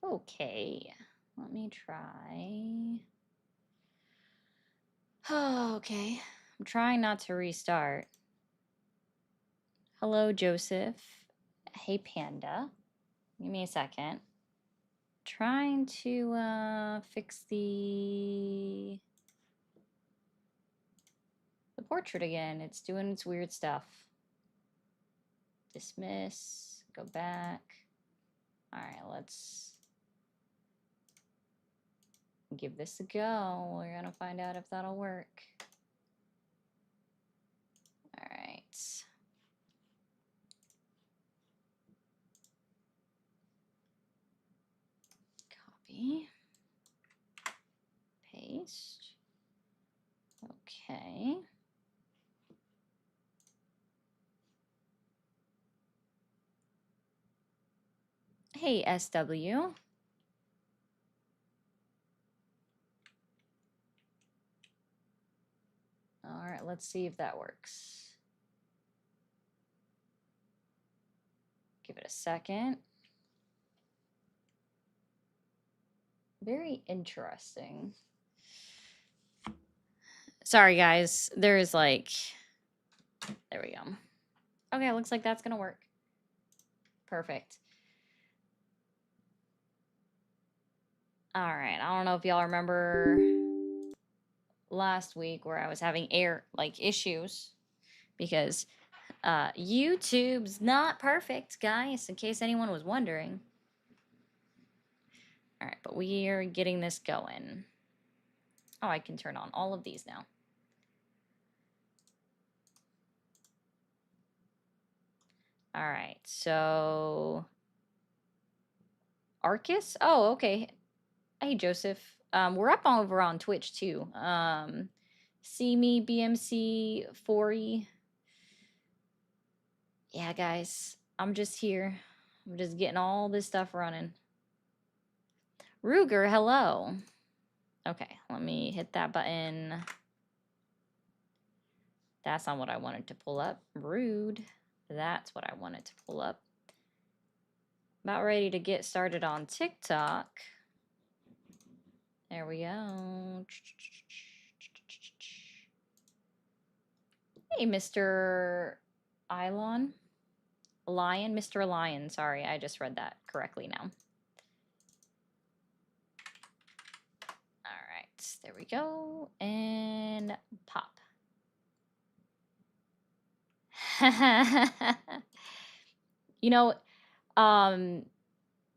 Okay, let me try. Oh, okay, I'm trying not to restart. Hello, Joseph. Hey, Panda. Give me a second. Trying to fix the portrait again. It's doing its weird stuff. Dismiss. Go back. All right, let's give this a go. We're gonna find out if that'll work. All right. Copy. Paste. Okay. Hey, SW. All right, let's see if that works. Give it a second. Very interesting. Sorry, guys. There's like... There we go. Okay, looks like that's going to work. Perfect. All right. I don't know if y'all remember last week where I was having issues because YouTube's not perfect, guys, in case anyone was wondering. All right, but we are getting this going. Oh, I can turn on all of these now. All right, so Arcus? Oh, okay. Hey, Joseph. We're up over on Twitch too. See me, BMC, 40. Yeah, guys, I'm just here. I'm just getting all this stuff running. Ruger, hello. Okay, let me hit that button. That's not what I wanted to pull up. Rude. That's what I wanted to pull up. About ready to get started on TikTok. There we go. Hey, Mr. Ilon. Lion, Mr. Lion. Sorry, I just read that correctly now. All right, there we go. And pop. You know,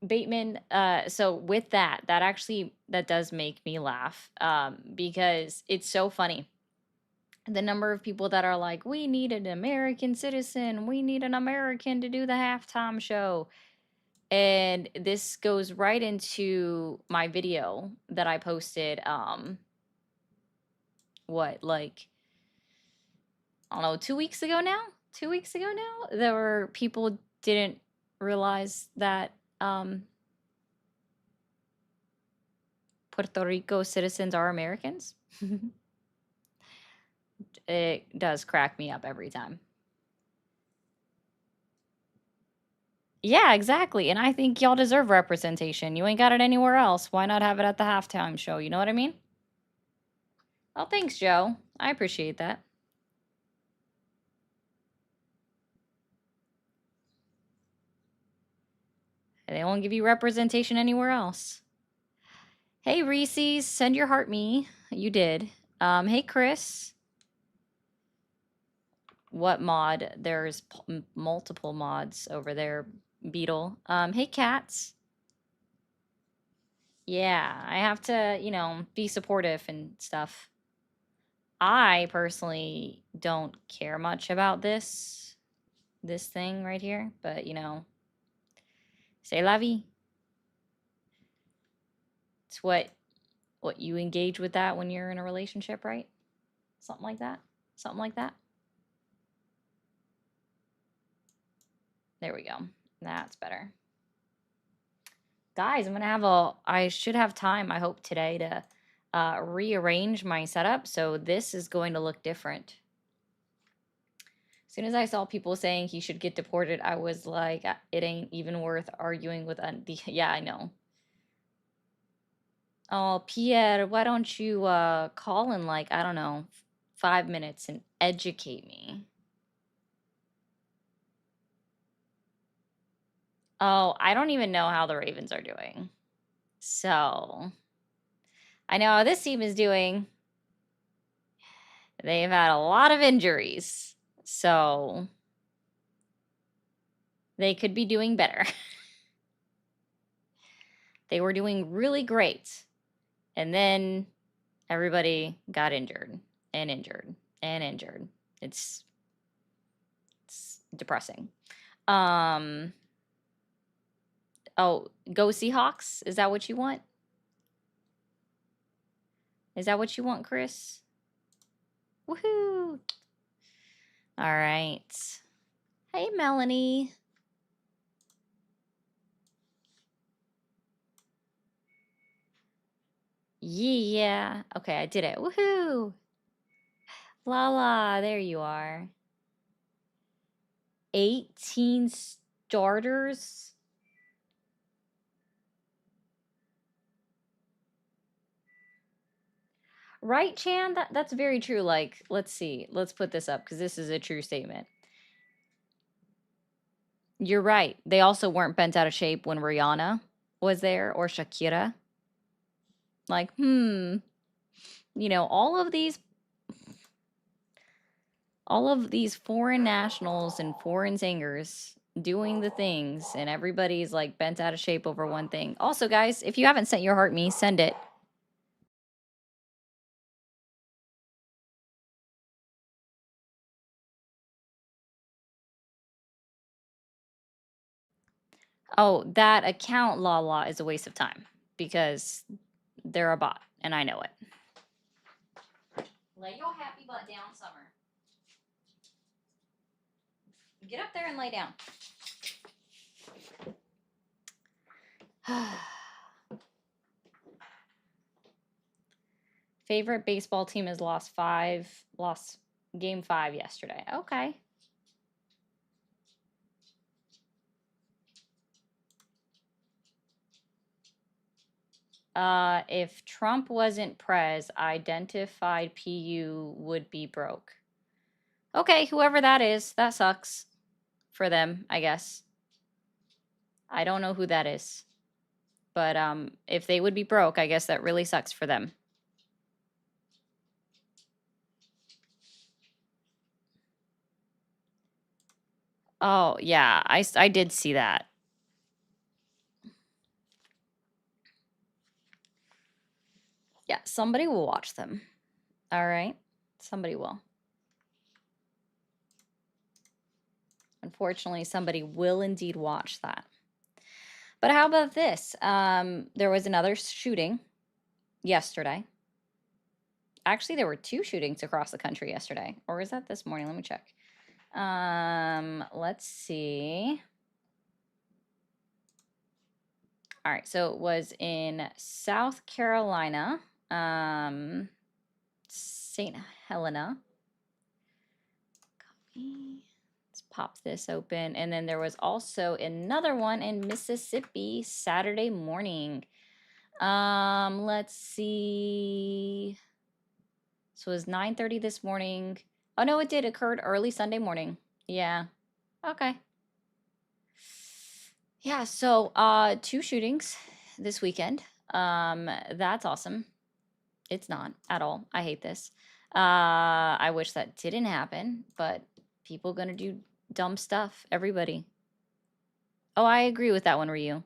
Bateman, so with that does make me laugh, because it's so funny. The number of people that are like, we need an American citizen, we need an American to do the halftime show. And this goes right into my video that I posted, like, I don't know, 2 weeks ago now? 2 weeks ago now? There were people didn't realize that Puerto Rico citizens are Americans. It does crack me up every time. Yeah, exactly. And I think y'all deserve representation. You ain't got it anywhere else. Why not have it at the halftime show? You know what I mean? Oh, thanks, Joe. I appreciate that. They won't give you representation anywhere else. Hey, Reese's, send your heart me. You did. Hey, Chris. What mod? There's multiple mods over there, Beetle. Hey, Cats. Yeah, I have to, be supportive and stuff. I personally don't care much about this thing right here, but c'est la vie. It's what you engage with that when you're in a relationship, right? Something like that. Something like that. There we go. That's better. Guys, I should have time, I hope, today to rearrange my setup. So this is going to look different. As soon as I saw people saying he should get deported, I was like, it ain't even worth arguing with. Yeah, I know. Oh, Pierre, why don't you call in like, I don't know, 5 minutes and educate me? Oh, I don't even know how the Ravens are doing. So, I know how this team is doing. They've had a lot of injuries. So, they could be doing better. They were doing really great. And then everybody got injured and injured and injured. It's depressing. Oh, go Seahawks? Is that what you want? Is that what you want, Chris? Woohoo! All right. Hey, Melanie. Yeah. Okay, I did it. Woohoo! Lala, there you are. 18 starters. Right, Chan? That's very true. Like, let's see. Let's put this up because this is a true statement. You're right. They also weren't bent out of shape when Rihanna was there or Shakira. Like, you know, all of these foreign nationals and foreign singers doing the things, and everybody's like bent out of shape over one thing. Also, guys, if you haven't sent your heart me, send it. Oh, that account, Lala, is a waste of time because they're a bot, and I know it. Lay your happy butt down, Summer. Get up there and lay down. Favorite baseball team has lost game 5 yesterday. Okay. If Trump wasn't prez, identified PU would be broke. Okay, whoever that is, that sucks for them, I guess. I don't know who that is. But if they would be broke, I guess that really sucks for them. Oh, yeah, I did see that. Yeah, somebody will watch them. All right? Somebody will. Unfortunately, somebody will indeed watch that. But how about this? There was another shooting yesterday. Actually, there were 2 shootings across the country yesterday. Or is that this morning? Let me check. Let's see. All right, so it was in South Carolina, St. Helena. Copy. Let's pop this open. And then there was also another one in Mississippi Saturday morning. Let's see. So it was 9:30 this morning. Oh no, it did occurred early Sunday morning. Yeah. Okay. Yeah, so 2 shootings this weekend. That's awesome. It's not at all. I hate this. I wish that didn't happen, but people gonna do dumb stuff. Everybody. Oh, I agree with that one, Ryu.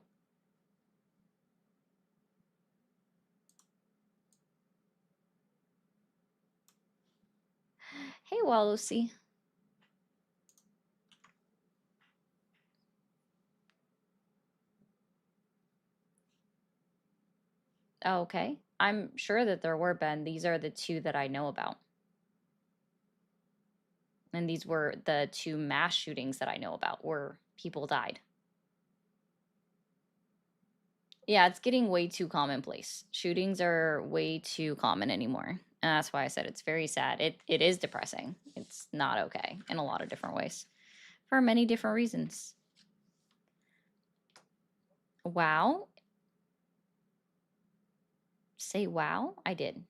Hey, Walosi. Oh, okay. I'm sure that there were, Ben. These are the 2 that I know about. And these were the 2 mass shootings that I know about where people died. Yeah, it's getting way too commonplace. Shootings are way too common anymore. And that's why I said it's very sad. It is depressing. It's not okay in a lot of different ways for many different reasons. Wow. Say wow? I did.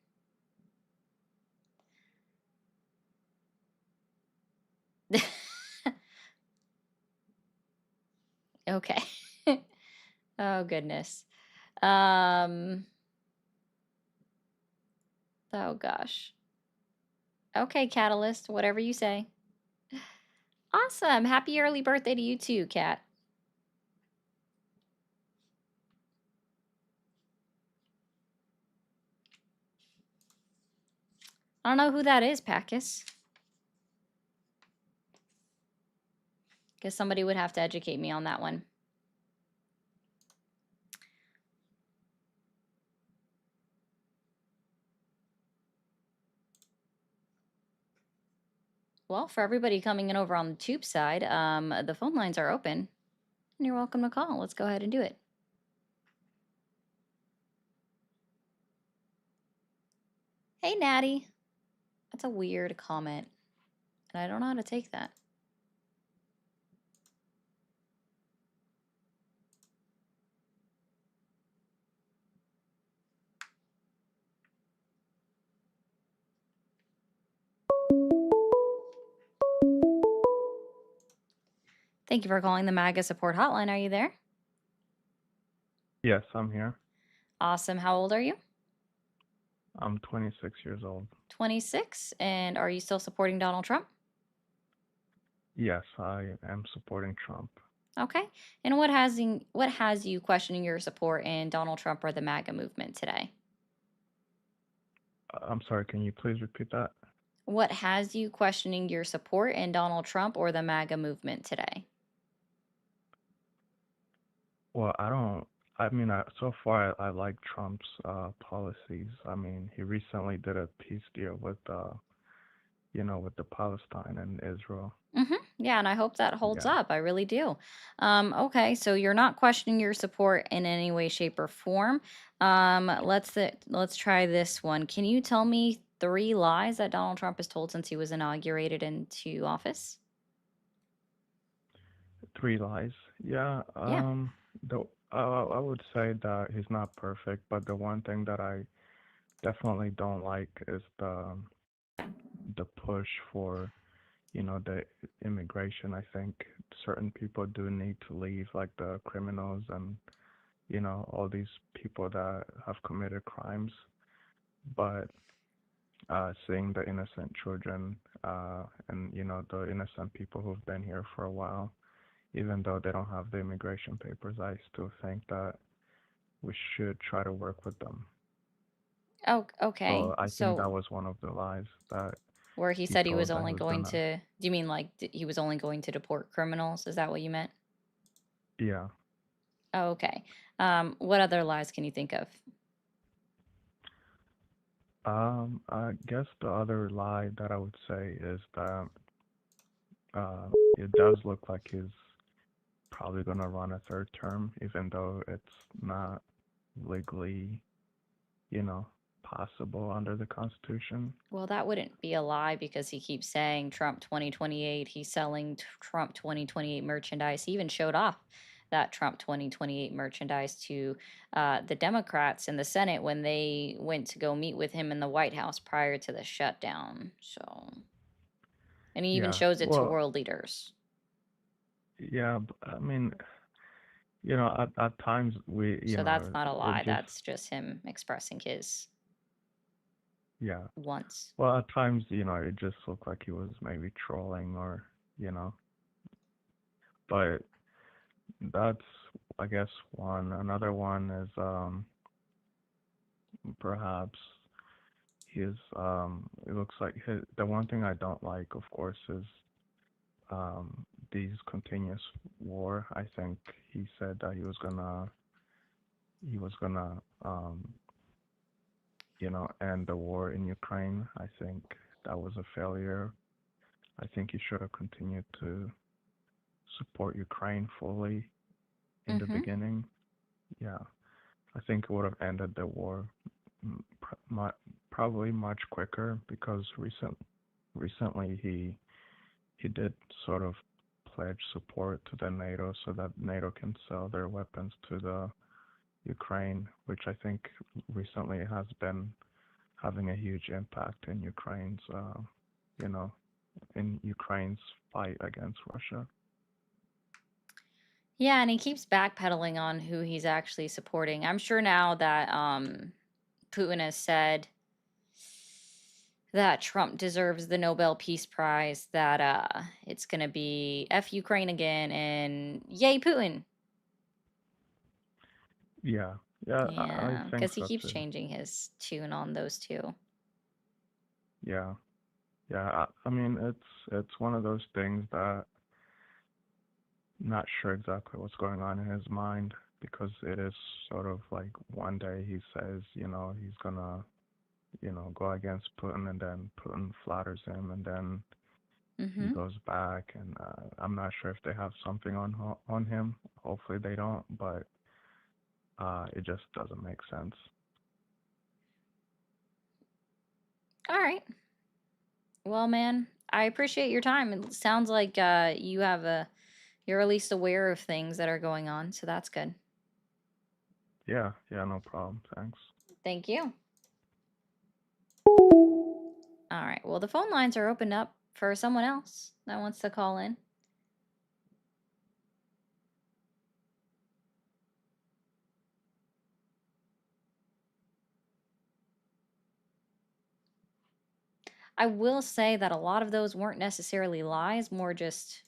Okay. Oh goodness. Um, oh gosh. Okay, Catalyst, whatever you say. Awesome. Happy early birthday to you too, Kat. I don't know who that is, Packus. Guess somebody would have to educate me on that one. Well, for everybody coming in over on the tube side, the phone lines are open and you're welcome to call. Let's go ahead and do it. Hey, Natty. That's a weird comment, and I don't know how to take that. Thank you for calling the MAGA support hotline. Are you there? Yes, I'm here. Awesome. How old are you? I'm 26 years old. 26. And are you still supporting Donald Trump? Yes, I am supporting Trump. Okay. And what has you questioning your support in Donald Trump or the MAGA movement today? I'm sorry, can you please repeat that? What has you questioning your support in Donald Trump or the MAGA movement today? Well, I don't, I mean, so far I like Trump's policies. I mean, he recently did a peace deal with, with the Palestine and Israel. Yeah, and I hope that holds Yeah. up. I really do. Okay, so you're not questioning your support in any way, shape, or form. Let's try this one. Can you tell me three lies that Donald Trump has told since he was inaugurated into office? Three lies. Yeah. Yeah. The I would say that he's not perfect, but the one thing that I definitely don't like is the push for the immigration. I think certain people do need to leave, like the criminals and, all these people that have committed crimes. But seeing the innocent children and, the innocent people who've been here for a while, even though they don't have the immigration papers, I still think that we should try to work with them. Oh, okay. So I think So that was one of the lies that where he he said he was told that he only was going gonna, to, do you mean like he was only going to deport criminals? Is that what you meant? yeah. Oh, okay. What other lies can you think of? I guess the other lie that I would say is that it does look like he's probably gonna run a third term, even though it's not legally, you know, possible under the Constitution. Well, that wouldn't be a lie because he keeps saying Trump 2028. He's selling Trump 2028 merchandise. He even showed off that Trump 2028 merchandise to the Democrats in the Senate when they went to go meet with him in the White House prior to the shutdown. So, and he even Yeah. shows it to Well, world leaders. yeah. I mean, at times we, So that's not a it lie. just, That's just him expressing his yeah. wants. Well, at times, it just looked like he was maybe trolling or, you know, but that's, I guess, one. Another one is perhaps it looks like the one thing I don't like, of course, is these continuous war. I think he said that he was gonna end the war in Ukraine. I think that was a failure. I think he should have continued to support Ukraine fully in the Mm-hmm. beginning. Yeah, I think it would have ended the war probably much quicker because recently he did sort of pledge support to the NATO so that NATO can sell their weapons to the Ukraine, which I think recently has been having a huge impact in you know, in Ukraine's fight against Russia. Yeah, and he keeps backpedaling on who he's actually supporting. I'm sure now that Putin has said that Trump deserves the Nobel Peace Prize, that it's going to be F Ukraine again and yay Putin. Yeah, yeah, I Yeah, think because he so keeps too. changing his tune on those two. Yeah, yeah. I mean, it's one of those things that I'm not sure exactly what's going on in his mind because it is sort of like one day he says, he's gonna, go against Putin, and then Putin flatters him, and then he Mm-hmm. goes back, and I'm not sure if they have something on him. Hopefully they don't, but it just doesn't make sense. All right. Well, man, I appreciate your time. It sounds like you're at least aware of things that are going on, so that's good. Yeah, yeah, no problem. Thanks. Thank you. All right. Well, the phone lines are opened up for someone else that wants to call in. I will say that a lot of those weren't necessarily lies, more just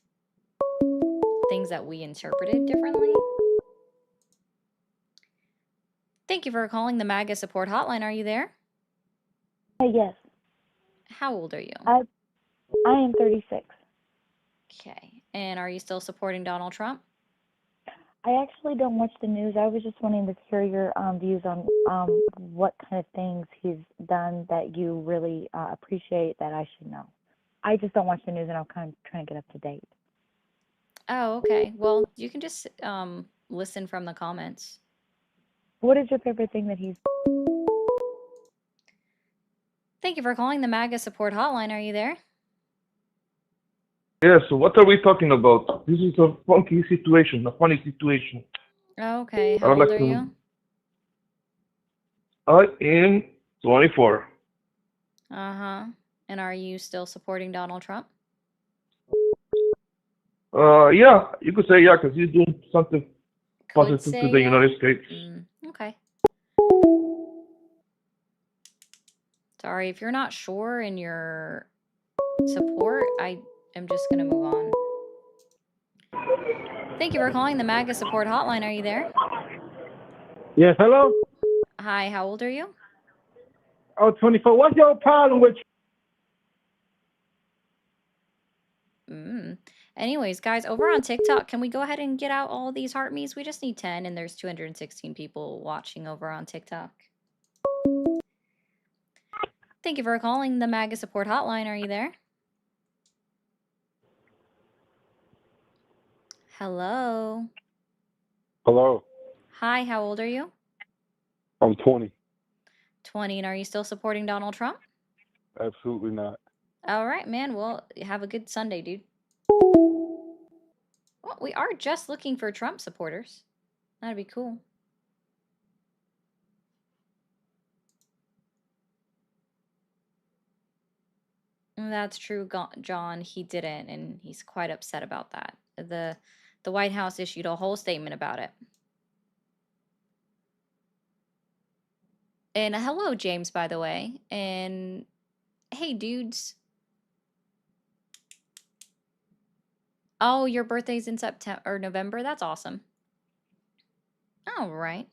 things that we interpreted differently. Thank you for calling the MAGA support hotline. Are you there? Yes, How old are you? I I am 36. Okay. And are you still supporting Donald Trump? I actually don't watch the news. I was just wanting to hear your views on what kind of things he's done that you really appreciate that I should know. I just don't watch the news, and I'm kind of trying to get up to date. Oh, okay. Well, you can just listen from the comments. What is your favorite thing that he's? Thank you for calling the MAGA support hotline. Are you there? Yeah, so what are we talking about? This is a funky situation, a funny situation. Okay. I How would old like are to. you? I am 24. Uh-huh. And are you still supporting Donald Trump? Yeah, you could say yeah, because he's doing something Could positive to say the yeah. United States. Okay. Sorry, if you're not sure in your support, I am just going to move on. Thank you for calling the MAGA support hotline. Are you there? Yes, hello? Hi, how old are you? Oh, 24. What's your problem with Mm. Anyways, guys, over on TikTok, can we go ahead and get out all these heart me's? We just need 10, and there's 216 people watching over on TikTok. Thank you for calling the MAGA support hotline. Are you there? Hello. Hello, Hi, how old are you? I'm 20. 20, and are you still supporting Donald Trump? Absolutely not. All right, man. Well, have a good Sunday, dude. Well, we are just looking for Trump supporters. That'd be cool. That's true, John. He didn't, and he's quite upset about that. The White House issued a whole statement about it. And hello, James, by the way. And hey, dudes. Oh, your birthday's in September or November? That's awesome. All right.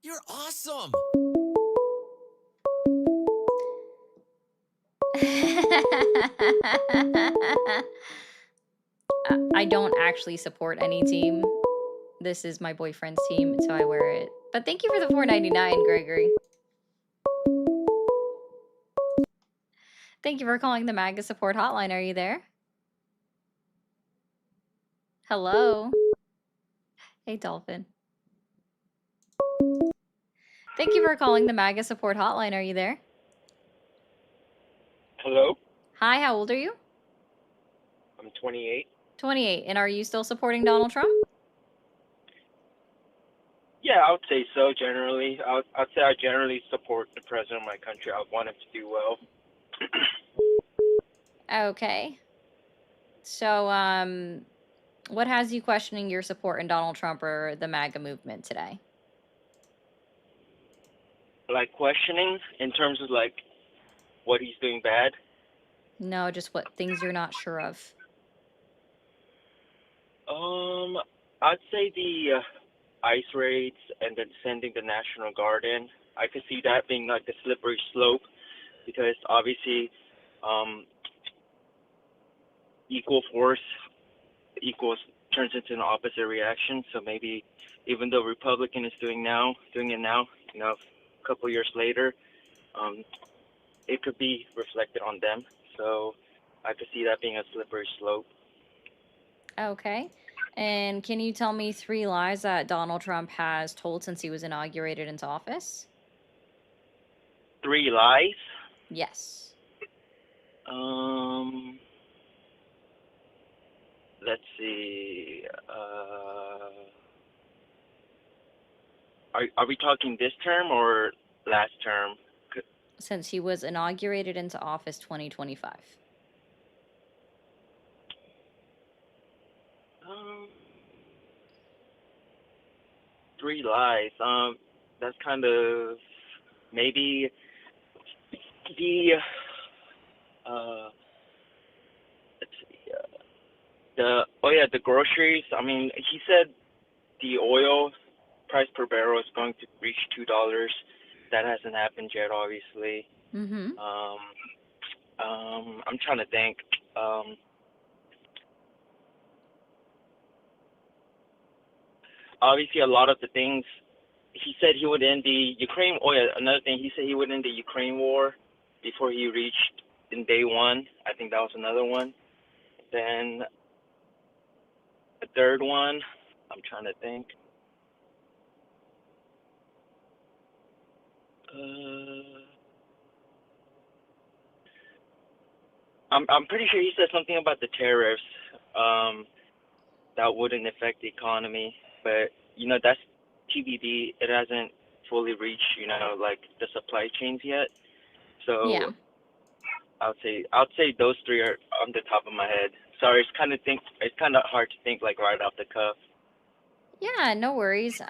You're awesome. I don't actually support any team. This is my boyfriend's team, so I wear it. But thank you for the $4.99, Gregory. Thank you for calling the MAGA support hotline. Are you there? Hello. Hey, Dolphin. Thank you for calling the MAGA support hotline. Are you there? Hello, Hi, how old are you? I'm 28. 28. And are you still supporting Donald Trump? Yeah, I would say so. Generally, I'd say I generally support the president of my country. I want him to do well. Okay. So, what has you questioning your support in Donald Trump or the MAGA movement today? Like questioning in terms of like what he's doing bad. No, just what things you're not sure of. I'd say the ICE raids and then sending the National Guard in. I could see that being like a slippery slope because obviously, equal force equals turns into an opposite reaction. So maybe even though Republican is doing it now, a couple years later, it could be reflected on them. So I could see that being a slippery slope. Okay. And can you tell me 3 lies that Donald Trump has told since he was inaugurated into office? 3 lies. Yes. Let's see. Are we talking this term or last term? Since he was inaugurated into office 2025. Um, 3 lies. That's kind of maybe the let's see. The groceries. I mean, he said the oil price per barrel is going to reach $2. That hasn't happened yet, obviously. Mm-hmm. I'm trying to think. Obviously, a lot of the things he said he would end the Ukraine. Oh yeah, another thing he said he would end the Ukraine war before he reached in day one. I think that was another one. Then a third one. I'm trying to think. I'm pretty sure he said something about the tariffs. That wouldn't affect the economy, but that's TBD. It hasn't fully reached like the supply chains yet. Yeah. So I'd say those 3 are on the top of my head. Sorry, it's kind of hard to think like right off the cuff. Yeah, no worries.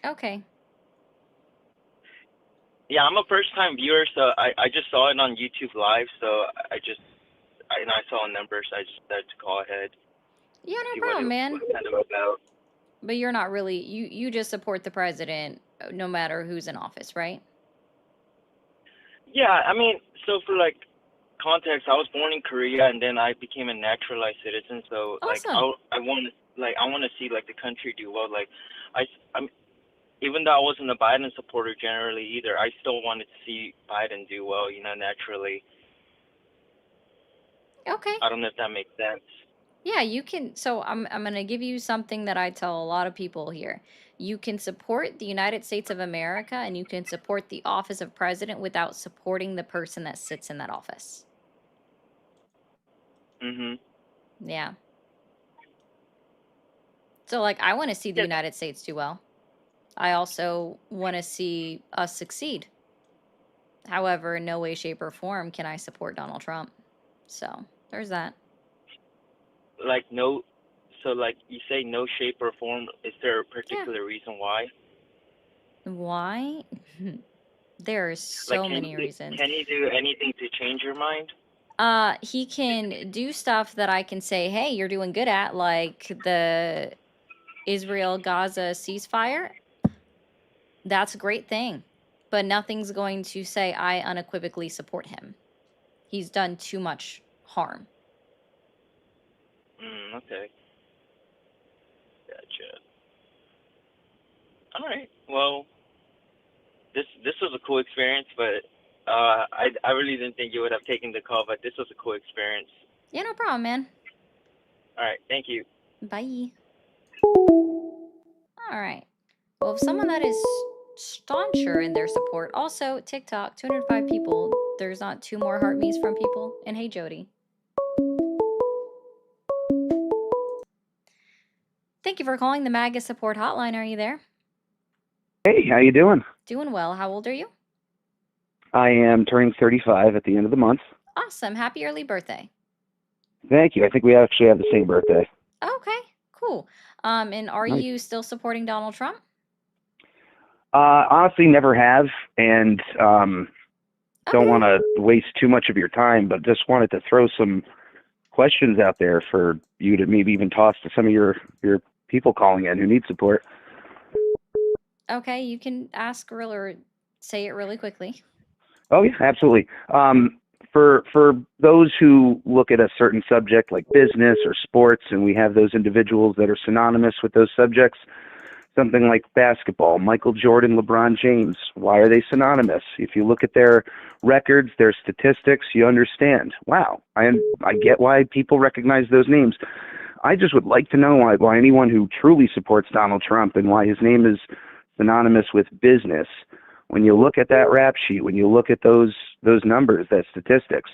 Okay. Yeah, I'm a first time viewer, so I just saw it on YouTube Live, so I saw a number, so I just decided to call ahead, Yeah, no see problem, what man. it's kind of about. But you're not really you just support the president no matter who's in office, right? Yeah, I mean, so for like context, I was born in Korea and then I became a naturalized citizen. So like Awesome. I want to see like the country do well. Like I'm even though I wasn't a Biden supporter generally either, I still wanted to see Biden do well. Naturally. Okay. I don't know if that makes sense. Yeah, you can. So I'm going to give you something that I tell a lot of people here. You can support the United States of America and you can support the office of president without supporting the person that sits in that office. Mhm. Yeah. So like I want to see the Yeah. United States do well. I also want to see us succeed. However, in no way, shape, or form can I support Donald Trump. So there's that. Like no. So like you say, no shape or form. Is there a Yeah. particular reason why? Why? There are Like so many reasons. can you do anything to change your mind? He can do stuff that I can say, hey, you're doing good at, like the Israel Gaza ceasefire. That's a great thing. But nothing's going to say I unequivocally support him. He's done too much harm. Okay. Gotcha. All right. Well, this was a cool experience, but I really didn't think you would have taken the call, but this was a cool experience. Yeah, no problem, man. All right. Thank you. Bye. All right. Well, if someone that is stauncher in their support, also TikTok, 205 people. There's not 2 more heart me's from people. And hey, Jody. Thank you for calling the MAGA support hotline. Are you there? Hey, how you doing? Doing well. How old are you? I am turning 35 at the end of the month. Awesome. Happy early birthday. Thank you. I think we actually have the same birthday. Okay, cool. And are Nice. you still supporting Donald Trump? Honestly, never have, and don't Okay. want to waste too much of your time, but just wanted to throw some questions out there for you to maybe even toss to some of your people calling in who need support. Okay, you can ask or say it really quickly. Oh yeah, absolutely. For those who look at a certain subject like business or sports, and we have those individuals that are synonymous with those subjects, something like basketball, Michael Jordan, LeBron James, why are they synonymous? If you look at their records, their statistics, you understand. Wow, I get why people recognize those names. I just would like to know why anyone who truly supports Donald Trump and why his name is synonymous with business. When you look at that rap sheet, when you look at those numbers, that statistics,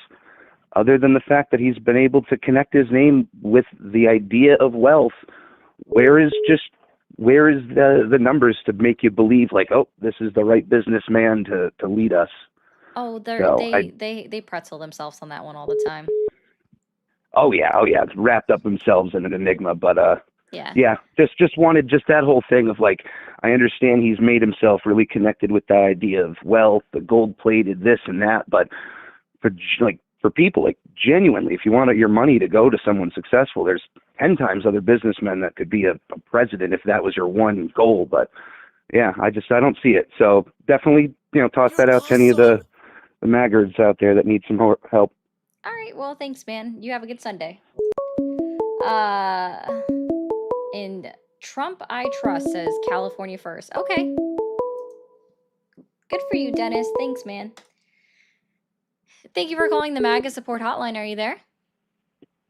other than the fact that he's been able to connect his name with the idea of wealth, where is the numbers to make you believe like, oh, this is the right businessman to lead us? Oh, So they pretzel themselves on that one all the time. oh yeah, it's wrapped up themselves in an enigma. But Yeah. just wanted that whole thing of like, I understand he's made himself really connected with the idea of wealth, the gold-plated this and that, but for people, like genuinely, if you want your money to go to someone successful, there's 10 times other businessmen that could be a president if that was your one goal. But yeah, I don't see it. So definitely, toss You're that out to any of the awesome. maggards out there that need some more help. All right. Well, thanks, man. You have a good Sunday. And Trump I trust says California first. Okay. Good for you, Dennis. Thanks, man. Thank you for calling the MAGA support hotline. Are you there?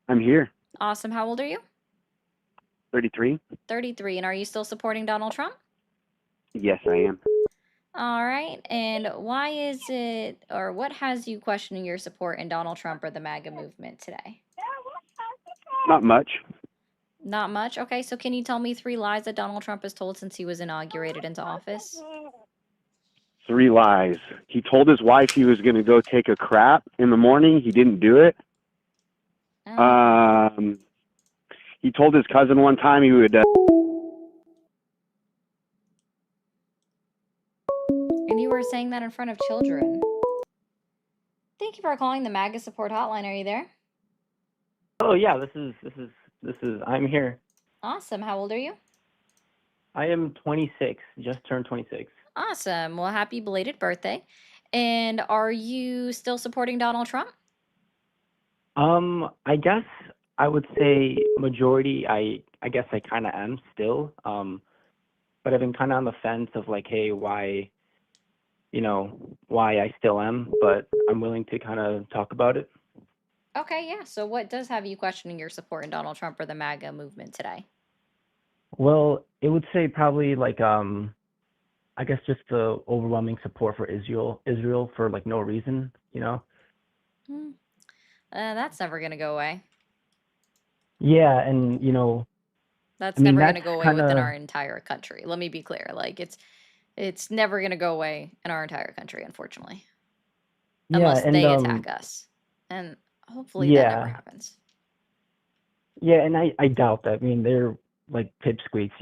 I'm here. Awesome. How old are you? 33. 33. And are you still supporting Donald Trump? Yes, I am. All right. And why is it, or what has you questioning your support in Donald Trump or the MAGA movement today? Not much. Not much? Okay. So can you tell me 3 lies that Donald Trump has told since he was inaugurated into office? 3 lies. He told his wife he was going to go take a crap in the morning. He didn't do it. Oh. He told his cousin one time he would. And you were saying that in front of children. Thank you for calling the MAGA support hotline. Are you there? Oh yeah, this is I'm here. Awesome. How old are you? I am 26, just turned 26. Awesome. Well, happy belated birthday. And are you still supporting Donald Trump? I guess I would say majority. I guess I kind of am still. But I've been kind of on the fence of like, hey, why I still am, but I'm willing to kind of talk about it. Okay, yeah. So what does have you questioning your support in Donald Trump or the MAGA movement today? Well, it would say probably like I guess just the overwhelming support for Israel for like no reason, Hmm. That's never going to go away. Yeah, and That's I mean never going that's to go away kind within of our entire country. Let me be clear. Like it's never going to go away in our entire country, unfortunately. yeah, Unless and they attack us. And hopefully that never yeah. happens. Yeah, and I doubt that. I mean, they're like pipsqueaks,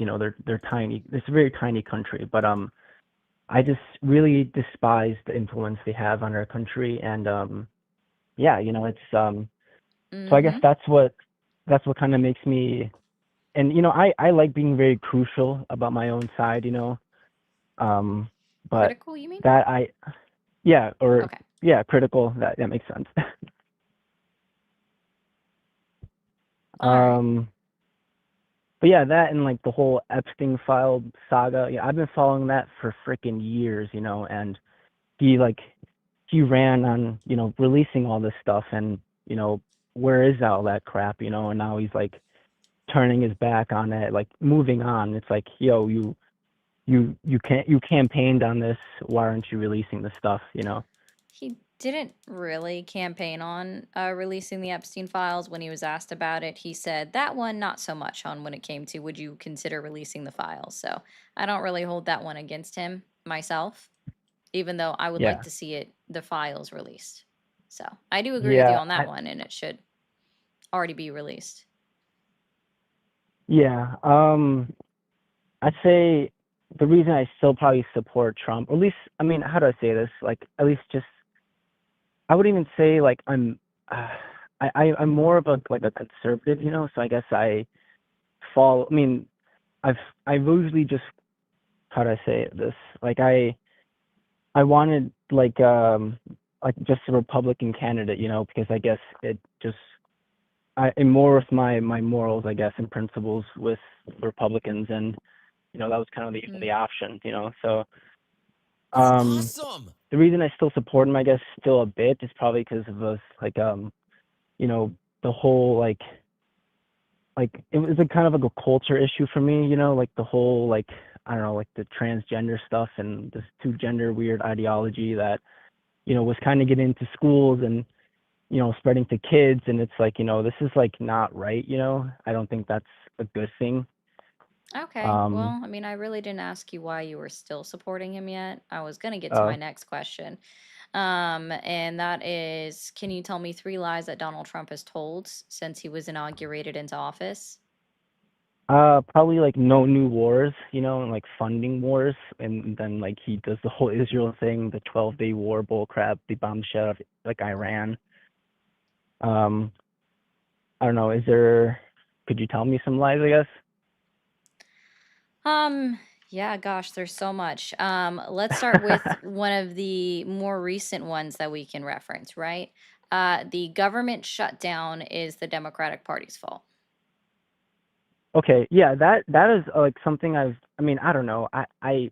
they're tiny. It's a very tiny country, but I just really despise the influence they have on our country, and yeah, it's so I guess Mhm. that's what kind of makes me, and I like being very crucial about my own side, but Critical, you mean? that yeah, or Okay. yeah, critical. That makes sense. All right. But yeah, that and like the whole Epstein file saga. Yeah, I've been following that for freaking years, and he like he ran on, releasing all this stuff, and where is all that crap, and now he's like turning his back on it, like moving on. It's like, yo, you campaigned on this. Why aren't you releasing the stuff? He didn't really campaign on releasing the Epstein files. When he was asked about it, he said that one not so much on when it came to would you consider releasing the files. So I don't really hold that one against him myself, even though I would like Yeah, to see the files released. So I do agree with you yeah, on that one, and it should already be released. yeah. I'd say the reason I still probably support Trump, or at least, I mean, how do I say this? Like, at least just, I wouldn't even say like uh, I'm more of a conservative, So I guess I fall. I mean, I've I've usually just, how do I say this? Like I wanted like just a Republican candidate, because I guess it just I'm more with my morals, I guess, and principles with Republicans, and that was kind of the option, So You're um awesome. the reason I still support him, I guess, still a bit is probably because of us, like you know the whole like it was a kind of like a culture issue for me, like the whole like I don't know, like the transgender stuff and this two gender weird ideology that was kind of getting into schools and spreading to kids, and it's like this is like not right. I don't think that's a good thing. Okay. Um, Well, I mean, I really didn't ask you why you were still supporting him yet. I was going to get to my uh, next question. And that is, can you tell me 3 lies that Donald Trump has told since he was inaugurated into office? Probably like no new wars, and like funding wars, and then like he does the whole Israel thing, the 12-day war bull crap, they bombed the shit out of like Iran. Um, I don't know, could you tell me some lies, I guess? Um, yeah, gosh, there's so much. Let's start with one of the more recent ones that we can reference, right? The government shutdown is the Democratic Party's fault. Okay, yeah, that is like something I mean, I don't know. I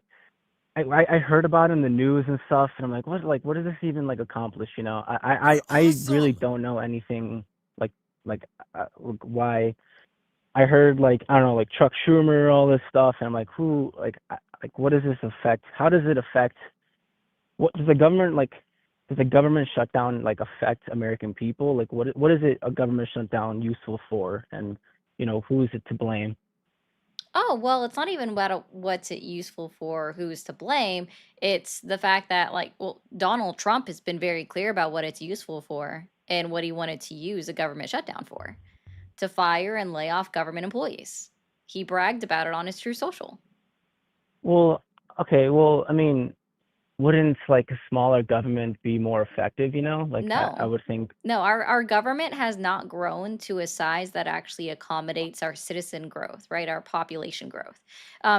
heard about it in the news and stuff, and I'm like, what does this even like accomplish? You're I really awesome. don't know anything like like why. I heard like I don't know, like Chuck Schumer, all this stuff, and I'm like, who like what does this affect? How does it affect? What does the government like? Does the government shutdown like affect American people? Like what is it a government shutdown useful for? And who is it to blame? Oh, well, it's not even about what's it useful for, who's to blame. It's the fact that, like, well, Donald Trump has been very clear about what it's useful for and what he wanted to use a government shutdown for, to fire and lay off government employees. He bragged about it on his True Social. Well, okay, well, I mean, wouldn't like a smaller government be more effective? Like I No. would think. No, our government has not grown to a size that actually accommodates our citizen growth, right? Our population growth.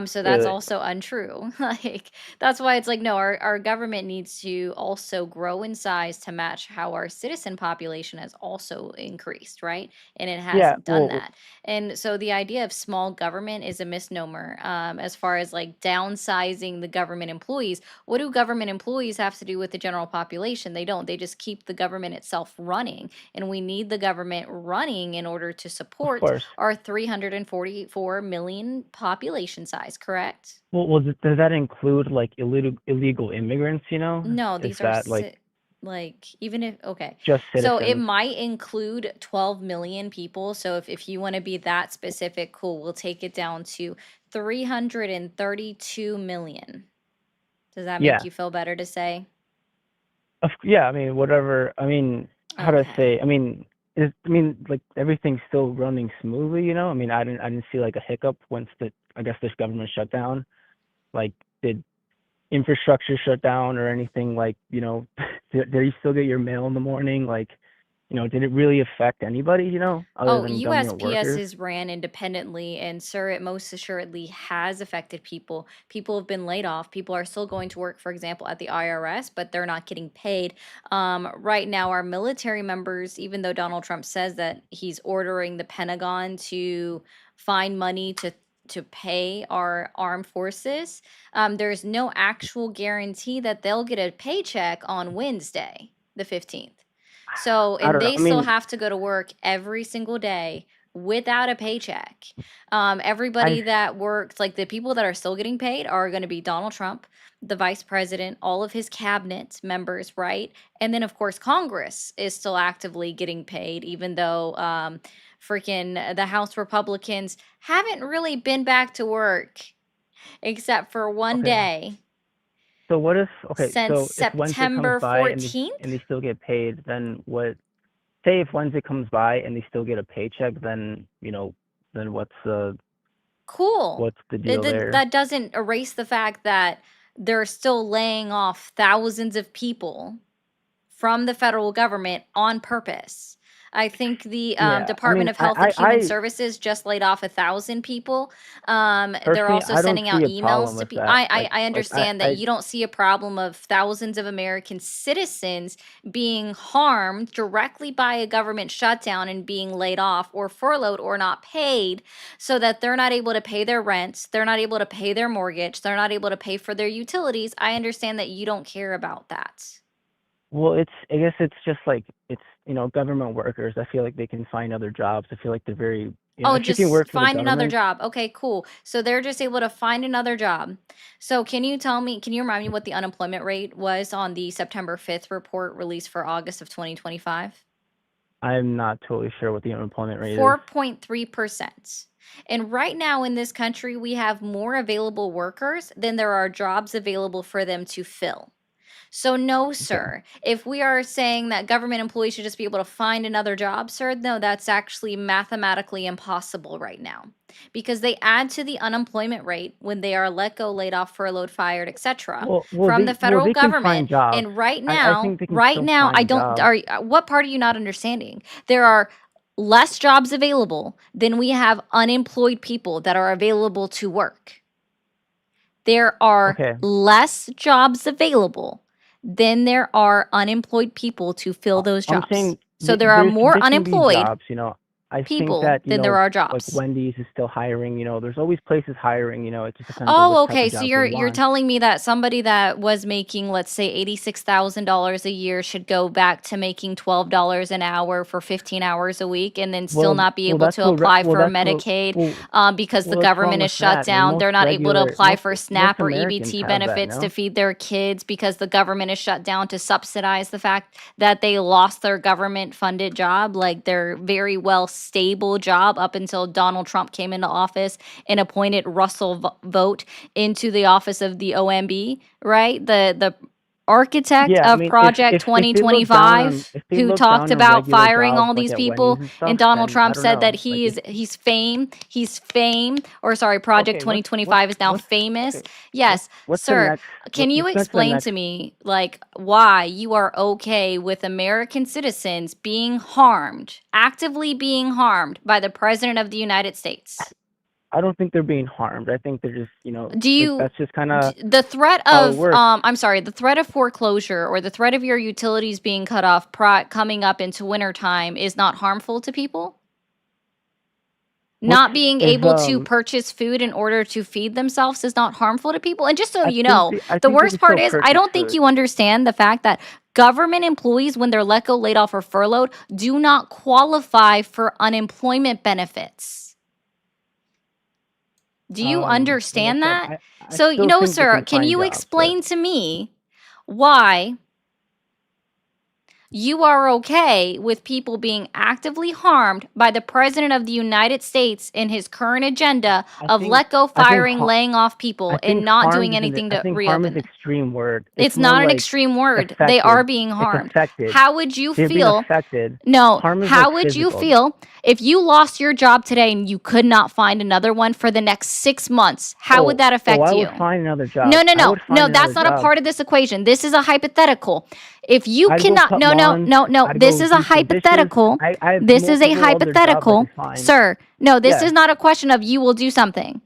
So that's Really? also untrue. Like that's why it's like no, our government needs to also grow in size to match how our citizen population has also increased, right? And it Yeah. hasn't done Well, that. And so the idea of small government is a misnomer. As far as like downsizing the government employees, what do government employees have to do with the general population? They don't. They just keep the government itself running. And we need the government running in order to of support course. our 344 million population size, correct? Well, does that include like illegal immigrants? No, Is these are that like like even if okay. just So it citizens? might include 12 million people. So if you want to be that specific, cool, we'll take it down to 332 million. Does that make Yeah. you feel better to say? Yeah. I mean, whatever. I mean, how do I Okay. say? I mean, like everything's still running smoothly. I mean, I didn't see like a hiccup once I guess this government shut down. Like, did infrastructure shut down or anything like did you still get your mail in the morning, like did it really affect anybody other Oh, than government workers? USPS is ran independently, and sir, it most assuredly has affected people. People have been laid off. People are still going to work, for example, at the IRS, but they're not getting paid. Right now, our military members, even though Donald Trump says that he's ordering the Pentagon to find money to pay our armed forces, there's no actual guarantee that they'll get a paycheck on Wednesday, the 15th. So, I and don't know. they I still mean, have to go to work every single day without a paycheck. I Everybody that works, like the people that are still getting paid, are going to be Donald Trump, the vice president, all of his cabinet members, right? And then, of course, Congress is still actively getting paid, even though freaking the House Republicans haven't really been back to work except for one okay. day So what if since so if Wednesday comes September by 14th. and they still get paid, then what? Say if Wednesday comes by and they still get a paycheck, then then Cool. what's the deal there? That doesn't erase the fact that they're still laying off thousands of people from the federal government on purpose. I think the Yeah, I Department mean, of Health and Human Services just laid off 1,000 people. They're personally, also I don't sending out see a emails problem to with people. that. I understand that you don't see a problem of thousands of American citizens being harmed directly by a government shutdown and being laid off or furloughed or not paid, so that they're not able to pay their rents, they're not able to pay their mortgage, they're not able to pay for their utilities. I understand that you don't care about that. Well, I guess it's just like it's government workers. I feel like they can find other jobs. I feel like they're very Oh, if you can just work for the find another government. job. Okay, cool. So they're just able to find another job. So can you remind me what the unemployment rate was on the September 5th report released for August of 2025? I'm not totally sure what the unemployment rate is. 4.3%. And right now in this country, we have more available workers than there are jobs available for them to fill. So no, Okay. sir. If we are saying that government employees should just be able to find another job, sir, no, that's actually mathematically impossible right now, because they add to the unemployment rate when they are let go, laid off, furloughed, fired, etc. from the federal they can government. find jobs. And right I now, think they can still I find don't. jobs. What part are you not understanding? There are less jobs available than we have unemployed people that are available to work. There are Okay. less jobs available than there are unemployed people to fill those I'm jobs. saying So there are more they can be unemployed jobs. I think people that than there are like jobs. Wendy's is still hiring. There's always places hiring. It just depends on Oh, which type okay. of So job you're they want. telling me that somebody that was making, let's say, $86,000 a year should go back to making $12 an hour for 15 hours a week, and then still not be able That's to apply for that's what Medicaid because the what's wrong government is with shut that? I mean, down. They're not able to apply for most SNAP or Americans EBT have that, benefits to no? feed their kids because the government is shut down to subsidize the fact that they lost their government funded job, like their very well stable job up until Donald Trump came into office and appointed Russell Vogt into the office of the OMB, right? The architect Yeah, I of mean, Project if they look down on 2025, if they who look talked down on about regular firing jobs all like these at Wendy's people, and and stuff, Donald then I Trump don't said that know. Like if Project okay, 2025 is now what's famous. okay, Yes, what's the sir. next Can you let's go to the explain next to me like why you are okay with American citizens being harmed, actively being harmed by the president of the United States? I don't think they're being harmed. I think they're just, Do like you that's just kind of the threat how it of works. the threat of foreclosure or the threat of your utilities being cut off coming up into wintertime is not harmful to people? Which Not being is able to purchase food in order to feed themselves is not harmful to people. And just so you know, I the think they worst can part still is I purchase don't think food. you understand the fact that government employees, when they're let go, laid off, or furloughed, do not qualify for unemployment benefits. Do you Like I understand said, that? I So, still think they sir, can can find you jobs, but explain to me why you are okay with people being actively harmed by the president of the United States in his current agenda of let go, I think firing, laying off people, I and think not harmed doing is anything I to think harm is reopen? extreme word. It's It's more not an like extreme word. They are affected. being It's harmed. affected. How would you They're being feel? affected. No, Harm is like how would you physical. feel if you lost your job today and you could not find another one for the next 6 months? How would that affect I you? would find another job. No, I would find another that's not a job. part of this equation. This is a hypothetical. If you I'd go cannot, cut no, lawns. I'd this go is a do some dishes. hypothetical. I have This is a multiple other jobs I hypothetical. could find. Sir, no, this Yeah. is not a question of you will do something.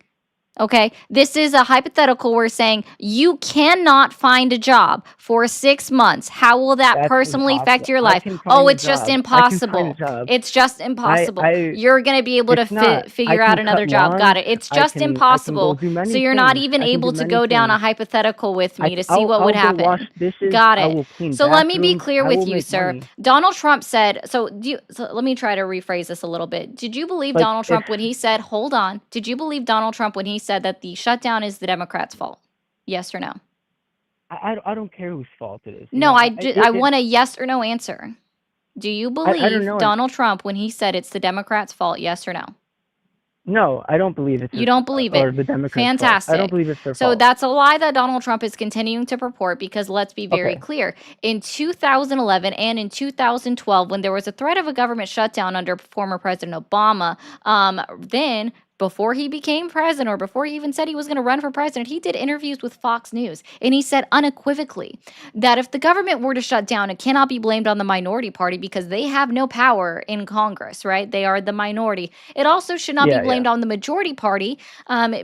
Okay, this is a hypothetical. We're saying you cannot find a job for 6 months. How will that That's personally affect impossible. your I life? can Oh, find a it's just job. I can find a impossible. job. It's just impossible. I You're going to be able to it's not. I figure out can another cut job. Got lawns. it. It's I just can go impossible. do So many you're not things. even I can do able to many go down a things. hypothetical with me to see what I'll would go wash happen. dishes. Got I it. will clean So let me be bathrooms. clear I will with you, make sir. money. Donald Trump said, so let me try to rephrase this a little bit. Did you believe Like Donald if Trump when he said, hold on, did you believe Donald Trump when he said that the shutdown is the Democrats' fault? Yes or no? I don't care whose fault it is. You No, know, I want a yes or no answer. Do you I don't believe know. Donald Trump when he said it's the Democrats' fault? Yes or no? No, I don't believe it's You don't believe it. or the Democrats' fault. I don't Fantastic. believe it's their So fault. that's a lie that Donald Trump is continuing to purport because let's be very Okay. clear. In 2011 and in 2012, when there was a threat of a government shutdown under former President Obama, then before he became president or before he even said he was going to run for president, he did interviews with Fox News and he said unequivocally that if the government were to shut down, it cannot be blamed on the minority party because they have no power in Congress, right? They are the minority. It also should not be Yeah, yeah. blamed on the majority party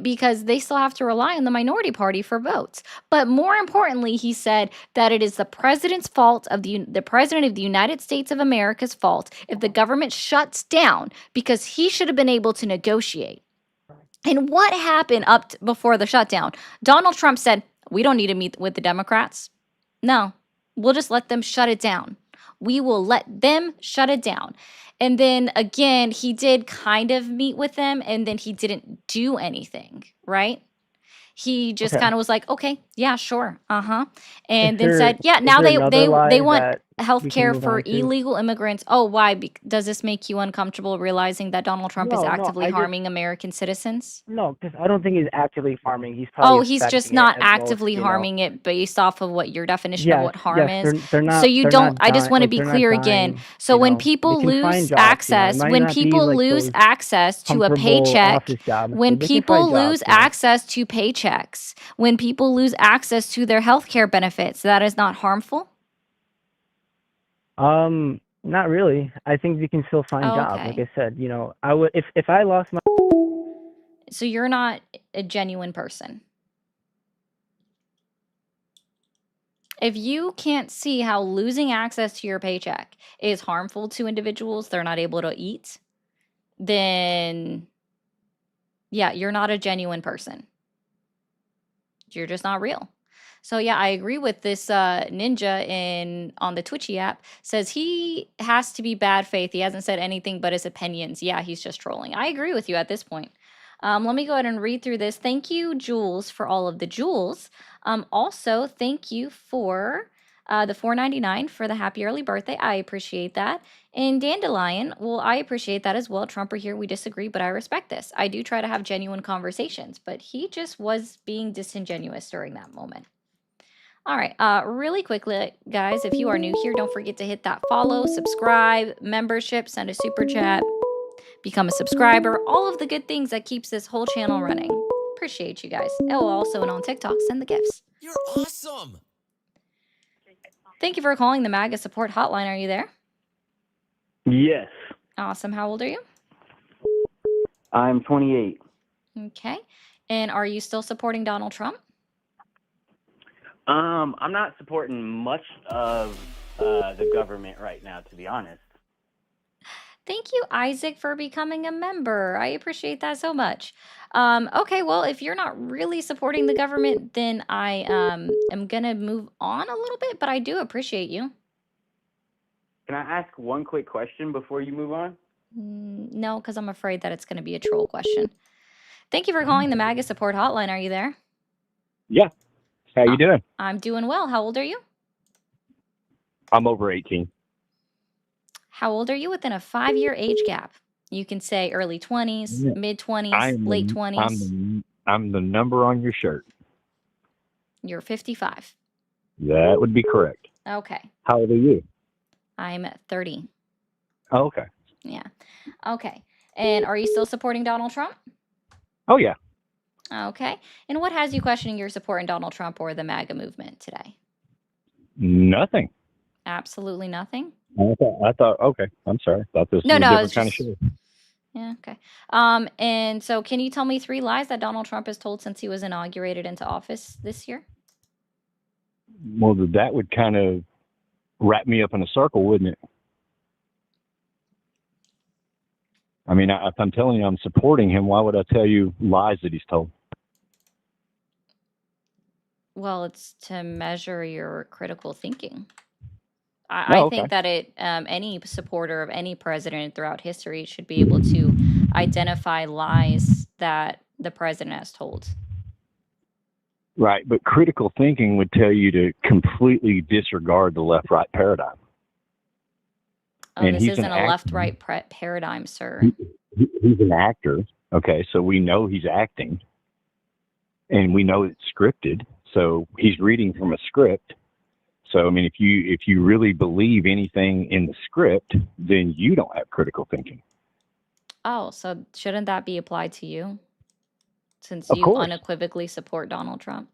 because they still have to rely on the minority party for votes. But more importantly, he said that it is the president's fault of the president of the United States of America's fault if the government shuts down because he should have been able to negotiate. And what happened before the shutdown? Donald Trump said, we don't need to meet with the Democrats. No, we'll just let them shut it down. We will let them shut it down. And then again, he did kind of meet with them and then he didn't do anything, right? He just Okay. kind of was like, okay, yeah, sure, Is and then there said, yeah, is now there they another they they lie want that health we can care move for on to? illegal immigrants. Oh, why? Does this make you uncomfortable realizing that Donald Trump is No, actively I just harming American citizens? no, because I don't think he's actively farming. He's probably Oh, he's just affecting it not at most, actively you know. harming it based off of what your definition of Yes, what harm yes, is. they're So not you they're don't, not I just dying want to like be they're not clear again. dying, So you when know. They people can find lose jobs, you know. It access, might when not be people like lose those access to a comfortable paycheck, office jobs, when but they can find people jobs, lose you know. access to paychecks, when people lose access to their healthcare benefits, that is not harmful? Not really. I think you can still find Oh, jobs. Like okay. I said, you know, I would if I lost my So you're not a genuine person. If you can't see how losing access to your paycheck is harmful to individuals, they're not able to eat, then yeah, you're not a genuine person. You're just not real. So yeah, I agree with this ninja on the Twitchy app. Says he has to be bad faith. He hasn't said anything but his opinions. Yeah, he's just trolling. I agree with you at this point. Let me go ahead and read through this. Thank you, Jules, for all of the jewels. Also, thank you for the $4.99 for the happy early birthday. I appreciate that. And Dandelion, well, I appreciate that as well. Trump are here, we disagree, but I respect this. I do try to have genuine conversations, but he just was being disingenuous during that moment. All right, really quickly, guys, if you are new here, don't forget to hit that follow, subscribe, membership, send a super chat, become a subscriber, all of the good things that keeps this whole channel running. Appreciate you guys. Oh, also, and on TikTok, send the gifts. You're awesome. Thank you for calling the MAGA support hotline. Are you there? Yes. Awesome. How old are you? I'm 28. Okay. And are you still supporting Donald Trump? I'm not supporting much of the government right now, to be honest. Thank you, Isaac, for becoming a member. I appreciate that so much. Okay, well, if you're not really supporting the government, then I am going to move on a little bit, but I do appreciate you. Can I ask one quick question before you move on? No, because I'm afraid that it's going to be a troll question. Thank you for calling the MAGA support hotline. Are you there? Yeah. How you doing? I'm doing well. How old are you? I'm over 18. How old are you within a 5-year age gap? You can say early 20s, Yeah. mid 20s, late 20s. I'm the number on your shirt. You're 55. That would be correct. Okay. How old are you? I'm 30. Oh, okay. Yeah. Okay. And are you still supporting Donald Trump? Oh, yeah. Okay. And what has you questioning your support in Donald Trump or the MAGA movement today? Nothing. Absolutely nothing? I thought okay. I'm sorry. I thought this No, was a no, different it's kind of just, show. Yeah, okay. And so can you tell me 3 lies that Donald Trump has told since he was inaugurated into office this year? Well, that would kind of wrap me up in a circle, wouldn't it? I mean, if I'm telling you I'm supporting him, why would I tell you lies that he's told? Well, it's to measure your critical thinking. Oh, I okay. think that any supporter of any president throughout history should be able to identify lies that the president has told. Right, but critical thinking would tell you to completely disregard the left-right paradigm. Oh, And this he's an isn't a actor. left-right paradigm, sir. He's an actor. Okay, so we know he's acting, and we know it's scripted. So he's reading from a script. So I mean, if you really believe anything in the script, then you don't have critical thinking. Oh, so shouldn't that be applied to you since Of you course, unequivocally support Donald Trump?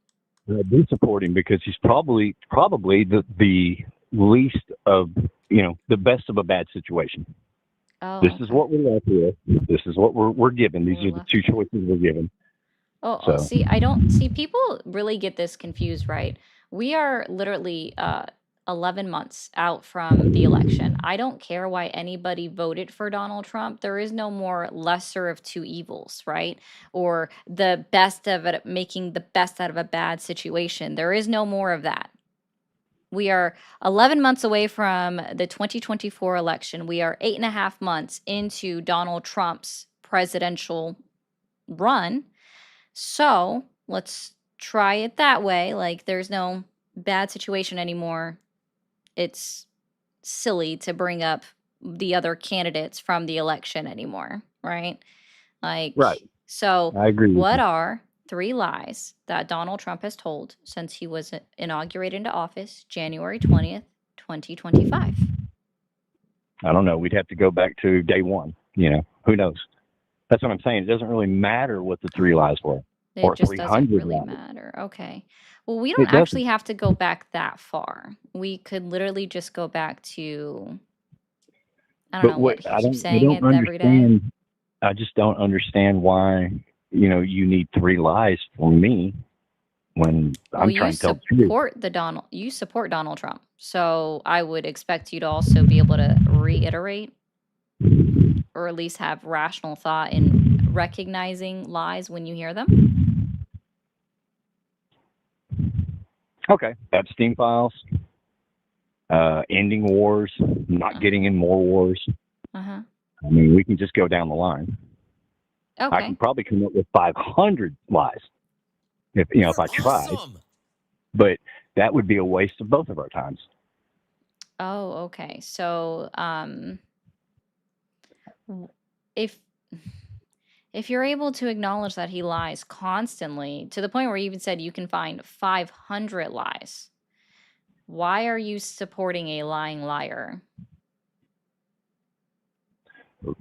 I do support him because he's probably the least of the best of a bad situation. This Oh, is okay. what we're left with. This is what we're given. These We're are the left two with. choices we're given. Oh, So see, I don't see people really get this confused, right? We are literally 11 months out from the election. I don't care why anybody voted for Donald Trump. There is no more lesser of two evils, right? Or the best of it, making the best out of a bad situation. There is no more of that. We are 11 months away from the 2024 election. We are 8.5 months into Donald Trump's presidential run. So let's try it that way. Like, there's no bad situation anymore. It's silly to bring up the other candidates from the election anymore, right? Like, right, so I agree with what you. are 3 lies that Donald Trump has told since he was inaugurated into office January 20th, 2025? I don't know. We'd have to go back to day one. Who knows? That's what I'm saying. It doesn't really matter what the 3 lies were It or just doesn't 300 really lies. matter. Okay. Well, we don't It actually doesn't. have to go back that far. We could literally just go back to, I don't But know, what what he I keeps don't I saying don't it every day. understand. I just don't understand why you need 3 lies from me when Well, I'm trying to tell the truth. you support Donald Trump. So I would expect you to also be able to reiterate or at least have rational thought in recognizing lies when you hear them. Okay, Epstein files, ending wars, not getting in more wars. Uh-huh. I mean, we can just go down the line. I Okay. can probably come up with 500 lies if I tried. But that would be a waste of both of our times. Oh, okay. So, if you're able to acknowledge that he lies constantly to the point where you even said you can find 500 lies, why are you supporting a lying liar?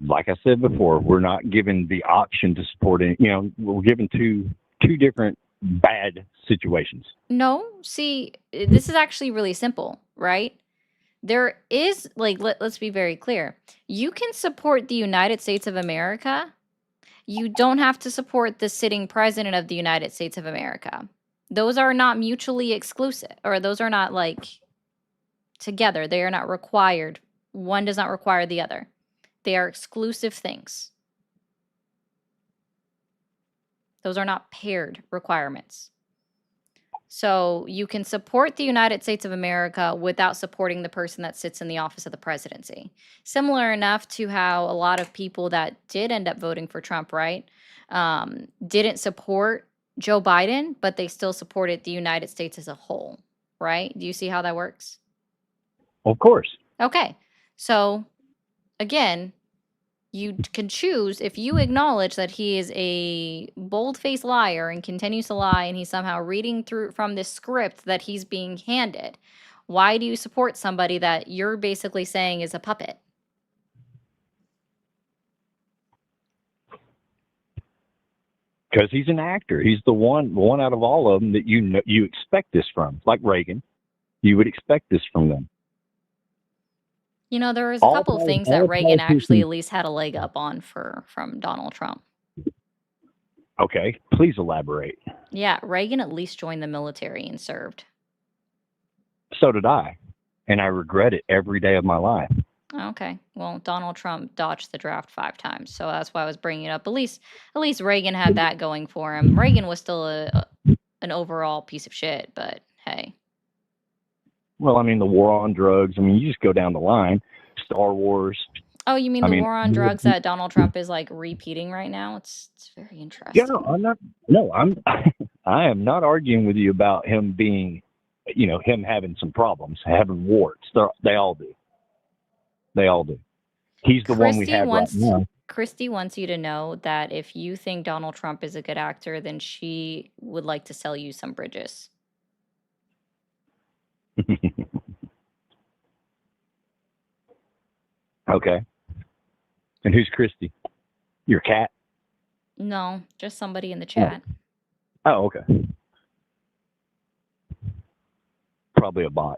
Like I said before, we're not given the option to support it. We're given two different bad situations. No, see, this is actually really simple, right? There is, like, let's be very clear. You can support the United States of America. You don't have to support the sitting president of the United States of America. Those are not mutually exclusive, or those are not like together. They are not required. One does not require the other. They are exclusive things. Those are not paired requirements. So you can support the United States of America without supporting the person that sits in the office of the presidency. Similar enough to how a lot of people that did end up voting for Trump, right, didn't support Joe Biden, but they still supported the United States as a whole, right? Do you see how that works? Of course. Okay. So again, you can choose if you acknowledge that he is a bold-faced liar and continues to lie and he's somehow reading through from this script that he's being handed. Why do you support somebody that you're basically saying is a puppet? Because he's an actor. He's the one out of all of them that you expect this from. Like Reagan, you would expect this from them. You know, there was a couple of things that all Reagan actually politicians. at least had a leg up on from Donald Trump. Okay, please elaborate. Yeah, Reagan at least joined the military and served. So did I, and I regret it every day of my life. Okay, well, Donald Trump dodged the draft 5 times, so that's why I was bringing it up. At least Reagan had that going for him. Reagan was still an overall piece of shit, but hey. Well, I mean, the war on drugs. I mean, you just go down the line. Star Wars. Oh, you mean I the mean, war on drugs that Donald Trump is like repeating right now? It's very yeah, interesting. no, I'm not. No, I'm. I am not arguing with you about him being, him having some problems, having warts. They all do. They all do. He's the one we have right now. Christy wants you to know that if you think Donald Trump is a good actor, then she would like to sell you some bridges. Okay. And who's Christy? Your cat? No, just somebody in the chat. Oh, okay. Probably a bot.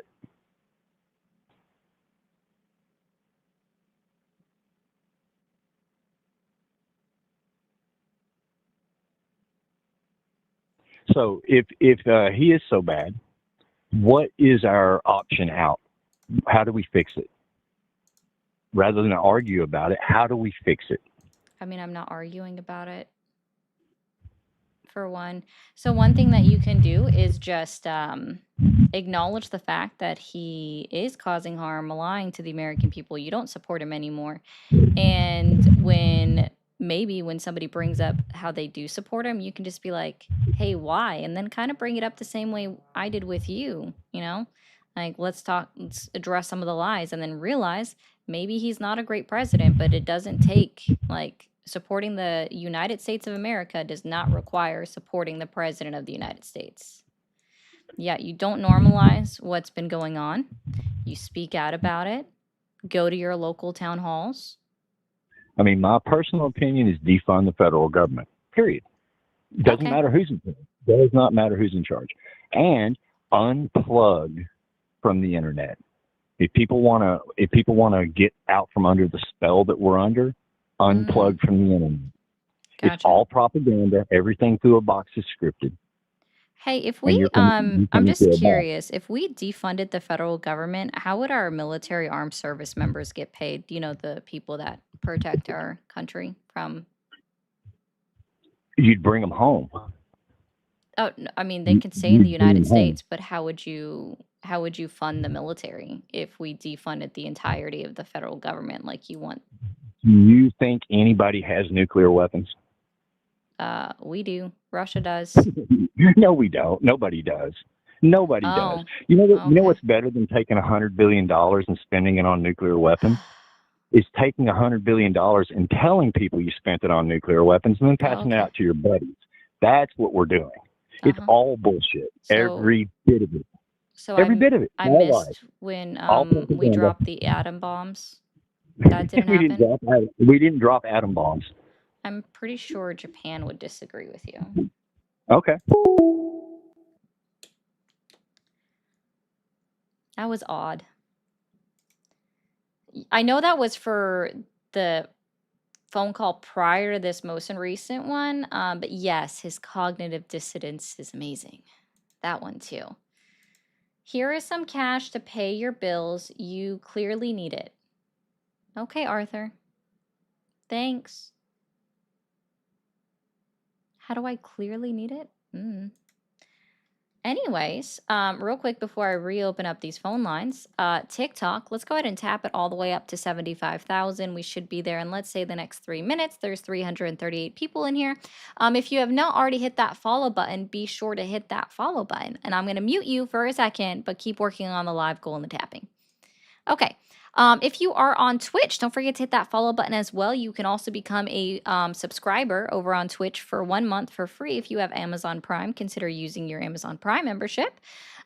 So if he is so bad, what is our option out? How do we fix it? Rather than argue about it, how do we fix it? I mean, I'm not arguing about it, for one. So one thing that you can do is just acknowledge the fact that he is causing harm, lying to the American people. You don't support him anymore. And when somebody brings up how they do support him, you can just be like, hey, why? And then kind of bring it up the same way I did with you, Like, let's address some of the lies and then realize maybe he's not a great president, but it doesn't take, supporting the United States of America does not require supporting the president of the United States. Yeah, you don't normalize what's been going on. You speak out about it. Go to your local town halls. I mean, my personal opinion is defund the federal government. Period. Doesn't matter who's in charge. Does not matter who's in charge. And unplug from the internet. If people want to get out from under the spell that we're under, unplug from the internet. Gotcha. It's all propaganda. Everything through a box is scripted. Hey, if we, I'm just curious, if we defunded the federal government, how would our military armed service members get paid? The people that protect our country from? You'd bring them home. Oh, no, I mean, they can stay in the United States, but how would you fund the military if we defunded the entirety of the federal government like you want? Do you think anybody has nuclear weapons? We do. Russia does. No, we don't. Nobody does. Nobody does. You know what's better than taking $100 billion and spending it on nuclear weapons? Is taking $100 billion and telling people you spent it on nuclear weapons and then passing it out to your buddies. That's what we're doing. It's all bullshit. Every bit of it. So every bit of it. I missed when we dropped the atom bombs. That didn't happen. We didn't drop atom bombs. I'm pretty sure Japan would disagree with you. Okay. That was odd. I know that was for the phone call prior to this most recent one, but yes, his cognitive dissonance is amazing. That one too. Here is some cash to pay your bills. You clearly need it. Okay, Arthur. Thanks. How do I clearly need it? Anyways, real quick before I reopen up these phone lines, TikTok, let's go ahead and tap it all the way up to 75,000. We should be there in, let's say, the next 3 minutes. There's 338 people in here. If you have not already hit that follow button, be sure to hit that follow button. And I'm going to mute you for a second, but keep working on the live goal and the tapping. Okay. If you are on Twitch, don't forget to hit that follow button as well. You can also become a subscriber over on Twitch for 1 month for free. If you have Amazon Prime, consider using your Amazon Prime membership.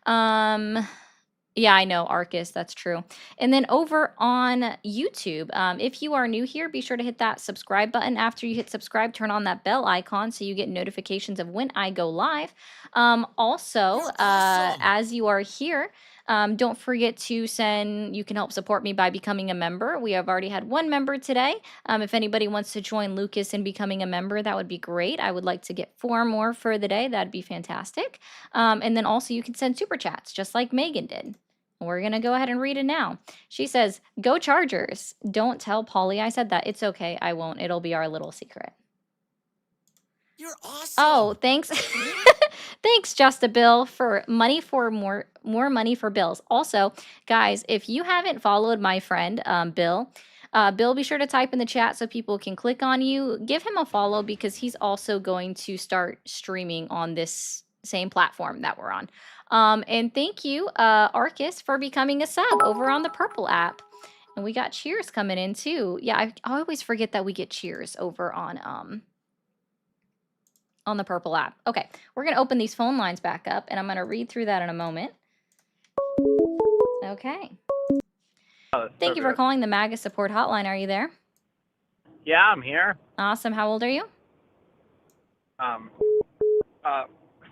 Yeah, I know, Arcus, that's true. And then over on YouTube, if you are new here, be sure to hit that subscribe button. After you hit subscribe, turn on that bell icon so you get notifications of when I go live. Also, as you are here, Don't forget to you can help support me by becoming a member. We have already had one member today. If anybody wants to join Lucas in becoming a member, that would be great. I would like to get 4 more for the day. That'd be fantastic. And then also you can send super chats just like Megan did. We're going to go ahead and read it now. She says, "Go Chargers. Don't tell Polly I said that. It's okay. I won't. It'll be our little secret." You're awesome. Oh, thanks. Thanks, Just a Bill, for more money for bills. Also, guys, if you haven't followed my friend Bill, Bill, be sure to type in the chat so people can click on you. Give him a follow because he's also going to start streaming on this same platform that we're on. And thank you, Arcus, for becoming a sub over on the Purple app. And we got cheers coming in too. Yeah, I always forget that we get cheers over on the Purple app. Okay, we're going to open these phone lines back up, and I'm going to read through that in a moment. Okay. Thank you for calling the MAGA support hotline. Are you there? Yeah, I'm here. Awesome. How old are you?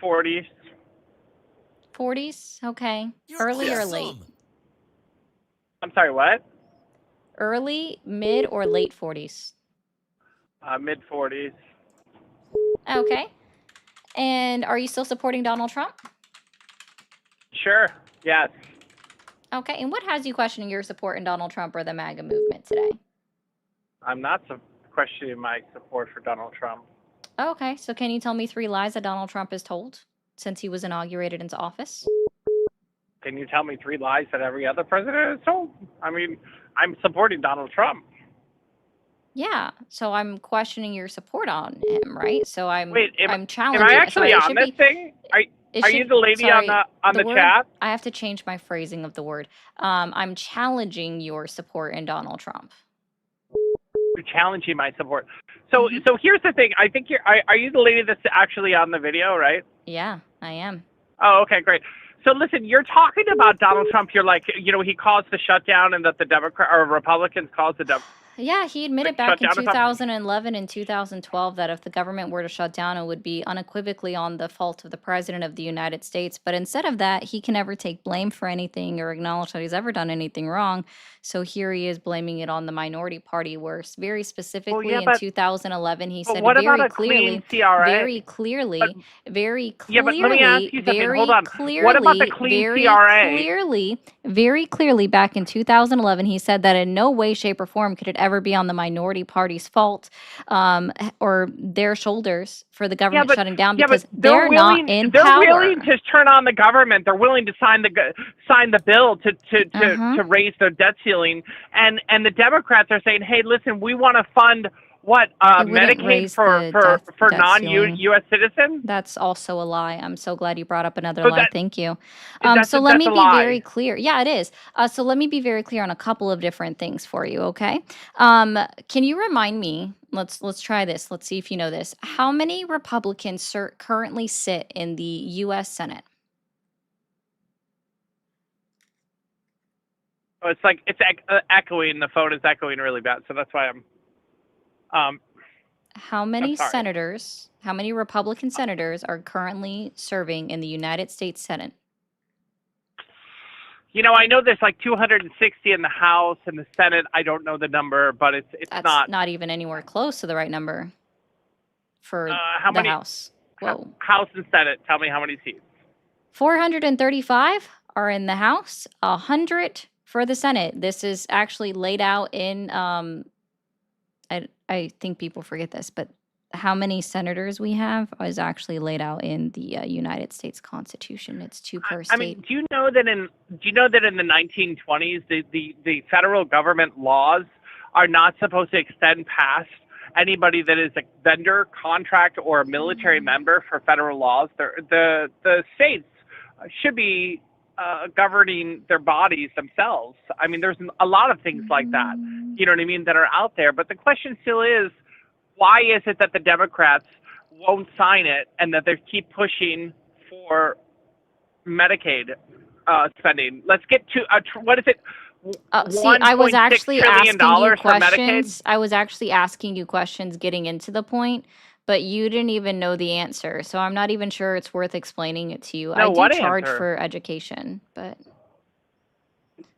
40s. 40s? Okay. Early or late? I'm sorry, what? Early, mid, or late 40s? Mid 40s. Okay. And are you still supporting Donald Trump? Sure. Yes. Okay. And what has you questioning your support in Donald Trump or the MAGA movement today? I'm not questioning my support for Donald Trump. Okay. So can you tell me 3 lies that Donald Trump has told since he was inaugurated into office? Can you tell me 3 lies that every other president has told? I mean, I'm supporting Donald Trump. Yeah, so I'm questioning your support on him, right? So I'm challenging. Am I actually on this thing? Are you the lady on the chat? I have to change my phrasing of the word. I'm challenging your support in Donald Trump. You're challenging my support. So here's the thing. I think are you the lady that's actually on the video, right? Yeah, I am. Oh, okay, great. So listen, you're talking about Donald Trump. You're like, he caused the shutdown, and that the Republicans caused the Yeah, he admitted back in 2011 and 2012 that if the government were to shut down, it would be unequivocally on the fault of the president of the United States. But instead of that, he can never take blame for anything or acknowledge that he's ever done anything wrong. So here he is blaming it on the minority party, where very specifically in 2011 he said very clearly, very clearly, very clearly, let me ask you something. Hold on. clearly, What about the clean CRA? Very clearly back in 2011 he said that in no way, shape, or form could it ever be on the minority party's fault or their shoulders for the government shutting down because they're not in power. They're willing to turn on the government. They're willing to sign the bill to raise their debt ceiling, and the Democrats are saying, hey, listen, we want to fund Medicaid for non-U.S. citizens? That's also a lie. I'm so glad you brought up another lie. Thank you. So let me be very clear. Yeah, it is. So let me be very clear on a couple of different things for you, okay? Can you remind me, let's try this. Let's see if you know this. How many Republicans currently sit in the U.S. Senate? Oh, it's echoing. The phone is echoing really bad, so that's why I'm... How many senators, how many Republican senators are currently serving in the United States Senate? I know there's like 260 in the House and the Senate. I don't know the number, but That's not even anywhere close to the right number for the House. Whoa. House and Senate. Tell me how many seats. 435 are in the House, 100 for the Senate. This is actually laid out in I think people forget this, but how many senators we have is actually laid out in the United States Constitution. It's 2 per state. I mean, do you know that in the 1920s, the federal government laws are not supposed to extend past anybody that is a vendor, contract, or a military member for federal laws? The states should be governing their bodies themselves. I mean, there's a lot of things like that, you know what I mean, that are out there. But the question still is, why is it that the Democrats won't sign it and that they keep pushing for Medicaid spending? Let's get to, what is it? I was actually asking you questions. I was actually asking you questions getting into the point, but you didn't even know the answer. So I'm not even sure it's worth explaining it to you. No, I do charge for education, but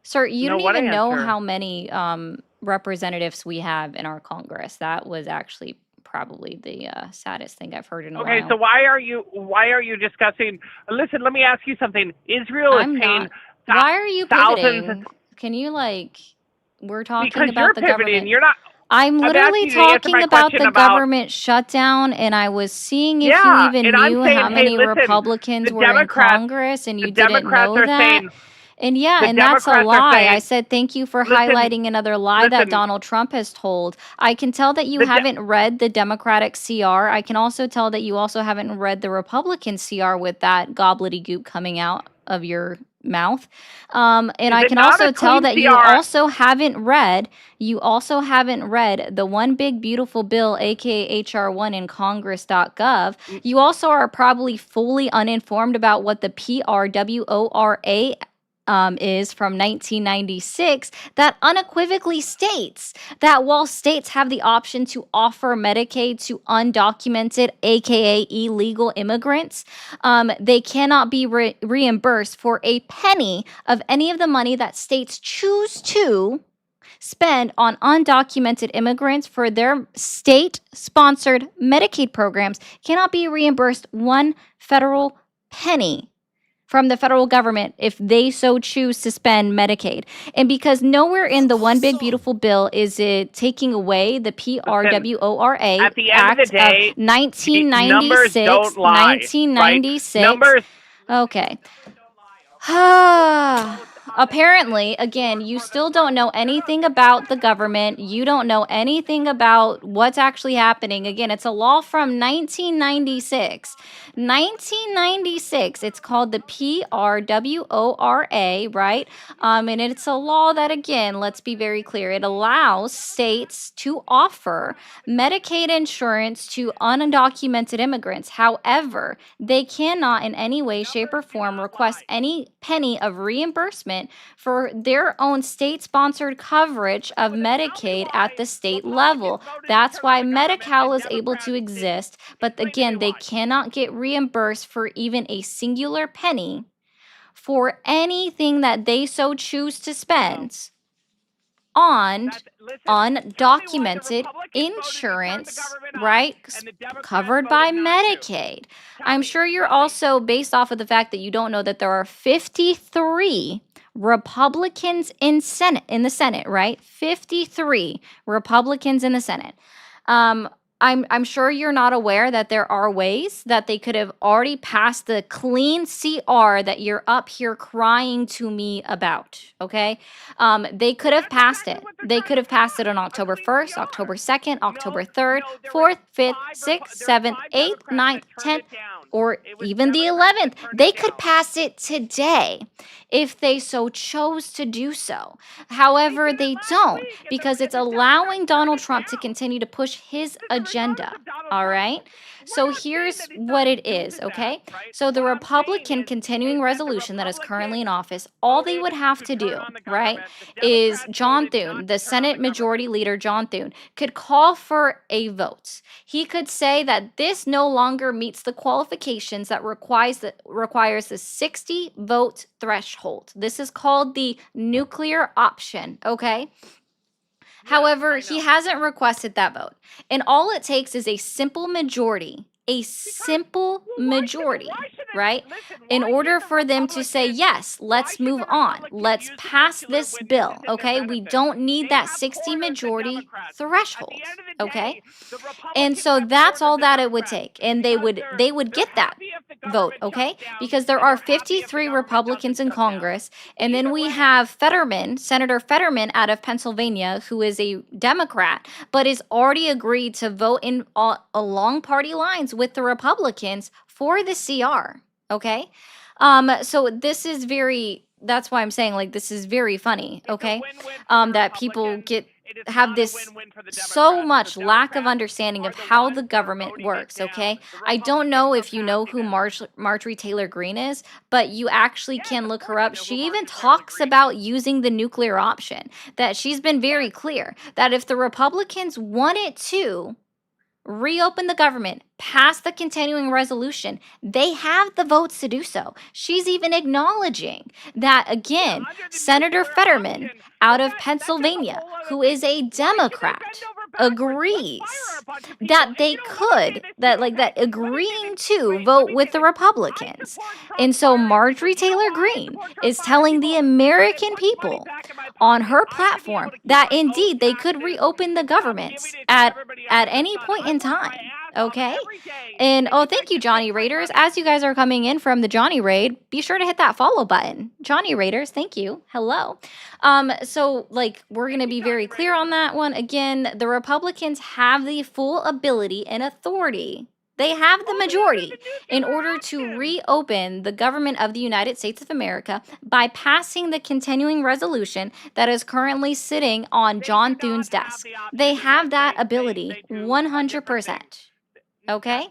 Sir, you No, don't what even know answer? how many representatives we have in our Congress. That was actually probably the saddest thing I've heard in a Okay, so while. why are you discussing? Listen, let me ask you something. Israel is I'm paying not. Why are you thousands pivoting? Can you we're talking because about you're the pivoting. government. You're not. I'm I'm literally asking you to answer talking my about question the about. government shutdown, and I was seeing if you Yeah, even and I'm knew how saying, hey, many listen, Republicans the were in Democrats, Congress, and the you didn't Democrats know are that. saying, And yeah, the and that's a Democrats are lie. I saying, said thank you for listen, highlighting another lie that listen, Donald Trump has told. I can tell that you the haven't read the Democratic CR. I can also tell that you also haven't read the Republican CR with that gobbledygook coming out of your mouth. And is I it can not a also tell clean that CR? you also haven't read the one big beautiful bill, aka HR1 in congress.gov. You also are probably fully uninformed about what the PRWORA is from 1996 that unequivocally states that while states have the option to offer Medicaid to undocumented, aka illegal immigrants, they cannot be reimbursed for a penny of any of the money that states choose to spend on undocumented immigrants for their state sponsored Medicaid programs cannot be reimbursed one federal penny from the federal government if they so choose to spend Medicaid. And because nowhere in the one big beautiful bill is it taking away the Listen, PRWORA at the end of the Act of day, the numbers 1996, don't lie, right? 1996. Numbers. Okay. Apparently, again, you still don't know anything about the government. You don't know anything about what's actually happening. Again, it's a law from 1996. 1996. It's called the PRWORA, right? And it's a law that, again, let's be very clear, it allows states to offer Medicaid insurance to undocumented immigrants. However, they cannot in any way, shape, or form request any penny of reimbursement for their own state sponsored coverage of Medicaid at the state level. That's why Medi-Cal is able to exist. But again, they cannot get reimbursed for even a singular penny for anything that they so choose to spend on undocumented insurance, right? Covered by Medicaid. I'm sure you're also, based off of the fact that you don't know that there are 53 Republicans in the Senate, right? 53 Republicans in the Senate. I'm sure you're not aware that there are ways that they could have already passed the clean CR that you're up here crying to me about. Okay, they could have passed it. They could have passed it on October 1st, October 2nd, October 3rd, 4th, 5th, 6th, 7th, 8th, 9th, 10th, or even the 11th. They could pass it today if they so chose to do so. However, they don't because it's allowing Donald Trump to continue to push his agenda. All right. So here's what it is. Okay. So the Republican continuing resolution that is currently in office, all they would have to do, right, is John Thune, the Senate Majority Leader, John Thune, could call for a vote. He could say that this no longer meets the qualifications that requires the 60 vote threshold. This is called the nuclear option, okay? However, he hasn't requested that vote. And all it takes is a simple majority, right? In order for them to say, yes, let's move on. Let's pass this bill, okay? We don't need that 60 majority threshold, okay? And so that's all that it would take. And they would get that vote, okay? Because there are 53 Republicans in Congress, and then we have Senator Fetterman out of Pennsylvania, who is a Democrat, but is already agreed to vote in along party lines with the Republicans for the CR, okay? So this is that's why I'm saying like this is very funny, okay? That people have this so much lack of understanding of how the government works, okay? I don't know if you know who Marjorie Taylor Greene is, but you actually can look her up. She even talks about using the nuclear option, that she's been very clear that if the Republicans wanted to reopen the government, pass the continuing resolution. They have the votes to do so. She's even acknowledging that, again, Senator Fetterman out of Pennsylvania, who is a Democrat, agrees that they could, that agreeing to vote with the Republicans. And so Marjorie Taylor Greene is telling the American people on her platform that indeed they could reopen the government at any point in time. Okay. And oh, thank you, Johnny Raiders. As you guys are coming in from the Johnny Raid, be sure to hit that follow button. Johnny Raiders, thank you. Hello. So like we're gonna be very clear on that one. Again, the Republicans have the full ability and authority. They have the majority in order to reopen the government of the United States of America by passing the continuing resolution that is currently sitting on John Thune's desk. They have that ability 100%. Okay?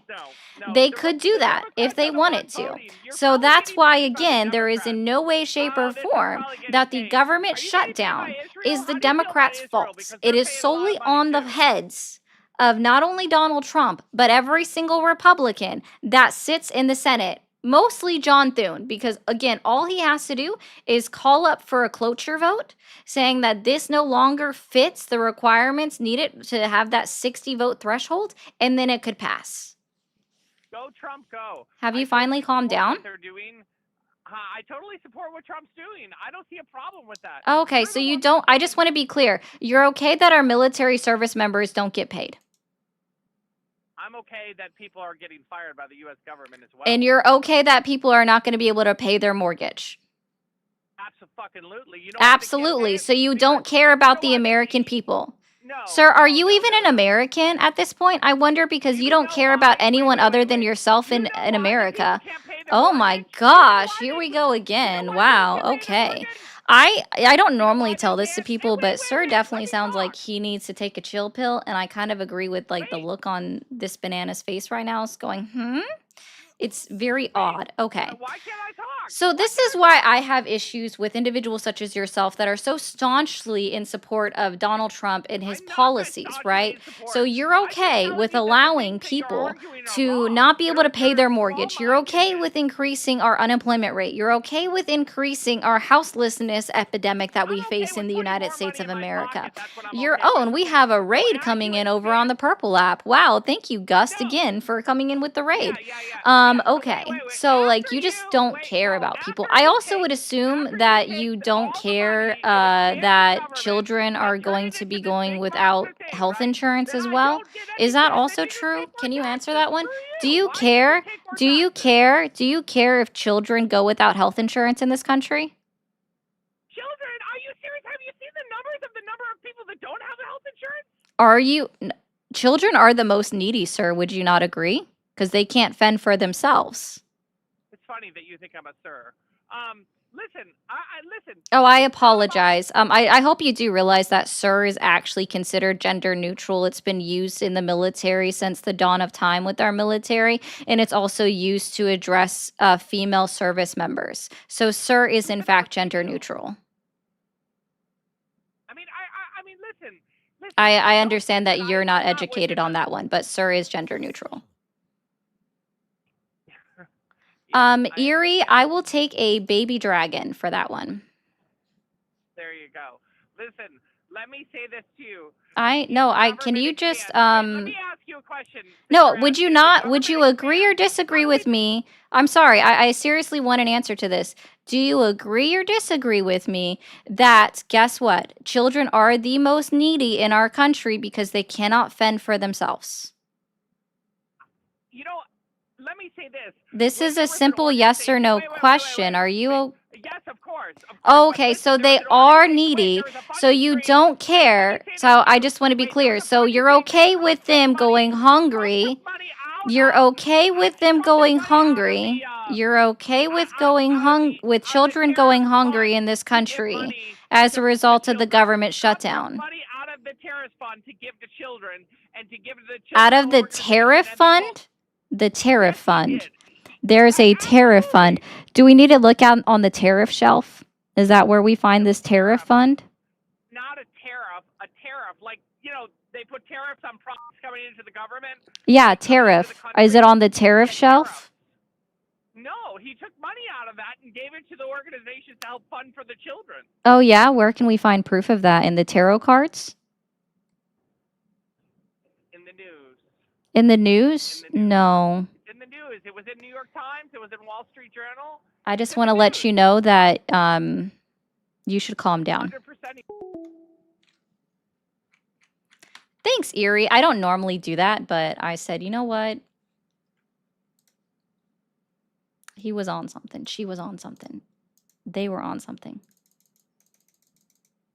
They could do that if they wanted to. So that's why, again, there is in no way, shape, or form that the government shutdown is the Democrats' fault. It is solely on the heads of not only Donald Trump, but every single Republican that sits in the Senate. Mostly John Thune, because again, all he has to do is call up for a cloture vote saying that this no longer fits the requirements needed to have that 60 vote threshold, and then it could pass. Go Trump, go. Have you finally calmed down? What they're doing. I totally support what Trump's doing. I don't see a problem with that. Okay, so you don't, I just want to be clear. You're okay that our military service members don't get paid? I'm okay that people are getting fired by the U.S. government as well. And you're okay that people are not going to be able to pay their mortgage? Absolutely. You know Absolutely. So you don't care about the American people? No. Sir, are you even an American at this point? I wonder, because you don't care about anyone other than yourself in America. Oh my gosh, here we go again. Wow, okay. I don't normally tell this to people, but Sir definitely sounds like he needs to take a chill pill, and I kind of agree with like the look on this banana's face right now. It's going, It's very odd. Okay. So this is why I have issues with individuals such as yourself that are so staunchly in support of Donald Trump and his policies, right? So you're okay with allowing people to not be able to pay their mortgage. You're okay with increasing our unemployment rate. You're okay with increasing our houselessness epidemic that we face in the United States of America. And we have a raid coming in over on the Purple app. Wow, thank you, Gust, again for coming in with the raid. Okay, so like you just don't care about people. I also would assume that you don't care that children are going to be going without health insurance as well. Is that also true? Can you answer that one? Do you care? Do you care? Do you care if children go without health insurance in this country? Children? Are you serious? Have you seen the numbers of the number of people that don't have health insurance? Children are the most needy, sir. Would you not agree? Because they can't fend for themselves. It's funny that you think I'm a sir. Listen. Oh, I apologize. I hope you do realize that sir is actually considered gender neutral. It's been used in the military since the dawn of time with our military, and it's also used to address female service members. So sir is in fact gender neutral. Listen. I understand that you're not educated on that one, but sir is gender neutral. Erie, I will take a baby dragon for that one. There you go. Listen, let me say this to you. Can you just, Let me ask you a question. No, would you agree or disagree with me? I'm sorry, I seriously want an answer to this. Do you agree or disagree with me that, guess what? Children are the most needy in our country because they cannot fend for themselves? Let me say this. This is a simple yes or no question. Are you? Yes, of course. Okay, so they are needy, so you don't care. So I just want to be clear. So you're okay with them going hungry. You're okay with them going hungry. You're okay with with children going hungry in this country as a result of the government shutdown. Money out of the tariff fund to give to children and to give to the children. Out of the tariff fund? The tariff fund. There's a tariff fund. Do we need to look out on the tariff shelf? Is that where we find this tariff fund? Not a tariff, like, they put tariffs on products coming into the government. Yeah, coming into the tariff. Is it country. on the tariff shelf? No, he took money out of that and gave it to the organizations to help fund for the children. Oh, yeah? Where can we find proof of that? In the tarot cards? In the news. In the news? No. In the news. It was in New York Times. It was in Wall Street Journal. I just want to let you know that you should calm down. 100%. Thanks, Erie. I don't normally do that, but I said, you know what? He was on something. She was on something. They were on something.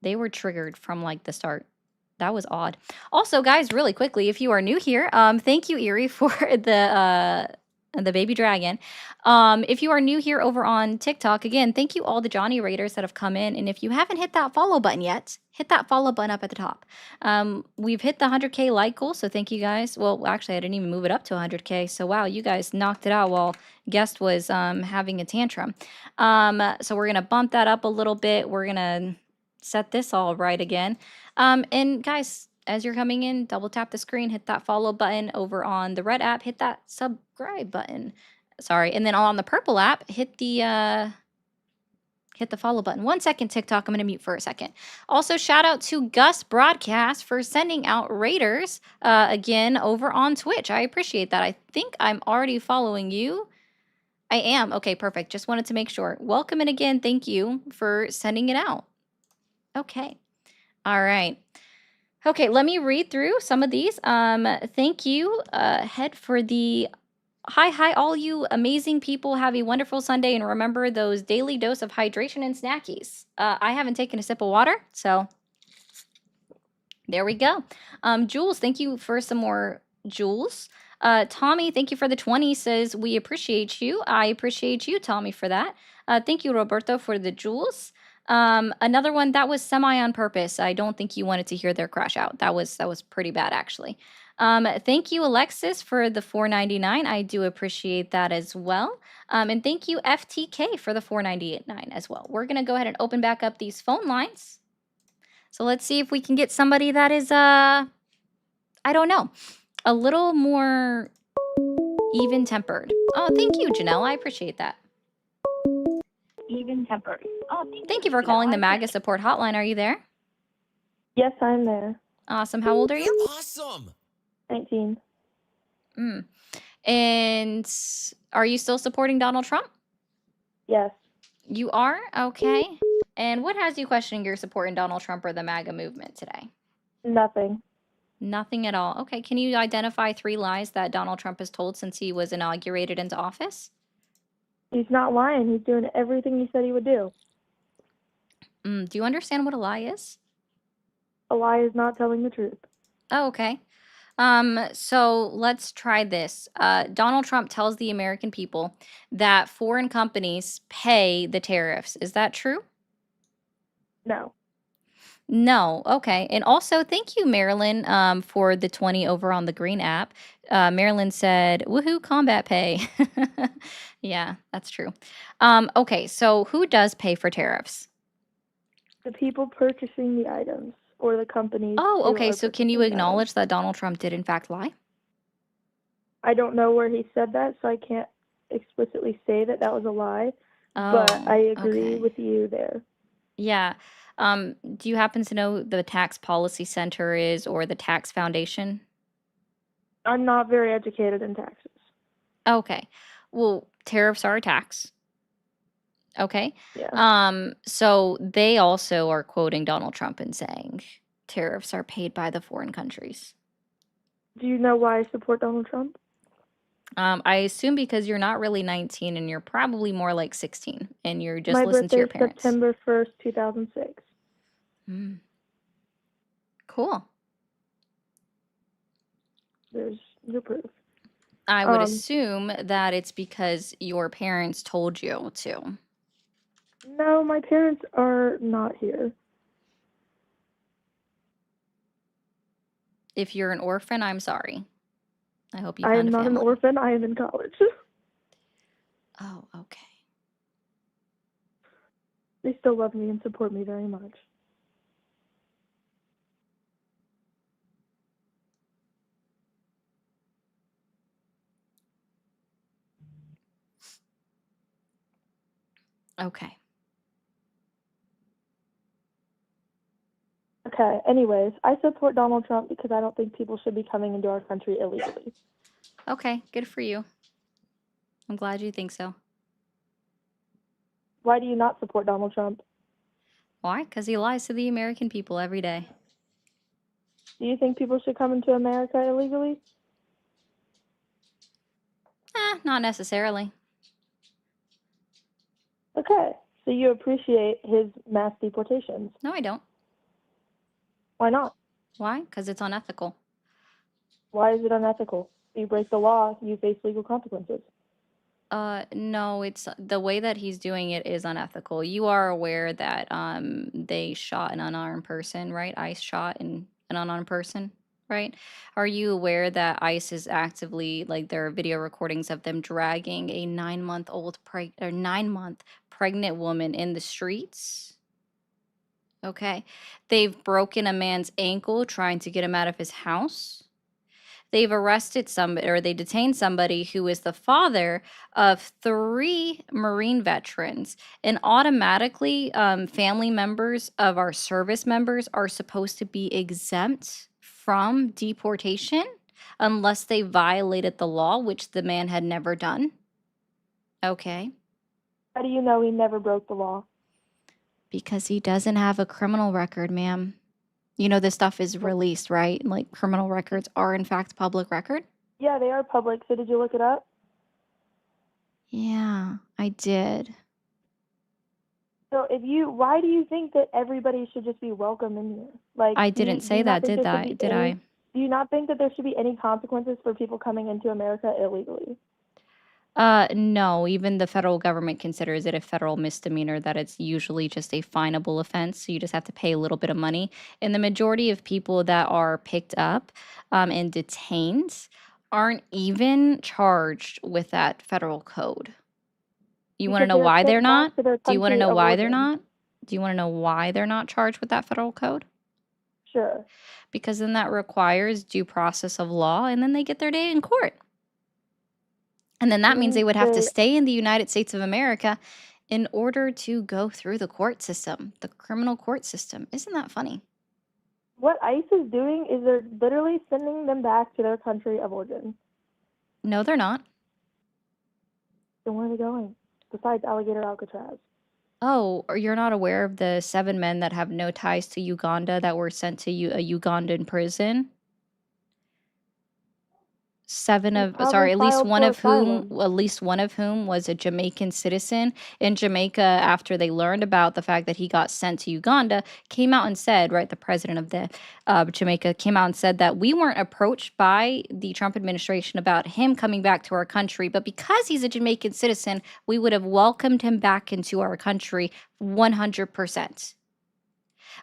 They were triggered from like the start. That was odd. Also, guys, really quickly, if you are new here, thank you, Erie, for the baby dragon. If you are new here over on TikTok, again, thank you all the Johnny Raiders that have come in. And if you haven't hit that follow button yet, hit that follow button up at the top. We've hit the 100K like goal, so thank you guys. Well, actually, I didn't even move it up to 100K. So wow, you guys knocked it out while Guest was having a tantrum. So we're gonna bump that up a little bit. We're gonna set this all right again. And guys, as you're coming in, double tap the screen, hit that follow button over on the red app, hit that subscribe button. Sorry. And then on the purple app, hit the follow button. 1 second, TikTok. I'm going to mute for a second. Also, shout out to Gus Broadcast for sending out Raiders again over on Twitch. I appreciate that. I think I'm already following you. I am. Okay, perfect. Just wanted to make sure. Welcome in again. Thank you for sending it out. Okay. All right. Okay, let me read through some of these. Thank you, Head, for the hi, all you amazing people. Have a wonderful Sunday, and remember those daily dose of hydration and snackies. I haven't taken a sip of water, so there we go. Jules, thank you for some more Jules. Tommy, thank you for the 20, says we appreciate you. I appreciate you, Tommy, for that. Thank you, Roberto, for the Jules. Another one that was semi on purpose. I don't think you wanted to hear their crash out. That was pretty bad, actually. Thank you, Alexis, for the $4.99. I do appreciate that as well. And thank you, FTK, for the $4.99 as well. We're gonna go ahead and open back up these phone lines. So let's see if we can get somebody that is I don't know, a little more even tempered. Oh, thank you, Janelle. I appreciate that. Even tempered. Oh, Thank you for calling the MAGA support hotline. Are you there? Yes, I'm there. Awesome. How old are you? Awesome. 19. And are you still supporting Donald Trump? Yes. You are? Okay. And what has you questioning your support in Donald Trump or the MAGA movement today? Nothing. Nothing at all. Okay. Can you identify 3 lies that Donald Trump has told since he was inaugurated into office? He's not lying. He's doing everything he said he would do. Do you understand what a lie is? A lie is not telling the truth. Oh, okay. So let's try this. Donald Trump tells the American people that foreign companies pay the tariffs. Is that true? No. No. Okay. And also, thank you, Marilyn, for the 20 over on the green app. Marilyn said, woohoo, combat pay. Yeah, that's true. Okay. So who does pay for tariffs? The people purchasing the items or the companies. Oh, who okay. are So can you purchasing the items. acknowledge that Donald Trump did in fact lie? I don't know where he said that, so I can't explicitly say that that was a lie. But I agree with you there. Yeah. Do you happen to know the Tax Policy Center is or the Tax Foundation? I'm not very educated in taxes. Okay. Well, tariffs are a tax. Okay. Yeah. So they also are quoting Donald Trump and saying tariffs are paid by the foreign countries. Do you know why I support Donald Trump? I assume because you're not really 19 and you're probably more like 16 and you're just My listening to birthday your is parents. September 1st, 2006. Cool. There's your proof. I would assume that it's because your parents told you to. No, my parents are not here. If you're an orphan, I'm sorry. I hope you I found am a not family. an orphan. I am in college. Oh, okay. They still love me and support me very much. Okay. Okay, anyways, I support Donald Trump because I don't think people should be coming into our country illegally. Okay, good for you. I'm glad you think so. Why do you not support Donald Trump? Why? Because he lies to the American people every day. Do you think people should come into America illegally? Not necessarily. Okay, so you appreciate his mass deportations. No, I don't. Why not? Why? Because it's unethical. Why is it unethical? If you break the law, you face legal consequences. No, it's the way that he's doing it is unethical. You are aware that they shot an unarmed person, right? ICE shot an unarmed person, right? Are you aware that ICE is actively, like, there are video recordings of them dragging a 9-month pregnant woman in the streets? Okay. They've broken a man's ankle trying to get him out of his house. They've arrested somebody, or they detained somebody who is the father of 3 Marine veterans. And automatically, family members of our service members are supposed to be exempt from deportation unless they violated the law, which the man had never done. Okay. How do you know he never broke the law? Because he doesn't have a criminal record, ma'am. You know, this stuff is released, right? Like, criminal records are, in fact, public record. Yeah, they are public, so did you look it up? Yeah, I did. So why do you think that everybody should just be welcome in here? Like, I do you, didn't do you say not that, think did there should I? be Did any, I? do you not think that there should be any consequences for people coming into America illegally? No, even the federal government considers it a federal misdemeanor, that it's usually just a finable offense. So you just have to pay a little bit of money. And the majority of people that are picked up and detained aren't even charged with that federal code. You want to Because know they're why they're sent back not? to their Do you want to country know of why they're origin. not? Do you want to know why they're not charged with that federal code? Sure. Because then that requires due process of law, and then they get their day in court. And then that means they would have to stay in the United States of America in order to go through the court system, the criminal court system. Isn't that funny? What ICE is doing is they're literally sending them back to their country of origin. No, they're not. Then where are they going? Besides Alligator Alcatraz. Oh, or you're not aware of the 7 men that have no ties to Uganda that were sent to a Ugandan prison? 7 of, How sorry, they at least filed one for of whom, asylum. at least one of whom was a Jamaican citizen. In Jamaica, after they learned about the fact that he got sent to Uganda, came out and said, right, the president of the Jamaica came out and said that we weren't approached by the Trump administration about him coming back to our country, but because he's a Jamaican citizen, we would have welcomed him back into our country 100%.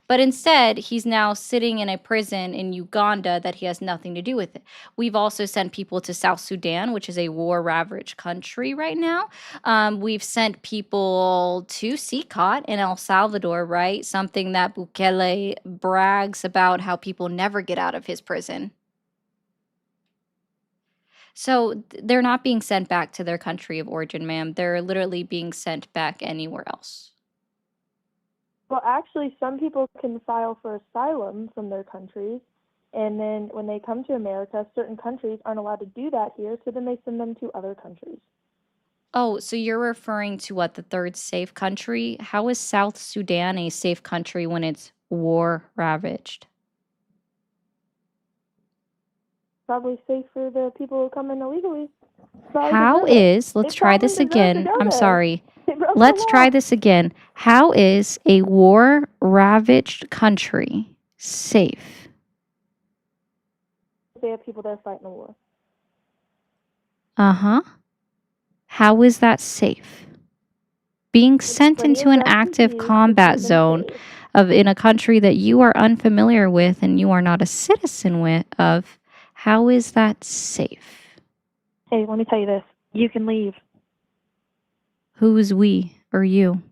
But instead, he's now sitting in a prison in Uganda that he has nothing to do with it. We've also sent people to South Sudan, which is a war-ravaged country right now. We've sent people to CCOT in El Salvador, right? Something that Bukele brags about, how people never get out of his prison. So they're not being sent back to their country of origin, ma'am. They're literally being sent back anywhere else. Well, actually, some people can file for asylum from their countries, and then when they come to America, certain countries aren't allowed to do that here, so then they send them to other countries. Oh, so you're referring to what, the third safe country? How is South Sudan a safe country when it's war ravaged? Probably safe for the people who come in illegally. Probably How deserve it. is, They let's try probably this deserve to again. go I'm there. sorry. They broke the Let's try law. this again. How is a war ravaged country safe? They have people there fighting the war. Uh-huh. How is that safe? Being sent Plenty into of an active refugees to combat keep them zone safe. in a country that you are unfamiliar with and you are not a citizen of, how is that safe? Hey, let me tell you this. You can leave. Who is we or you?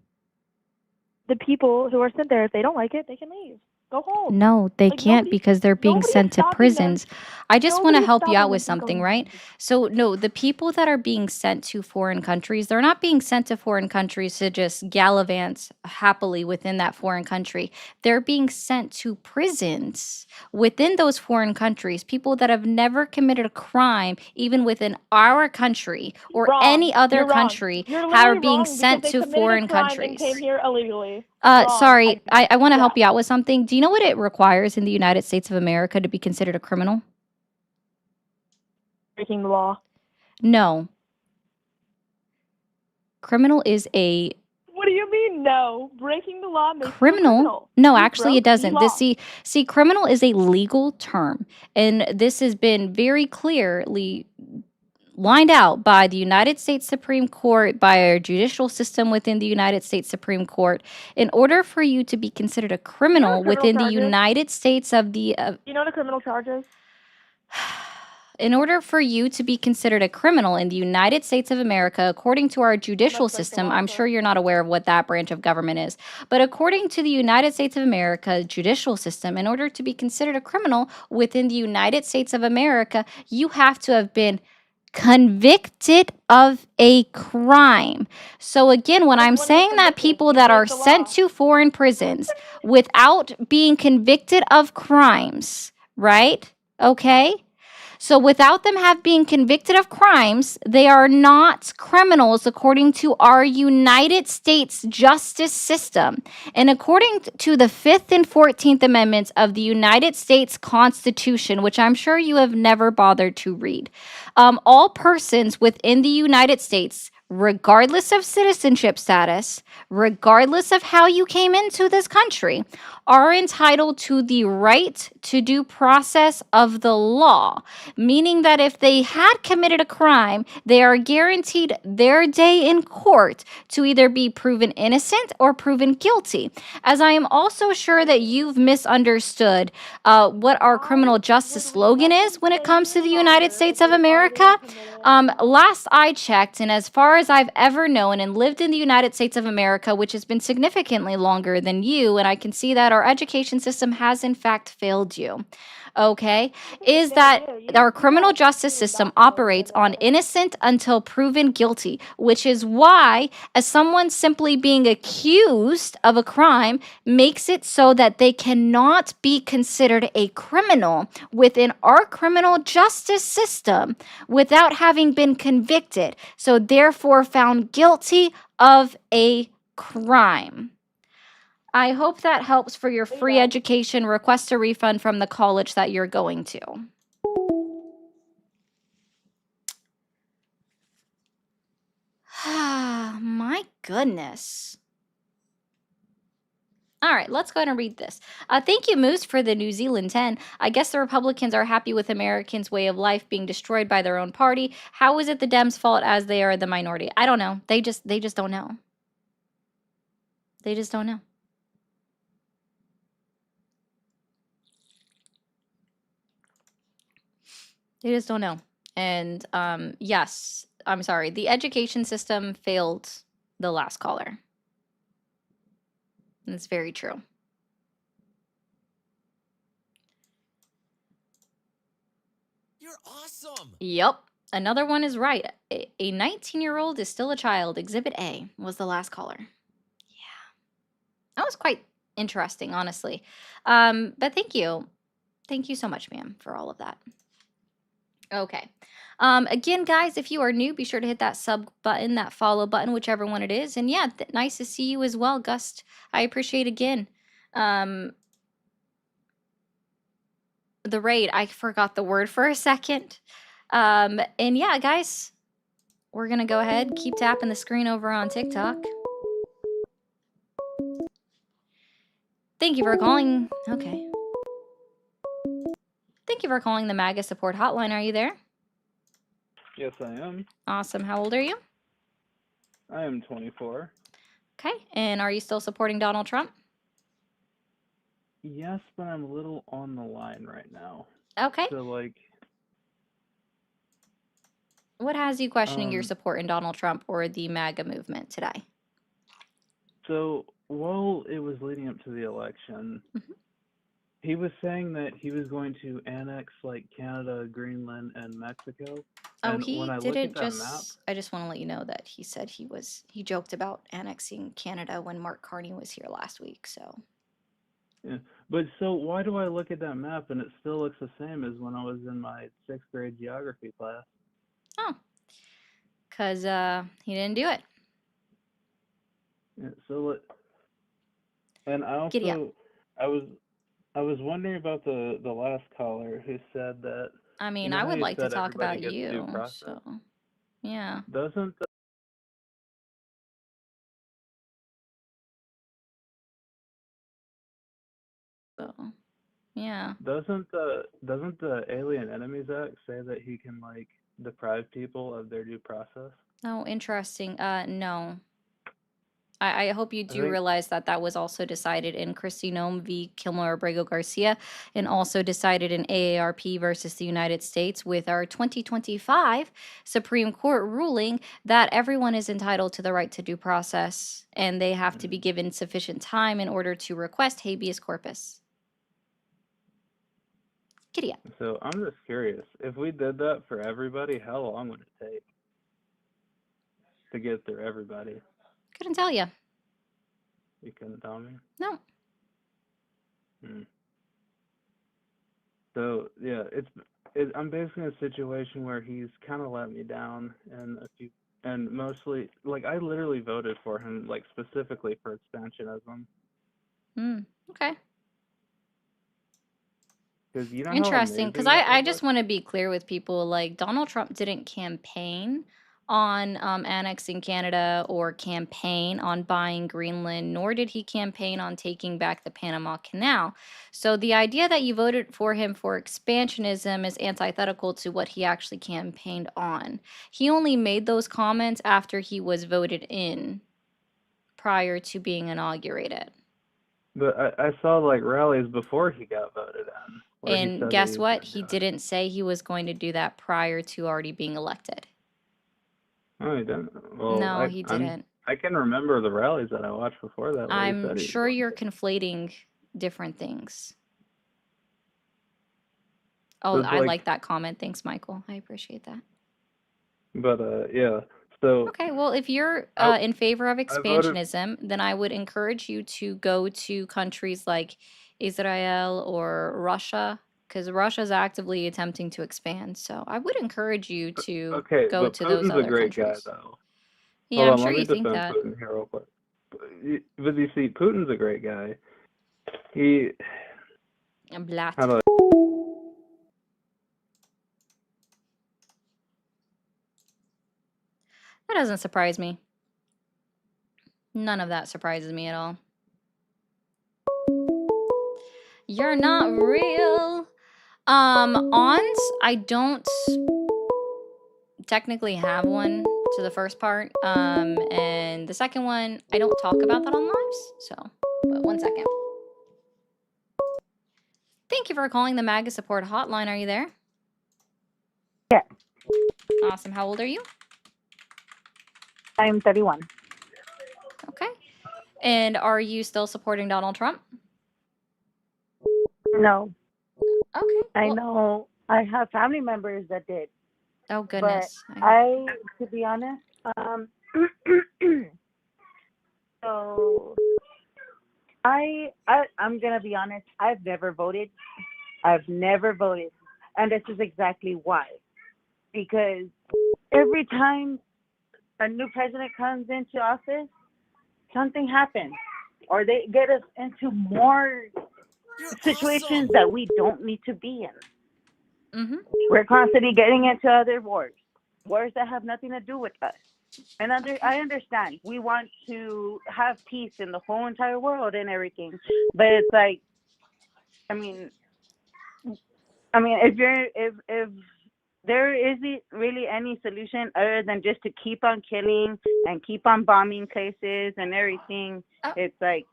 The people who are sent there, if they don't like it, they can leave. Go home. No, they Like can't because they're being nobody is sent to stopping them. prisons. I just want Nobody to is help you stopping out them with from something, going. right? So, no, the people that are being sent to foreign countries, they're not being sent to foreign countries to just gallivant happily within that foreign country. They're being sent to prisons within those foreign countries, people that have never committed a crime, even within our country or any Wrong. other You're wrong. country, You're are literally being wrong because sent they to committed a foreign crime and came countries. here illegally. Wrong. Sorry, I want to Yeah. help you out with something. Do you know what it requires in the United States of America to be considered a criminal? Breaking the law. No. Criminal is a What do you mean no? Breaking the law makes you a criminal. criminal. No, You actually it broke the doesn't. law. See, criminal is a legal term, and this has been very clearly lined out by the United States Supreme Court, by our judicial system within the United States Supreme Court. In order for you to be considered a You know criminal the criminal within the charges? United States of the You know the criminal charges? in order for you to be considered a criminal in the United States of America, according to our judicial Must break the system, law, I'm sir. sure you're not aware of what that branch of government is, but according to the United States of America judicial system, in order to be considered a criminal within the United States of America, you have to have been convicted of a crime. So again, when Since I'm when you're saying that convicted, people you that break are the sent law. to foreign prisons without being convicted of crimes, right? Okay? So without them have been convicted of crimes, they are not criminals according to our United States justice system. And according to the 5th and 14th Amendments of the United States Constitution, which I'm sure you have never bothered to read, all persons within the United States, regardless of citizenship status, regardless of how you came into this country, are entitled to the right to due process of the law, meaning that if they had committed a crime, they are guaranteed their day in court to either be proven innocent or proven guilty. As I am also sure that you've misunderstood what our criminal justice slogan is when it comes to the United States of America. Last I checked, and as far as I've ever known and lived in the United States of America, which has been significantly longer than you, and I can see that our education system has in fact failed you. Okay, is that our criminal justice system operates on innocent until proven guilty, which is why, as someone simply being accused of a crime makes it so that they cannot be considered a criminal within our criminal justice system without having been convicted, so therefore found guilty of a crime. I hope that helps for your free education. Request a refund from the college that you're going to. My goodness. All right, let's go ahead and read this. Thank you, Moose, for the New Zealand 10. I guess the Republicans are happy with Americans' way of life being destroyed by their own party. How is it the Dems' fault as they are the minority? I don't know. They just don't know. They just don't know. They just don't know. And yes, I'm sorry. The education system failed the last caller. That's very true. You're awesome. Yep. Another one is right. A 19-year-old is still a child. Exhibit A was the last caller. Yeah. That was quite interesting, honestly. But thank you. Thank you so much, ma'am, for all of that. Okay. Again, guys, if you are new, be sure to hit that sub button, that follow button, whichever one it is. And yeah, nice to see you as well, Gust. I appreciate again. The raid, I forgot the word for a second. And yeah, guys, we're going to go ahead, keep tapping the screen over on TikTok. Thank you for calling. Okay. Thank you for calling the MAGA support hotline. Are you there? Yes, I am. Awesome. How old are you? I am 24. Okay. And are you still supporting Donald Trump? Yes, but I'm a little on the line right now. Okay. So, like, What has you questioning your support in Donald Trump or the MAGA movement today? so while it was leading up to the election, he was saying that he was going to annex like Canada, Greenland, and Mexico. Oh, And when he I look at didn't that map, just. I just want to let you know that he said he joked about annexing Canada when Mark Carney was here last week. So, yeah. But so why do I look at that map and it still looks the same as when I was in my 6th grade geography class? oh, because he didn't do it. Yeah, so and Giddy up. I was I was wondering about the last caller who said that, I you mean, know I how would you like to said talk everybody about gets due you. process? So, yeah. Doesn't So, yeah. doesn't the Alien Enemies Act say that he can like deprive people of their due process? Oh, interesting. No. I hope you I do think realize that that was also decided in Christy Nome v. Kilmer Abrego Garcia, and also decided in AARP versus the United States with our 2025 Supreme Court ruling that everyone is entitled to the right to due process, and they have to be given sufficient time in order to request habeas corpus. Giddy up. so. I'm just curious, if we did that for everybody, how long would it take to get through everybody? Couldn't tell you. You couldn't tell me. No. Hmm. So yeah, I'm basically in a situation where he's kind of let me down, and mostly like I literally voted for him like specifically for expansionism, Okay. because you know how Interesting, because amazing that I would just look. want to be clear with people. Like, Donald Trump didn't campaign on annexing Canada or campaign on buying Greenland, nor did he campaign on taking back the Panama Canal. So the idea that you voted for him for expansionism is antithetical to what he actually campaigned on. He only made those comments after he was voted in, prior to being inaugurated. But I saw like rallies before he got voted in where he And said that guess he was what? going to He do it. didn't say he was going to do that prior to already being elected. Oh, he didn't. Well, No, he didn't. I can remember the rallies that I watched before that where he I'm said he was sure going you're to. conflating different things. So Oh, it's I like, like that comment. Thanks, Michael. I appreciate that. but yeah. So Okay, well, if you're I in favor of I voted. expansionism, then I would encourage you to go to countries like Israel or Russia, because Russia's actively attempting to expand. So I would encourage you to Okay, go but to those Putin's a other great guy countries. though. Yeah, Hold I'm on, sure let me you think defend that. Putin here real quick. But you see, Putin's a great guy. He, Blat. how do I, That doesn't surprise me. None of that surprises me at all. You're not real. Ons, I don't technically have one to the first part. And the second one, I don't talk about that on lives. So, but 1 second. Thank you for calling the MAGA support hotline. Are you there? Yeah, Awesome. How old are you? I'm 31. Okay. And are you still supporting Donald Trump? No, Okay. I Well, know I have family members that did, oh but goodness. to be honest, so I'm gonna be honest. I've never voted. I've never voted, and this is exactly why. Because every time a new president comes into office, something happens, or they get us into more situations that we don't need to be in. Mm-hmm. We're constantly getting into other wars that have nothing to do with us. And I understand we want to have peace in the whole entire world and everything, but it's like, I mean, if there isn't really any solution other than just to keep on killing and keep on bombing places and everything, it's like,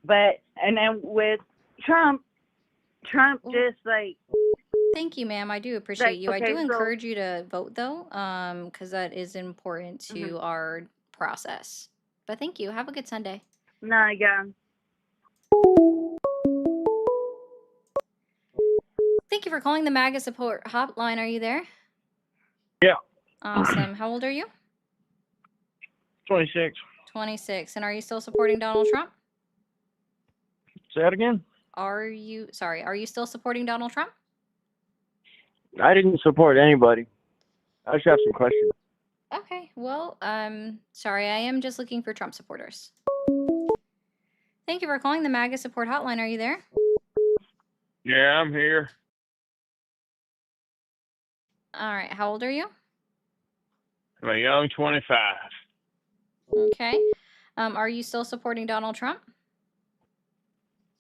and then with Trump just like. Thank you, ma'am. I do appreciate you. I do Okay, so. encourage you to vote though, because that is important to our process. But thank you. Have a good Sunday. Nah, yeah. for calling the MAGA support hotline. Are you there? Yeah. Awesome. How old are you? 26. 26. And are you still supporting Donald Trump? Say that again? Are you still supporting Donald Trump? I didn't support anybody. I just have some questions. Okay. Well, sorry, I am just looking for Trump supporters. Thank you for calling the MAGA support hotline. Are you there? Yeah, I'm here. All right. How old are you? I'm a young 25. Okay. Are you still supporting Donald Trump?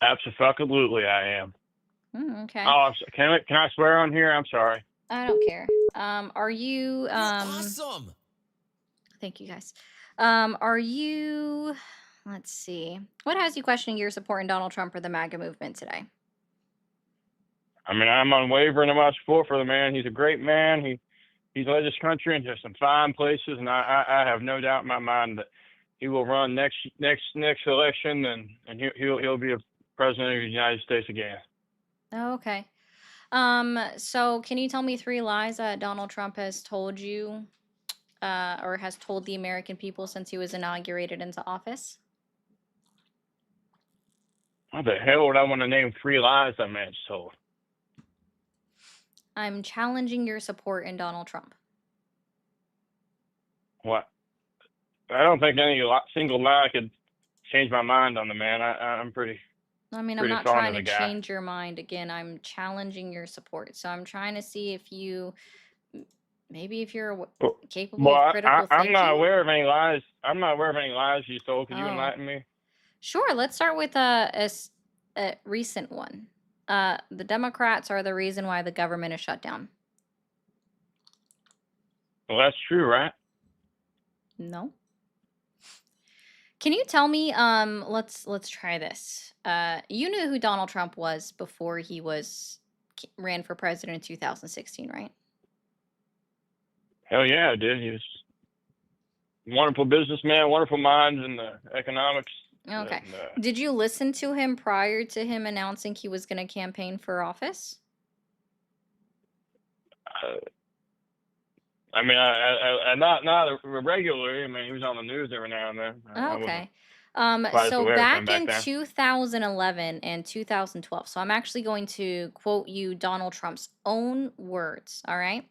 Absolutely, I am. Okay. Oh, can I swear on here? I'm sorry. I don't care. Are you Awesome. Thank you guys. Are you let's see. What has you questioning your support in Donald Trump or the MAGA movement today? I mean, I'm unwavering in my support for the man. He's a great man. He's led this country into some fine places, and I have no doubt in my mind that he will run next election, and he'll be a president of the United States again. Oh, okay. So can you tell me 3 lies that Donald Trump has told you, or has told the American people since he was inaugurated into office? What the hell would I want to name 3 lies that man just told? I'm challenging your support in Donald Trump. What? I don't think any single lie could change my mind on the man. I'm pretty I mean, I'm pretty not fond trying of to the guy. change your mind. Again, I'm challenging your support. So I'm trying to see if you, maybe if you're capable Well, of critical I'm not thinking. aware of any lies. I'm not aware of any lies you told. Could you Oh, enlighten me? sure. Let's start with a recent one. The Democrats are the reason why the government is shut down. Well, that's true, right? No. Can you tell me, let's try this. You knew who Donald Trump was before he ran for president in 2016, right? Hell yeah, I did. He was a wonderful businessman, wonderful mind in the economics. Okay. And, Did you listen to him prior to him announcing he was going to campaign for office? I mean, I not regularly. I mean, he was on the news every now and then. I wasn't Okay. quite as So aware of him back back in then. 2011 and 2012, so I'm actually going to quote you Donald Trump's own words, all right?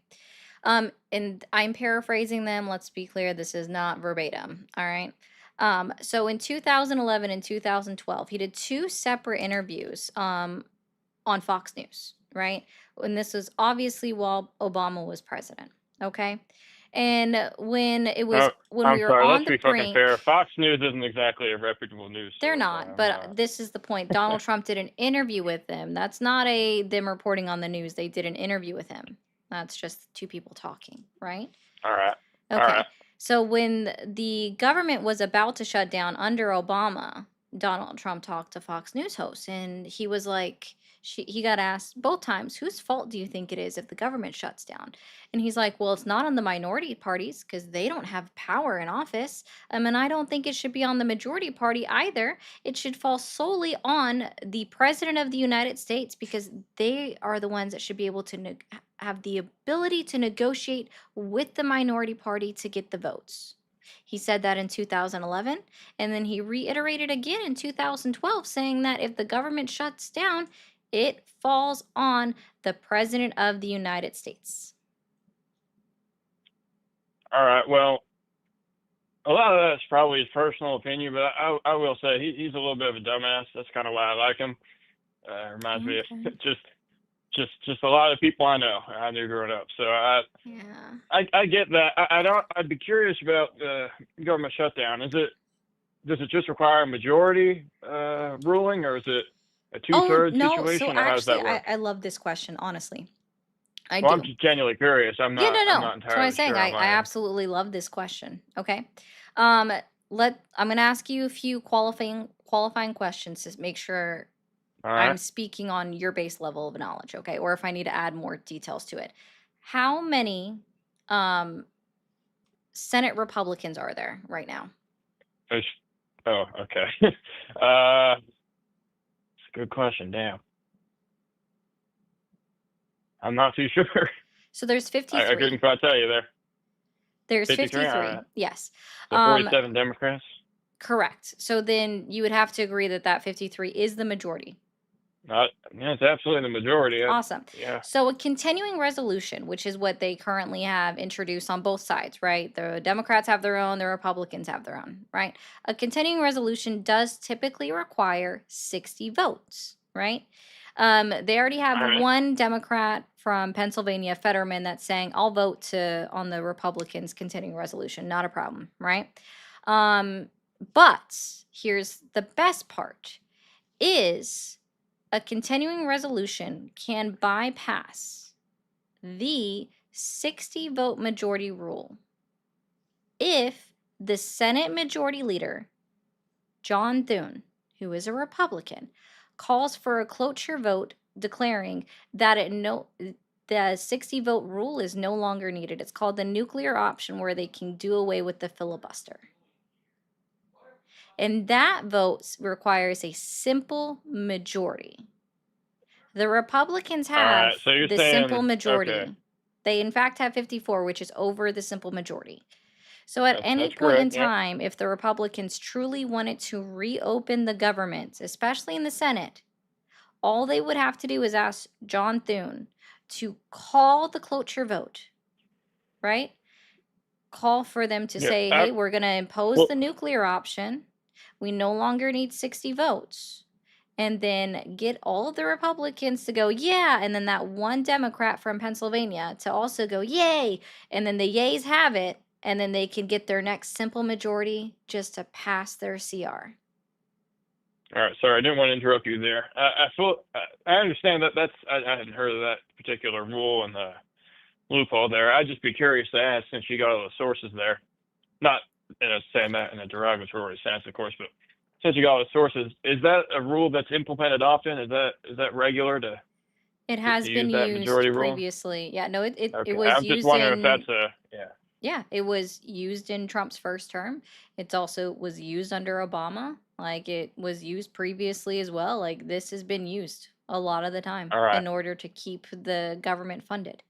And I'm paraphrasing them. Let's be clear, this is not verbatim, all right? So in 2011 and 2012, he did 2 separate interviews on Fox News, right? And this was obviously while Obama was president, okay? And when we I'm were sorry. on Let's the be fucking brink, fair. Fox News isn't exactly a reputable news they're source. not, but this is the point. Donald Trump did an interview with them. That's not them reporting on the news. They did an interview with him. That's just 2 people talking, right? All right. All Okay. right. So when the government was about to shut down under Obama, Donald Trump talked to Fox News hosts, and he was like, he got asked both times, whose fault do you think it is if the government shuts down? And he's like, well, it's not on the minority parties because they don't have power in office. And I don't think it should be on the majority party either. It should fall solely on the president of the United States because they are the ones that should be able to have the ability to negotiate with the minority party to get the votes. He said that in 2011, and then he reiterated again in 2012, saying that if the government shuts down, it falls on the President of the United States. All right. Well, a lot of that's probably his personal opinion, but I will say he's a little bit of a dumbass. That's kind of why I like him. Reminds me of just a lot of people I knew growing up. So I get that. I'd be curious about the government shutdown. Does it just require a majority ruling, or is it a Oh, two-thirds no. So situation, or how does actually, that work? I love this question, honestly. I Well, I'm do. just genuinely curious. I'm Yeah, not no. That's what I'm entirely saying. sure I on my end. absolutely love this question. Okay. I'm gonna ask you a few qualifying questions to make sure All I'm right. speaking on your base level of knowledge, okay? Or if I need to add more details to it. How many Senate Republicans are there right now? Oh, okay. It's a good question. Damn. I'm not too sure. So there's I 53. couldn't quite tell you there. There's 53. All 53. right. Yes. So 47 Democrats. Correct. So then you would have to agree that that 53 is the majority. Yeah, it's absolutely the majority. Awesome. Yeah. So a continuing resolution, which is what they currently have introduced on both sides, right? The Democrats have their own, the Republicans have their own, right? A continuing resolution does typically require 60 votes, right? They already have All right. one Democrat from Pennsylvania, Fetterman, that's saying, I'll vote on the Republicans' continuing resolution. Not a problem, right? But here's the best part is a continuing resolution can bypass the 60 vote majority rule if the Senate Majority Leader, John Thune, who is a Republican, calls for a cloture vote declaring that the 60 vote rule is no longer needed. It's called the nuclear option, where they can do away with the filibuster. And that vote requires a simple majority. The Republicans All right. have So you're the saying simple majority. okay. They, in fact, have 54, which is over the simple majority. So at any That's point in correct. Yeah. time, if the Republicans truly wanted to reopen the government, especially in the Senate, all they would have to do is ask John Thune to call the cloture vote, right? Call for them to Yeah. say, hey, we're going to impose Well, the nuclear option. We no longer need 60 votes. And then get all of the Republicans to go, yeah. And then that one Democrat from Pennsylvania to also go, yay. And then the yays have it. And then they can get their next simple majority just to pass their CR. all right. Sorry, I didn't want to interrupt you there. I understand that I hadn't heard of that particular rule and the loophole there. I'd just be curious to ask, since you got all the sources there, not saying that in a derogatory sense, of course, but since you got all the sources, is that a rule that's implemented often? Is that regular to It has been use that majority used rule? previously. Yeah, no, it Okay, was I'm just used wondering if in, that's yeah, it was used in Trump's first term. It's also was used under Obama. Like it was used previously as well. Like this has been used a lot of the time all right. in order to keep the government funded.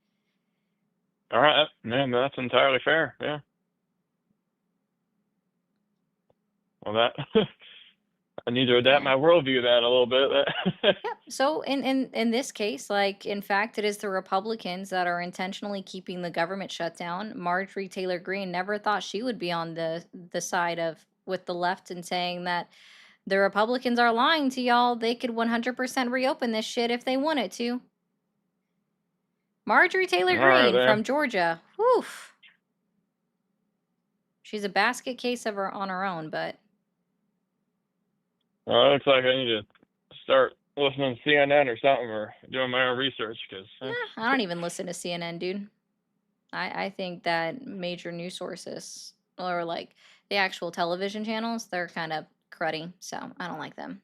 All right, man, that's entirely fair. Yeah. Well, that I need to adapt my worldview to that a little bit. Yep. So in this case, like in fact, it is the Republicans that are intentionally keeping the government shut down. Marjorie Taylor Greene never thought she would be on the side of with the left and saying that the Republicans are lying to y'all. They could 100% reopen this shit if they wanted to. Marjorie Taylor All right, Greene there. from Georgia. Whew. She's a basket case of her on her own, but Well, it looks like I need to start listening to CNN or something, or doing my own research, because I don't even listen to CNN, dude. I think that major news sources or like the actual television channels, they're kind of cruddy, so I don't like them.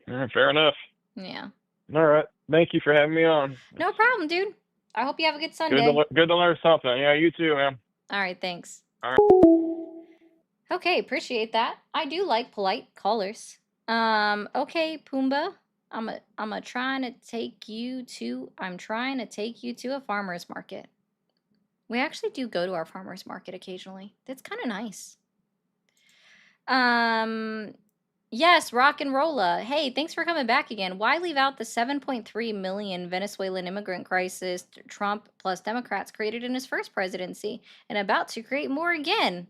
fair enough. Yeah. All right, thank you for having me on. No problem, dude. I hope you have a good Good Sunday. good to learn something. Yeah, you too, man. All right, thanks. All right. Okay, appreciate that. I do like polite callers. Okay, Pumbaa. I'm trying to take you to a farmer's market. We actually do go to our farmer's market occasionally. That's kind of nice. Yes, Rock and Rolla. Hey, thanks for coming back again. Why leave out the 7.3 million Venezuelan immigrant crisis Trump plus Democrats created in his first presidency and about to create more again?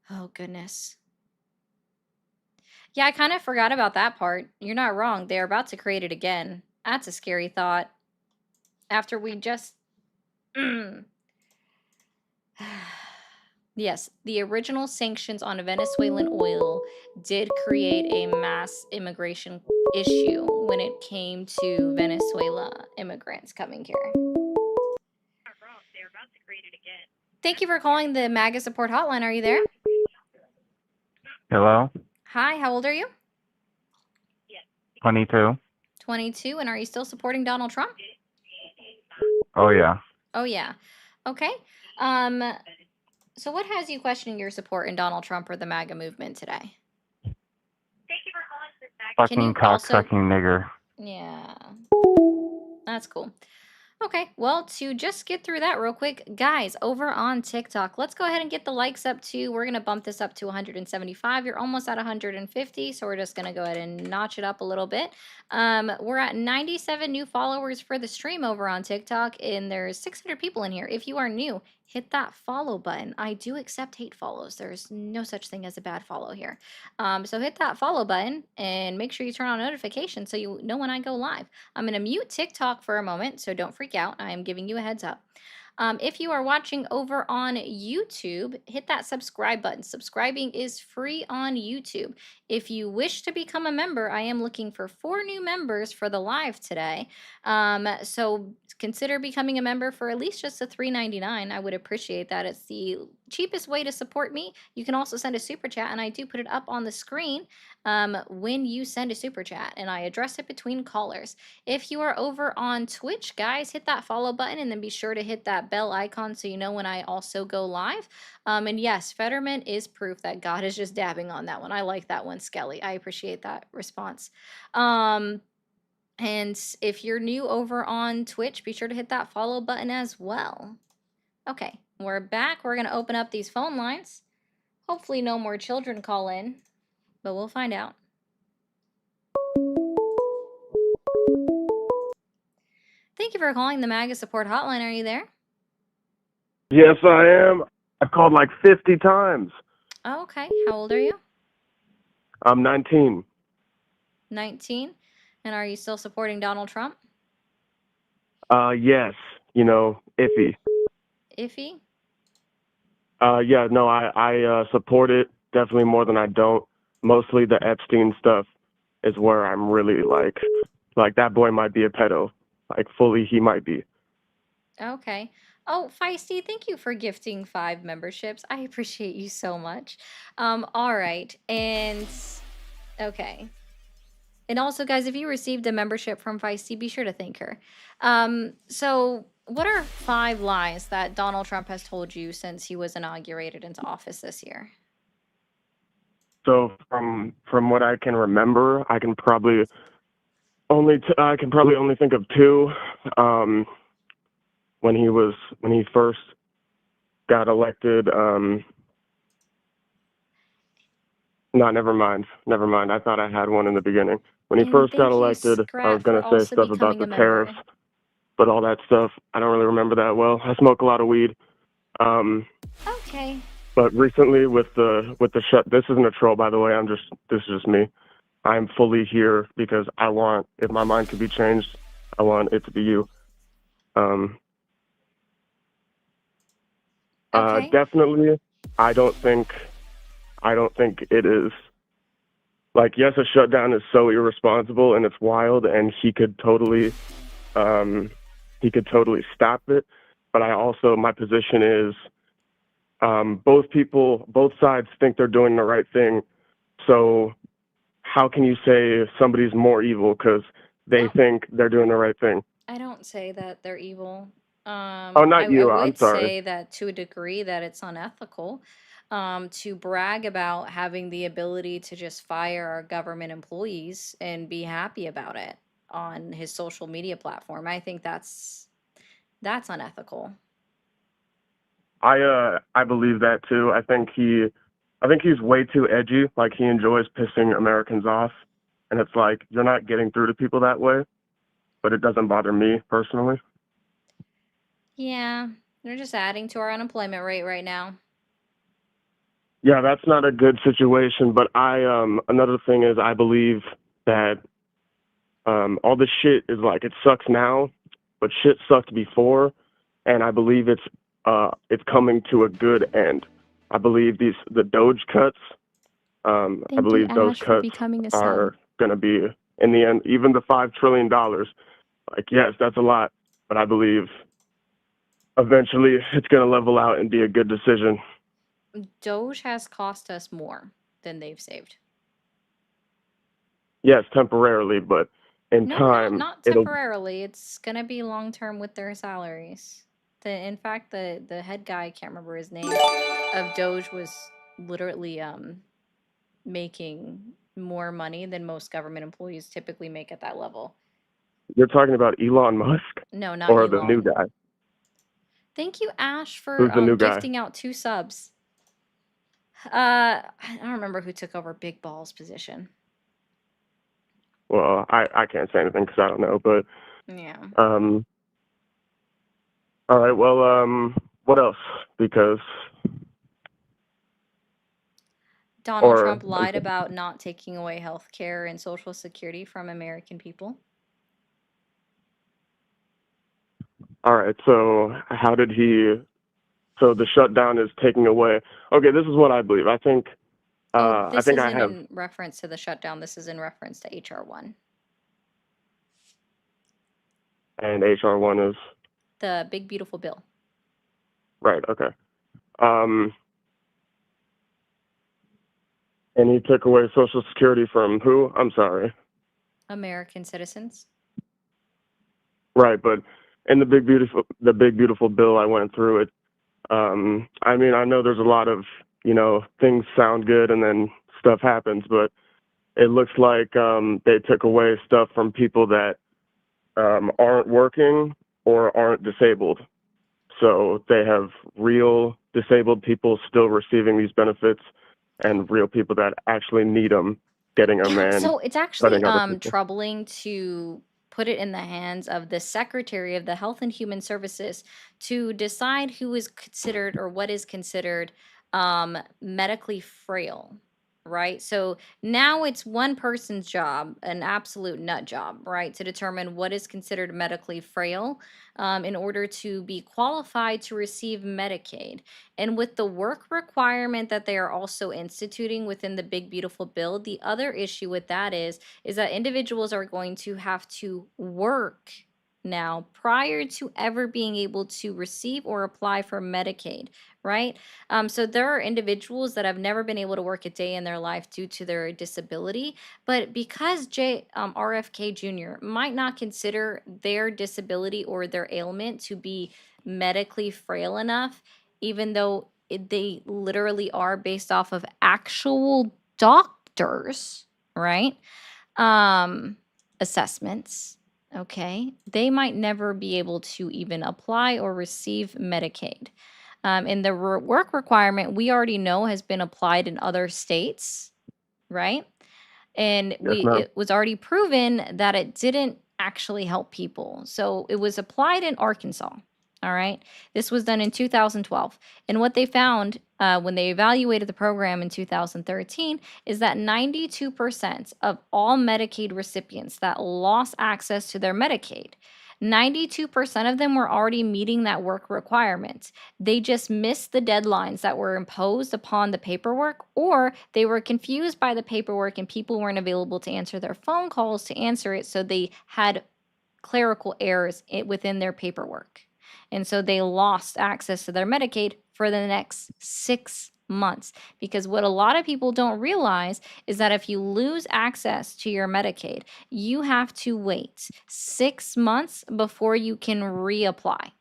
Oh, goodness. Yeah, I kind of forgot about that part. You're not wrong. They're about to create it again. That's a scary thought. After we just... Yes, the original sanctions on Venezuelan oil did create a mass immigration issue when it came to Venezuela immigrants coming here. Thank you for calling the MAGA support hotline. Are you there? Hello? Hi, how old are you? 22. 22, and are you still supporting Donald Trump? Oh, yeah. Oh, yeah. Okay. So what has you questioning your support in Donald Trump or the MAGA movement today? Fucking cocksucking nigger. Yeah. That's cool. Okay, well, to just get through that real quick, guys, over on TikTok, let's go ahead and get the likes up to, we're going to bump this up to 175. You're almost at 150, so we're just going to go ahead and notch it up a little bit. We're at 97 new followers for the stream over on TikTok, and there's 600 people in here. If you are new, hit that follow button. I do accept hate follows. There's no such thing as a bad follow here. So hit that follow button and make sure you turn on notifications so you know when I go live. I'm going to mute TikTok for a moment, so don't freak out. I am giving you a heads up. If you are watching over on YouTube, hit that subscribe button. Subscribing is free on YouTube. If you wish to become a member, I am looking for 4 new members for the live today. So consider becoming a member for at least just a $3.99. I would appreciate that. It's the cheapest way to support me. You can also send a super chat, and I do put it up on the screen when you send a super chat, and I address it between callers. If you are over on Twitch, guys, hit that follow button and then be sure to hit that bell icon so you know when I also go live. And yes, Fetterman is proof that God is just dabbing on that one. I like that one, Skelly. I appreciate that response. And if you're new over on Twitch, be sure to hit that follow button as well. Okay, we're back. We're going to open up these phone lines. Hopefully no more children call in, but we'll find out. Thank you for calling the MAGA support hotline. Are you there? Yes, I am. I called like 50 times. Oh, okay. How old are you? I'm 19. 19. And are you still supporting Donald Trump? Yes, you know, iffy. Iffy? Yeah, no, I support it definitely more than I don't. Mostly the Epstein stuff is where I'm really like that boy might be a pedo. Like fully he might be. Okay. Oh, Feisty, thank you for gifting 5 memberships. I appreciate you so much. All right. And okay. And also, guys, if you received a membership from Feisty, be sure to thank her. So what are 5 lies that Donald Trump has told you since he was inaugurated into office this year? So from what I can remember, I can probably only think of 2. When he first got elected. No, never mind. Never mind. I thought I had one in the beginning. When he And first got thank you, elected, I was Scrat, for gonna say also stuff about becoming the a tariffs, member. but all that stuff I don't really remember that well. I smoke a lot of weed. Okay. But recently with the shut, this isn't a troll, by the way. This is just me. I'm fully here because I want, if my mind could be changed, I want it to be you. Okay. Definitely, I don't think it is. Like, yes, a shutdown is so irresponsible and it's wild, and he could totally stop it. But my position is, both sides think they're doing the right thing. So how can you say somebody's more evil because they think they're doing the right thing? I don't say that they're evil. Oh, not I you. I'm would sorry. say that to a degree that it's unethical to brag about having the ability to just fire our government employees and be happy about it on his social media platform. I think that's unethical. I believe that too. I think he's way too edgy. Like, he enjoys pissing Americans off, and it's like, you're not getting through to people that way. But it doesn't bother me personally. Yeah, they're just adding to our unemployment rate right now. Yeah, that's not a good situation. But another thing is, I believe that all this shit is like, it sucks now, but shit sucked before, and I believe it's coming to a good end. I believe the Doge cuts. I Thank you, believe those Ash, for cuts becoming a sub. are going to be, in the end, even the $5 trillion. Like, yes, that's a lot, but I believe eventually it's going to level out and be a good decision. Doge has cost us more than they've saved. Yes, temporarily, but in No, time, not it'll. temporarily. It's gonna be long term with their salaries. In fact, the head guy, I can't remember his name, of Doge was literally making more money than most government employees typically make at that level. You're talking about Elon Musk No, not or the new Elon. guy? Thank you, Ash, for Who's the new guy? gifting out 2 subs. I don't remember who took over Big Ball's position. Well, I can't say anything because I don't know. But Yeah. all right. Well, what else? Because Donald or Trump lied about not taking away health care and Social Security from American people. all right. So how did he? So the shutdown is taking away. Okay, this is what I believe. I think. Oh, I this think I isn't have. in reference to the shutdown. This is in reference to HR1. And HR1 is The big beautiful bill. right. Okay. And he took away Social Security from who? I'm sorry. American citizens. Right, but in the big beautiful bill, I went through it. I mean, I know there's a lot of things sound good and then stuff happens, but it looks like they took away stuff from people that aren't working or aren't disabled. So they have real disabled people still receiving these benefits, and real people that actually need them getting them, Yeah, and so it's actually cutting other people. troubling to put it in the hands of the Secretary of the Health and Human Services to decide who is considered or what is considered medically frail, right? So now it's one person's job, an absolute nut job, right, to determine what is considered medically frail in order to be qualified to receive Medicaid. And with the work requirement that they are also instituting within the big beautiful bill, the other issue with that is that individuals are going to have to work now prior to ever being able to receive or apply for Medicaid, right? So there are individuals that have never been able to work a day in their life due to their disability, but because RFK Jr. might not consider their disability or their ailment to be medically frail enough, even though they literally are based off of actual doctors, right? Um, assessments, okay? They might never be able to even apply or receive Medicaid. And the work requirement we already know has been applied in other states, right? And Yes, ma'am. it was already proven that it didn't actually help people. So it was applied in Arkansas. All right. This was done in 2012. And what they found when they evaluated the program in 2013 is that 92% of all Medicaid recipients that lost access to their Medicaid, 92% of them were already meeting that work requirement. They just missed the deadlines that were imposed upon the paperwork, or they were confused by the paperwork and people weren't available to answer their phone calls to answer it. So they had clerical errors within their paperwork. And so they lost access to their Medicaid for the next 6 months. Because what a lot of people don't realize is that if you lose access to your Medicaid, you have to wait 6 months before you can reapply.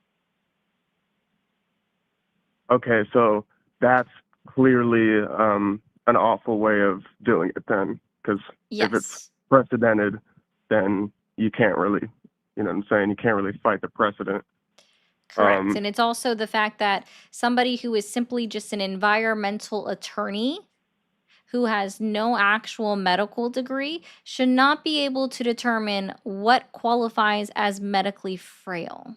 Okay, so that's clearly an awful way of doing it then, because if it's Yes. precedented, then you can't really, you know what I'm saying, you can't really fight the precedent. Correct. And it's also the fact that somebody who is simply just an environmental attorney who has no actual medical degree should not be able to determine what qualifies as medically frail.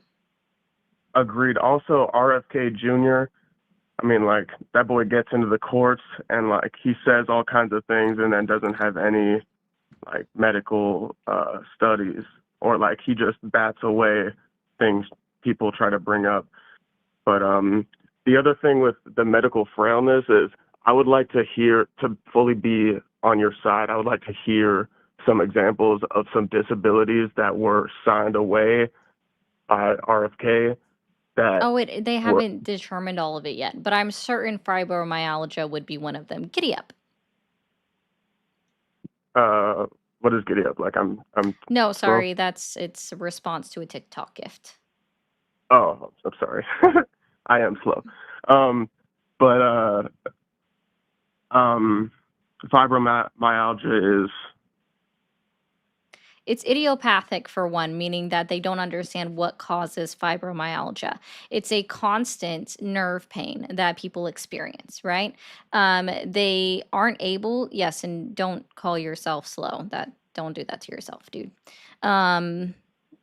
Agreed. Also, RFK Jr., I mean, like, that boy gets into the courts and, like, he says all kinds of things and then doesn't have any, like, medical studies, or, like, he just bats away things people try to bring up. But the other thing with the medical frailness is I would like to hear, to fully be on your side, I would like to hear some examples of some disabilities that were signed away by RFK that Oh, they were, haven't determined all of it yet, but I'm certain fibromyalgia would be one of them. Giddy up. what is Giddy Up? Like, I'm No, slow? sorry, it's a response to a TikTok gift. Oh, I'm sorry. I am slow. But fibromyalgia is it's idiopathic for one, meaning that they don't understand what causes fibromyalgia. It's a constant nerve pain that people experience, right? They aren't able, yes, and don't call yourself slow. Don't do that to yourself, dude. Um,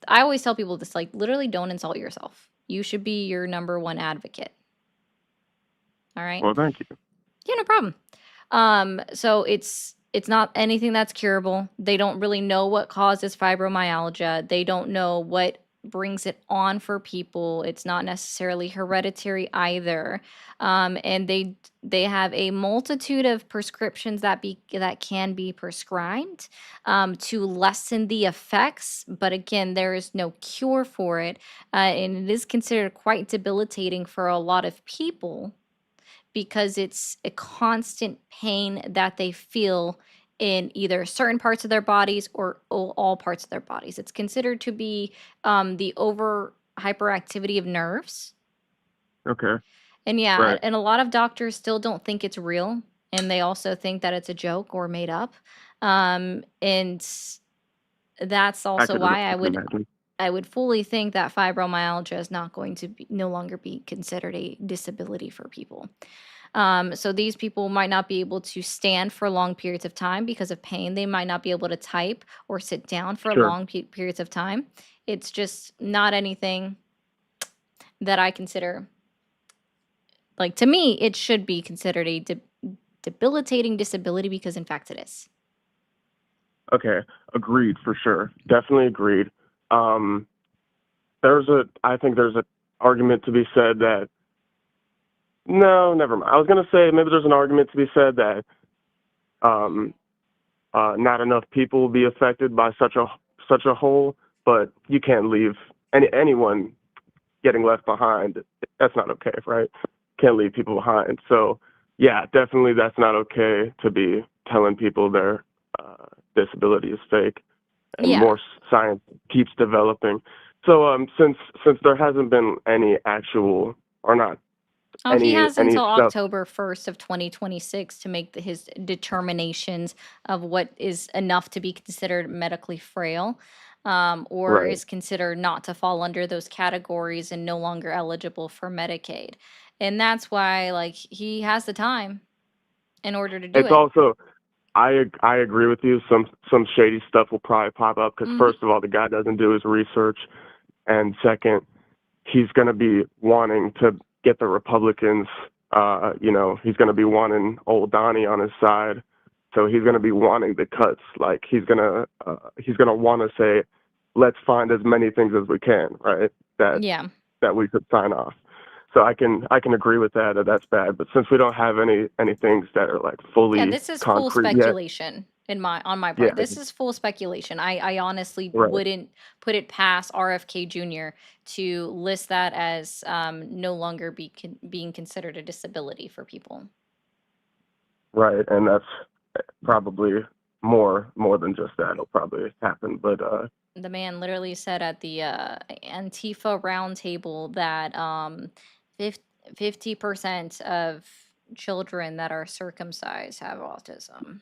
I always tell people this, like, literally don't insult yourself. You should be your number one advocate. All right. Well, thank you. Yeah, no problem. So it's not anything that's curable. They don't really know what causes fibromyalgia. They don't know what brings it on for people. It's not necessarily hereditary either. And they have a multitude of prescriptions that can be prescribed to lessen the effects. But again, there is no cure for it, and it is considered quite debilitating for a lot of people because it's a constant pain that they feel in either certain parts of their bodies or all parts of their bodies. It's considered to be the over hyperactivity of nerves. Okay. And yeah, Right. and a lot of doctors still don't think it's real. And they also think that it's a joke or made up. And that's also why I can imagine. I would fully think that fibromyalgia is not going to be, no longer be considered a disability for people. So these people might not be able to stand for long periods of time because of pain. They might not be able to type or sit down for Sure. long periods of time. It's just not anything that I consider, like, to me, it should be considered a debilitating disability because, in fact, it is. Okay. Agreed for sure. Definitely agreed. Um, I think there's a argument to be said that, no, never mind. I was going to say maybe there's an argument to be said that um, not enough people will be affected by such a whole, but you can't leave anyone getting left behind. That's not okay, right? Can't leave people behind. So yeah, definitely that's not okay to be telling people their disability is fake, and Yeah. more science keeps developing. So since there hasn't been any actual, or not Oh, he has any until stuff, October 1st of 2026 to make his determinations of what is enough to be considered medically frail, or right? is considered not to fall under those categories and no longer eligible for Medicaid. And that's why, like, he has the time in order to do It's it. also, I agree with you. Some shady stuff will probably pop up because Mhm. first of all, the guy doesn't do his research, and second, he's going to be wanting to get the Republicans. He's going to be wanting old Donnie on his side, so he's going to be wanting the cuts. Like he's gonna want to say, let's find as many things as we can, right? Yeah. That we could sign off. So I can agree with that that's bad. But since we don't have any things that are like Yeah, fully this is full concrete yet, speculation on my yeah, part. This is full speculation. I honestly right, wouldn't put it past RFK Jr. to list that as no longer being considered a disability for people. right, and that's probably more than just that. It'll probably happen, but The man literally said at the Antifa roundtable that 50% of children that are circumcised have autism.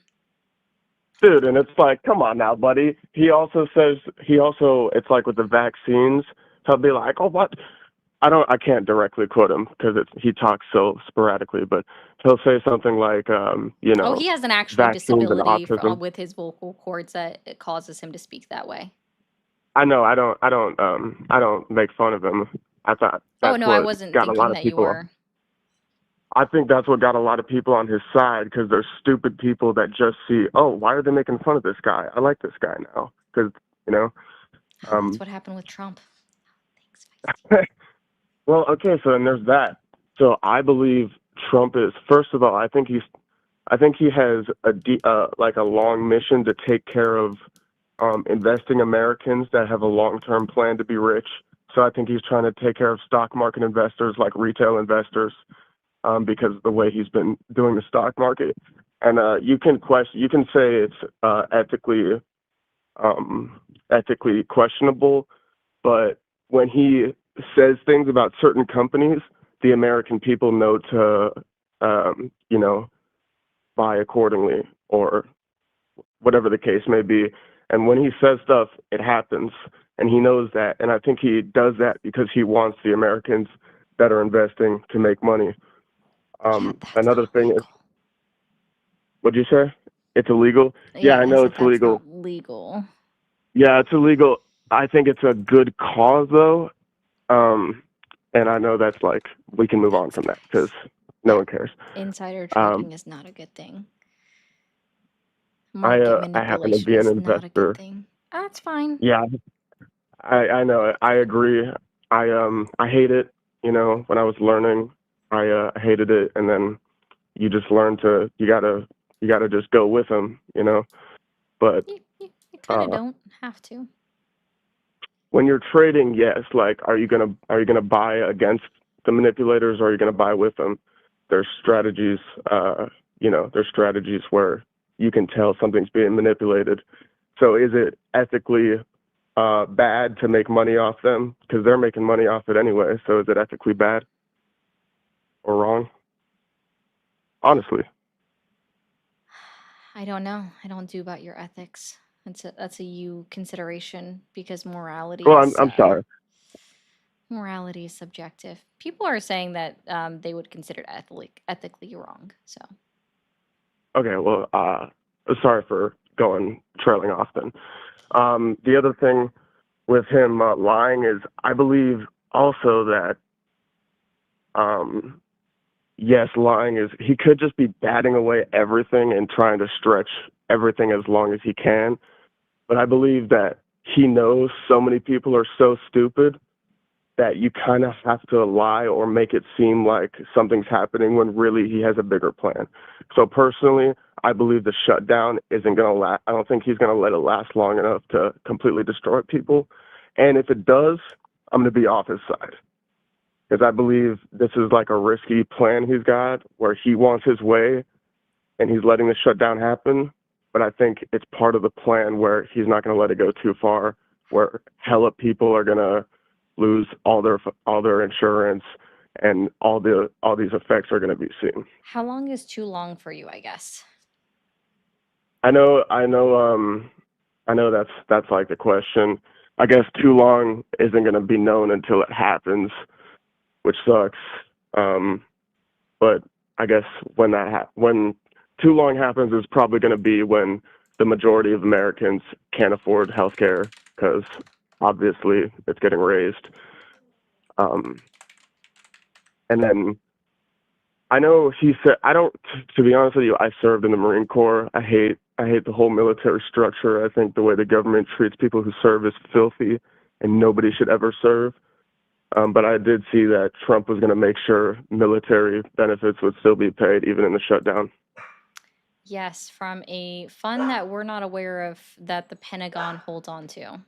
dude, and it's like, come on now, buddy. It's like with the vaccines, he'll be like, oh, what? I can't directly quote him because he talks so sporadically, but he'll say something like, Oh, he has an actual vaccines and disability autism. with his vocal cords that it causes him to speak that way. I know, I don't make fun of him. I thought Oh, that's no, I what wasn't got a lot thinking of that you people. were. I think that's what got a lot of people on his side because there's stupid people that just see, oh, why are they making fun of this guy? I like this guy now because That's what happened with Trump. Well, okay, so then there's that. So I believe Trump is, first of all, I think he has like a long mission to take care of investing Americans that have a long-term plan to be rich. So I think he's trying to take care of stock market investors like retail investors because of the way he's been doing the stock market. And you can say it's ethically questionable, but when he says things about certain companies, the American people know to, buy accordingly or whatever the case may be. And when he says stuff, it happens, and he knows that. And I think he does that because he wants the Americans that are investing to make money. Another thing is, what'd you say? It's illegal. Yeah, Yeah, I I know said it's that's illegal. not legal. Yeah, it's illegal. I think it's a good cause though. And I know that's like we can move on from that because no one cares. Insider Um, trading is not a good thing. Market I happen to manipulation be an is not a good investor. thing. That's fine. Yeah, I know it. I agree. I hate it. You know, when I was learning, I hated it, and then you just learn to you gotta just go with them. You know, but You kind of uh, don't have to. when you're trading, yes, like are you gonna buy against the manipulators or are you gonna buy with them? There's strategies, there's strategies where you can tell something's being manipulated. So is it ethically bad to make money off them? Because they're making money off it anyway. So is it ethically bad or wrong? Honestly. I don't know. I don't do about your ethics. That's a you consideration because Well, I'm sorry. morality is subjective. People are saying that they would consider it ethically wrong. So Okay, well, sorry for going trailing off then. The other thing with him lying is I believe also that yes, lying is he could just be batting away everything and trying to stretch everything as long as he can. But I believe that he knows so many people are so stupid that you kind of have to lie or make it seem like something's happening when really he has a bigger plan. So personally, I believe the shutdown isn't going to last. I don't think he's going to let it last long enough to completely destroy people. And if it does, I'm going to be off his side because I believe this is like a risky plan he's got where he wants his way and he's letting the shutdown happen. But I think it's part of the plan where he's not going to let it go too far, where hella people are going to lose all their insurance and all these effects are going to be seen. how long is too long for you? I guess. I know that's like the question. I guess too long isn't going to be known until it happens, which sucks. But I guess when too long happens is probably going to be when the majority of Americans can't afford health care because obviously it's getting raised. Um, and then I know he said I don't. To be honest with you, I served in the Marine Corps. I hate the whole military structure. I think the way the government treats people who serve is filthy, and nobody should ever serve. But I did see that Trump was going to make sure military benefits would still be paid even in the shutdown. Yes, from a fund that we're not aware of that the Pentagon holds on to,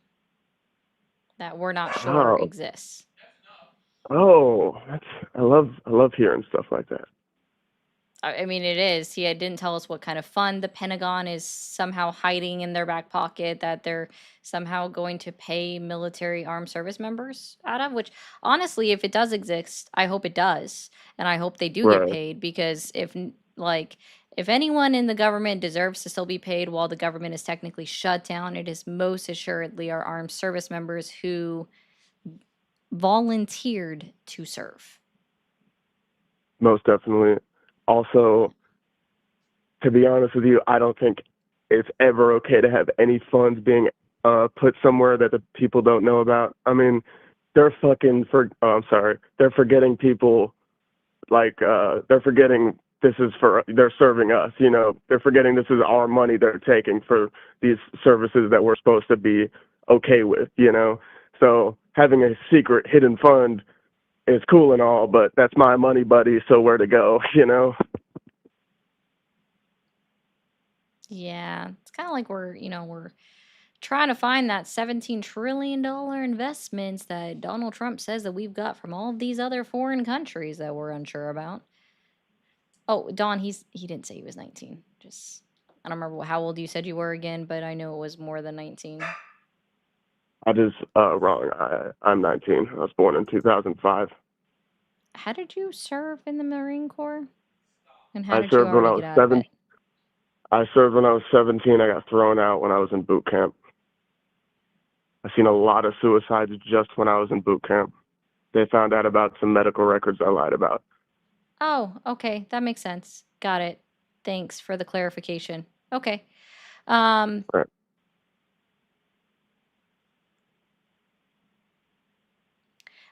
that we're not sure Oh, exists. I love hearing stuff like that. I mean, it is. He didn't tell us what kind of fund the Pentagon is somehow hiding in their back pocket that they're somehow going to pay military armed service members out of, which honestly, if it does exist, I hope it does. And I hope they do get Right. paid because if anyone in the government deserves to still be paid while the government is technically shut down, it is most assuredly our armed service members who volunteered to serve. Most definitely. Also, to be honest with you, I don't think it's ever okay to have any funds being put somewhere that the people don't know about. I mean, I'm sorry, they're forgetting people like they're forgetting they're serving us, you know. They're forgetting this is our money they're taking for these services that we're supposed to be okay with, you know. So having a secret hidden fund is cool and all, but that's my money, buddy, so where to go, you know? Yeah, it's kind of like we're trying to find that $17 trillion investments that Donald Trump says that we've got from all of these other foreign countries that we're unsure about. Oh, Don, he didn't say he was 19. Just I don't remember how old you said you were again, but I know it was more than 19. I just wrong. I'm 19. I was born in 2005. How did you serve in the Marine Corps? And how I did you served when already I get was out of seven. it? I served when I was 17. I got thrown out when I was in boot camp. I've seen a lot of suicides just when I was in boot camp. They found out about some medical records I lied about. Oh, okay. That makes sense. Got it. Thanks for the clarification. Okay. Um, Right.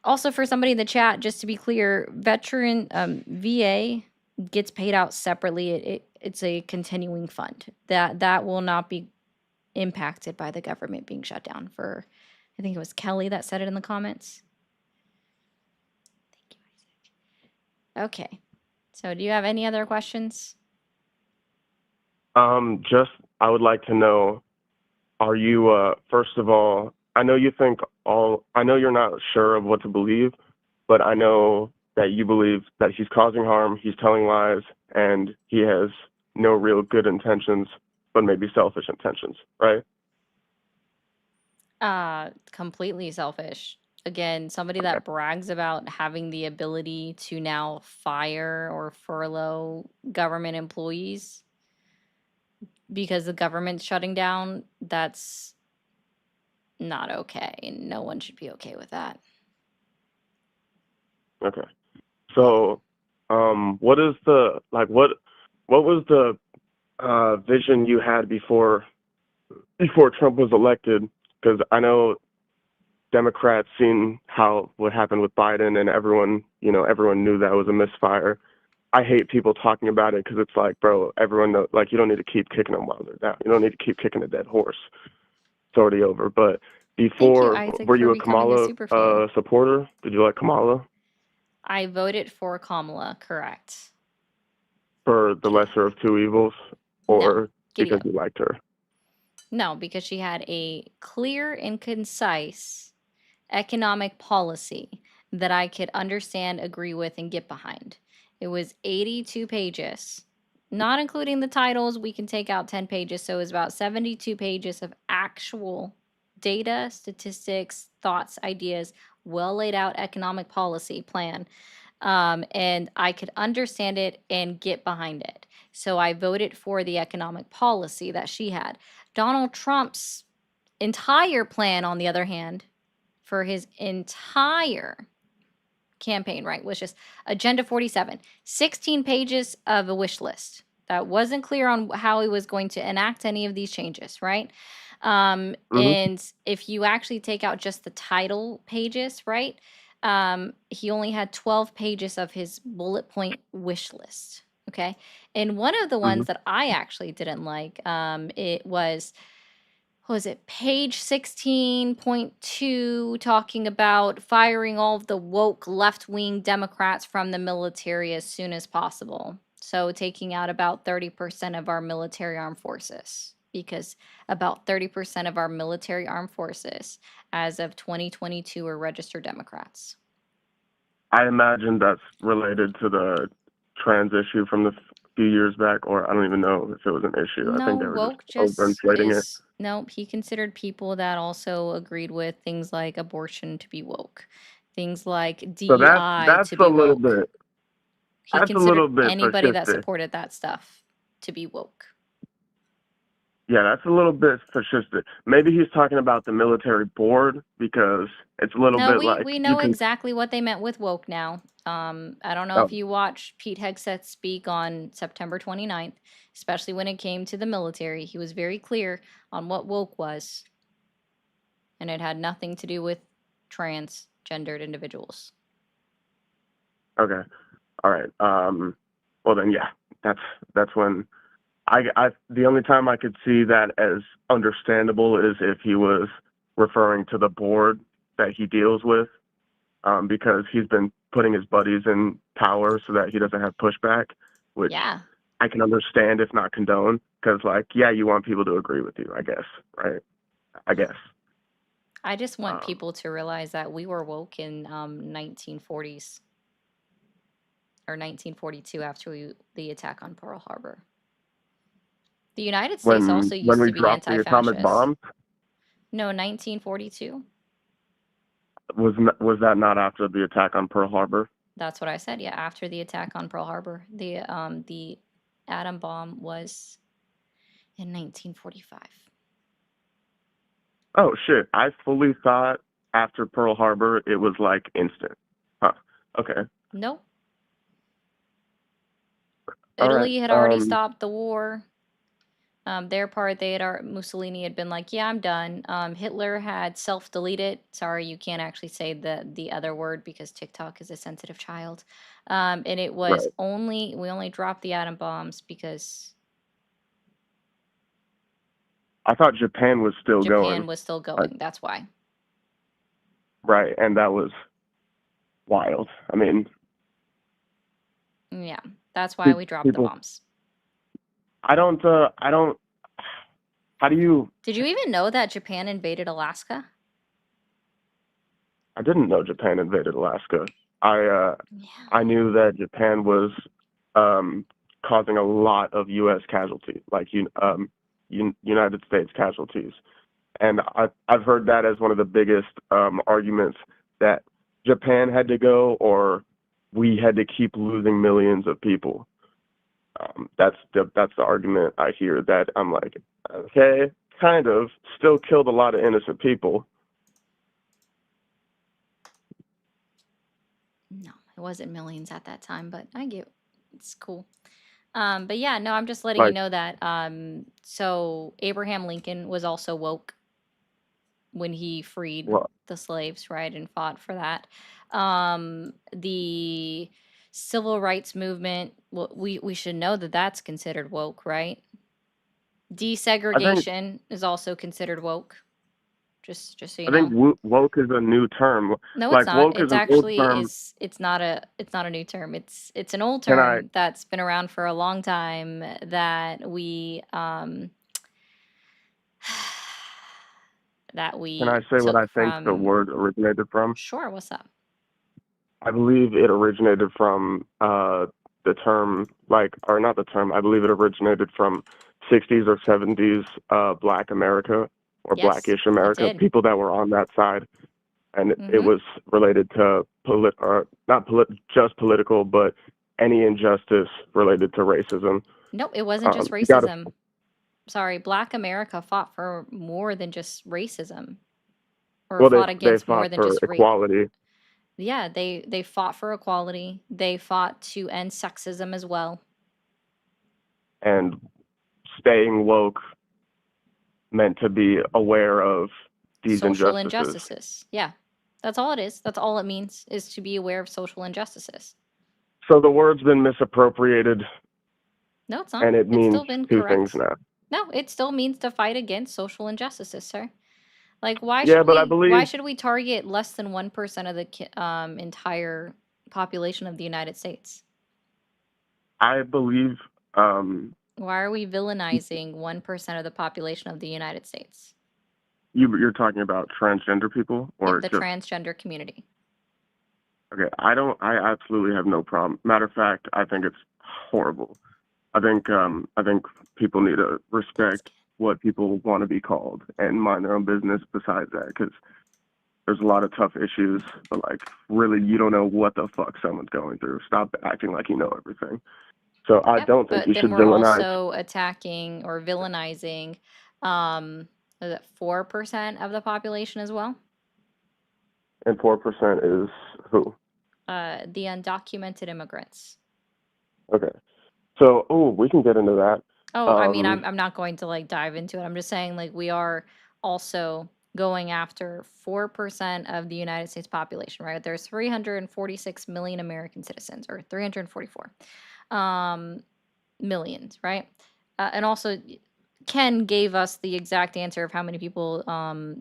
Also, for somebody in the chat, just to be clear, veteran VA gets paid out separately. It's a continuing fund that will not be impacted by the government being shut down. For, I think it was Kelly that said it in the comments. Thank you, Isaac. Okay. So, do you have any other questions? Just I would like to know, are you first of all, I know you're not sure of what to believe, but I know that you believe that he's causing harm, he's telling lies, and he has no real good intentions, but maybe selfish intentions, right? Completely selfish. Again, somebody that brags about having the ability to now fire or furlough government employees because the government's shutting down, that's not okay. And no one should be okay with that. Okay. So, what is the what was the vision you had before Trump was elected? Because I know Democrats seen what happened with Biden, and everyone knew that was a misfire. I hate people talking about it because it's like, bro, everyone knows, like, you don't need to keep kicking them while they're down. You don't need to keep kicking a dead horse. It's already over. But Thank you, before, Isaac, were for you a becoming a Kamala super fan. supporter? Did you like Kamala I voted for Kamala, correct. for the lesser of two evils, No, or giddy because up. you liked her? No, because she had a clear and concise economic policy that I could understand, agree with, and get behind. It was 82 pages, not including the titles. We can take out 10 pages. So it was about 72 pages of actual data, statistics, thoughts, ideas, well laid out economic policy plan. And I could understand it and get behind it. So I voted for the economic policy that she had. Donald Trump's entire plan, on the other hand, for his entire campaign, right, was just Agenda 47, 16 pages of a wish list that wasn't clear on how he was going to enact any of these changes, right? And if you actually take out just the title pages, right, he only had 12 pages of his bullet point wish list. Okay. And one of the ones that I actually didn't like, it was, what was it, page 16.2, talking about firing all of the woke left-wing Democrats from the military as soon as possible. So taking out about 30% of our military armed forces, because about 30% of our military armed forces as of 2022 are registered Democrats. I imagine that's related to the trans issue from the few years back, or I don't even know if it was an issue. I No, think they were woke just just overinflating it. is, nope, he considered people that also agreed with things like abortion to be woke, things like So DEI that's to a be little woke. bit He that's a little considered bit anybody that fascistic. supported that stuff to be woke. Yeah, that's a little bit fascistic. Maybe he's talking about the military board because it's a little No, bit we like we you know can. exactly what they meant with woke now. I don't know Oh, if you watched Pete Hegseth speak on September 29th, especially when it came to the military. He was very clear on what woke was, and it had nothing to do with transgendered individuals. okay, all right. Well then, yeah, that's when the only time I could see that as understandable is if he was referring to the board that he deals with, because he's been putting his buddies in power so that he doesn't have pushback, which Yeah. I can understand if not condone, because like, yeah, you want people to agree with you, I guess, right? I guess. I just want people to realize that we were woke in 1940s or 1942 after the attack on Pearl Harbor. The United States also When used we to be dropped the atomic anti-fascist. bomb, No, 1942. was that not after the attack on Pearl Harbor? That's what I said. Yeah, after the attack on Pearl Harbor, the atom bomb was in 1945. Oh shit! I fully thought after Pearl Harbor it was like instant. Huh. Okay. Nope. All right. Italy had already stopped the war. Their part, Mussolini had been like, yeah, I'm done. Hitler had self-deleted. Sorry, you can't actually say the other word because TikTok is a sensitive child. And it was Right. we only dropped the atom bombs because I thought Japan was still Japan going. was still Like, going. That's why. right, and that was wild. I mean, Yeah, that's why we dropped the people. bombs. I don't. How do you? Did you even know that Japan invaded Alaska? I didn't know Japan invaded Alaska. I knew that Japan was causing a lot of U.S. casualties, like United States casualties, and I've heard that as one of the biggest arguments that Japan had to go, or we had to keep losing millions of people. That's the argument I hear. That I'm like, okay, kind of, still killed a lot of innocent people. No, it wasn't millions at that time, but I get it's cool. But yeah, no, I'm just letting you Like, know that. So Abraham Lincoln was also woke when he freed well, the slaves, right, and fought for that. The civil rights movement, well, we should know that that's considered woke, right? I think Desegregation is also considered woke. Just so you I think know. woke is a new term. No, it's Like not. woke is It's an old actually term. it's not a new term. It's an old Can I term that's been around for a long time that can we I say what took I think the from. word originated from? Sure, what's up? I believe it originated from the term, like, or not the term. I believe it originated from 60s or 70s Black America or Yes, Blackish it America, did. people that were on that side, and it Mm-hmm. was related to or not just political, but any injustice related to racism. Nope, it wasn't just You got to racism. Sorry, Black America fought for more than just racism, or Well, fought they against more fought than for just rape. equality, Yeah, they fought for equality. They fought to end sexism as well. and staying woke meant to be aware of these Social injustices. injustices. Yeah. That's all it is. That's all it means, is to be aware of social injustices. So the word's been misappropriated, No, it's not. and it It's means still been two things correct. now. No, it still means to fight against social injustices, sir. Like, why Yeah, should but I why believe should we target less than 1% of the entire population of the United States? I believe Why are we villainizing 1% of the population of the United States? you're talking about transgender people, Yep, or the just transgender community. okay. I absolutely have no problem. Matter of fact, I think it's horrible. I think people need to respect what people want to be called and mind their own business. Besides that, because there's a lot of tough issues, but like really, you don't know what the fuck someone's going through. Stop acting like you know everything. So I Yep, don't think but you then should we're villainize. also attacking or villainizing, is it 4% of the population as well? And 4% is who? The undocumented immigrants. Okay. So, oh, we can get into that. Oh, I mean, I'm not going to like dive into it. I'm just saying like we are also going after 4% of the United States population, right? There's 346 million American citizens, or 344 millions, right? And also, Ken gave us the exact answer of how many people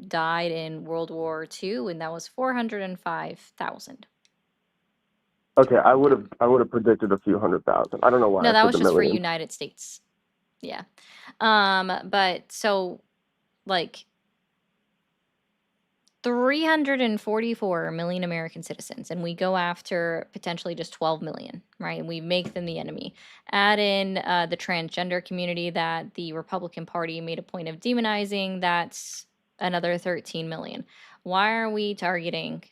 died in World War II, and that was 405,000. Okay, I would have predicted a few 100,000. I don't know why No, I that said was the just for millions. United States. Yeah. But so like 344 million American citizens, and we go after potentially just 12 million, right? And we make them the enemy. Add in the transgender community that the Republican Party made a point of demonizing, that's another 13 million. Why are we targeting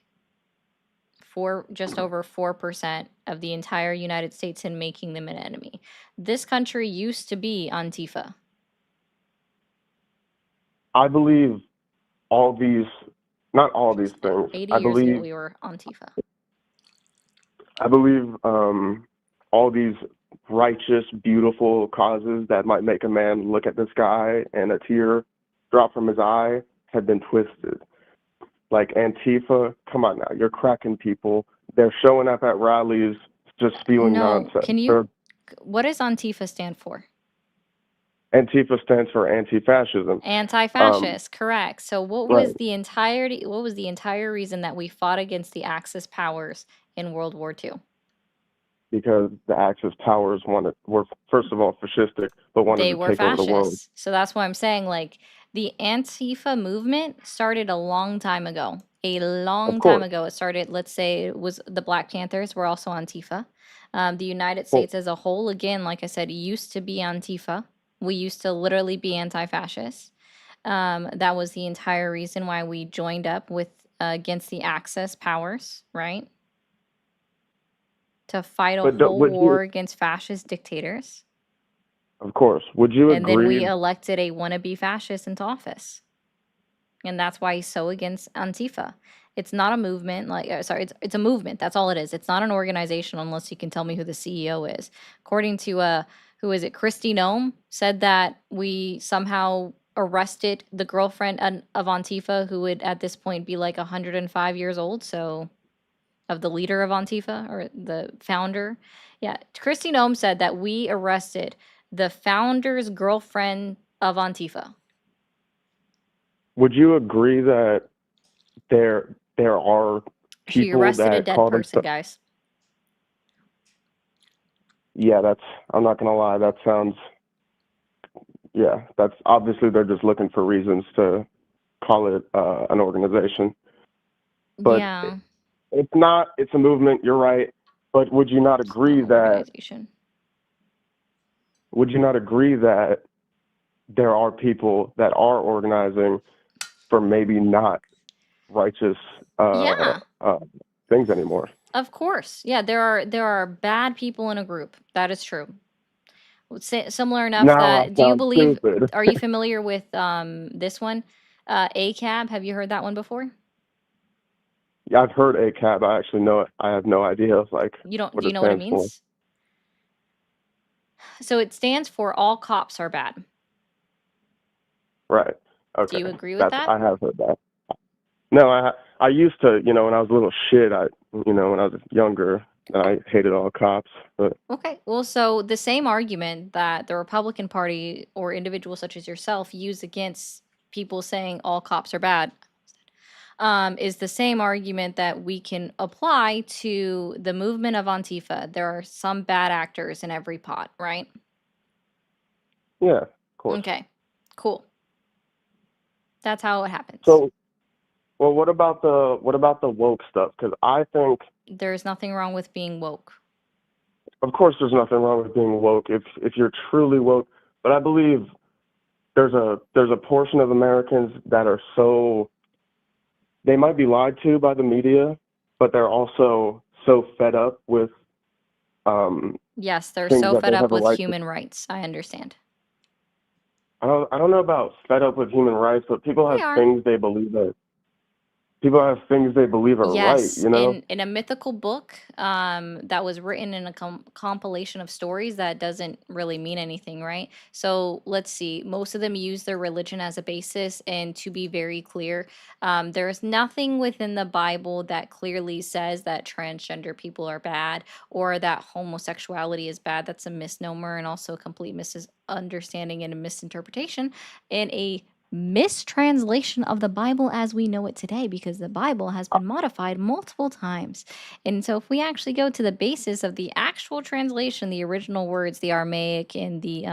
just over 4% of the entire United States and making them an enemy? This country used to be Antifa. I believe all these, not all these things. 80 years ago, we were Antifa. I believe all these righteous, beautiful causes that might make a man look at the sky and a tear drop from his eye have been twisted. Like Antifa, come on now, you're cracking people. They're showing up at rallies just spewing No, nonsense. can you? What does Antifa stand for? Antifa stands for anti-fascism. Anti-fascist, correct. So what Right. was the entirety? What was the entire reason that we fought against the Axis powers in World War II? Because the Axis powers were first of all fascistic, but wanted They to were take over the world. fascists. So that's why I'm saying, like, the Antifa movement started a long time ago. A long Of time course. ago. It started, let's say, it was the Black Panthers were also Antifa. The United Well, States as a whole, again, like I said, used to be Antifa. We used to literally be anti-fascist. That was the entire reason why we joined up with against the Axis powers, right? To fight a but whole would war you, against fascist dictators. of course, would you And then we agree? elected a wannabe fascist into office. And that's why he's so against Antifa. It's not a movement, sorry, it's a movement. That's all it is. It's not an organization unless you can tell me who the CEO is. According to who is it? Christy Nome said that we somehow arrested the girlfriend of Antifa, who would at this point be like 105 years old. So of the leader of Antifa or the founder. Yeah, Christy Nome said that we arrested the founder's girlfriend of Antifa. Would you agree that there are She people arrested a that dead call person, themselves? guys. Yeah, I'm not gonna lie, that sounds. Yeah, that's obviously they're just looking for reasons to call it an organization. But Yeah, it's not. It's a movement. You're right. But would you not it's not agree an that? organization. Would you not agree that there are people that are organizing for maybe not righteous Yeah, things anymore? of course. Yeah, there are bad people in a group. That is true. Similar enough Now I that do you sound believe? stupid. Are you familiar with this one, ACAB? Have you heard that one before? Yeah, I've heard ACAB. I actually know it. I have no idea like You don't? what Do you it know what it stands for. means? So it stands for all cops are bad. Right. Do Okay. you agree with that? I have heard that. No, I used to, when I was a little shit, when I was younger, I hated all cops, but Okay. Well, so the same argument that the Republican Party or individuals such as yourself use against people saying all cops are bad is the same argument that we can apply to the movement of Antifa. There are some bad actors in every pot, right? yeah, of course. Okay. Cool. That's how it happens. So, well, what about the woke stuff? Because I think, There's nothing wrong with being woke. of course, there's nothing wrong with being woke if you're truly woke. But I believe there's a portion of Americans that are they might be lied to by the media, but they're also so fed up with Yes, they're things so that fed they up have a with right to. human rights. I understand. I don't know about fed up with human rights, but people They have are. things they believe are right, Yes, in a mythical book that was written in a compilation of stories that doesn't really mean anything, right? So let's see. Most of them use their religion as a basis, and to be very clear, there's nothing within the Bible that clearly says that transgender people are bad or that homosexuality is bad. That's a misnomer and also a complete misunderstanding and a misinterpretation and a mistranslation of the Bible as we know it today because the Bible has been modified multiple times. And so if we actually go to the basis of the actual translation, the original words, the Aramaic and the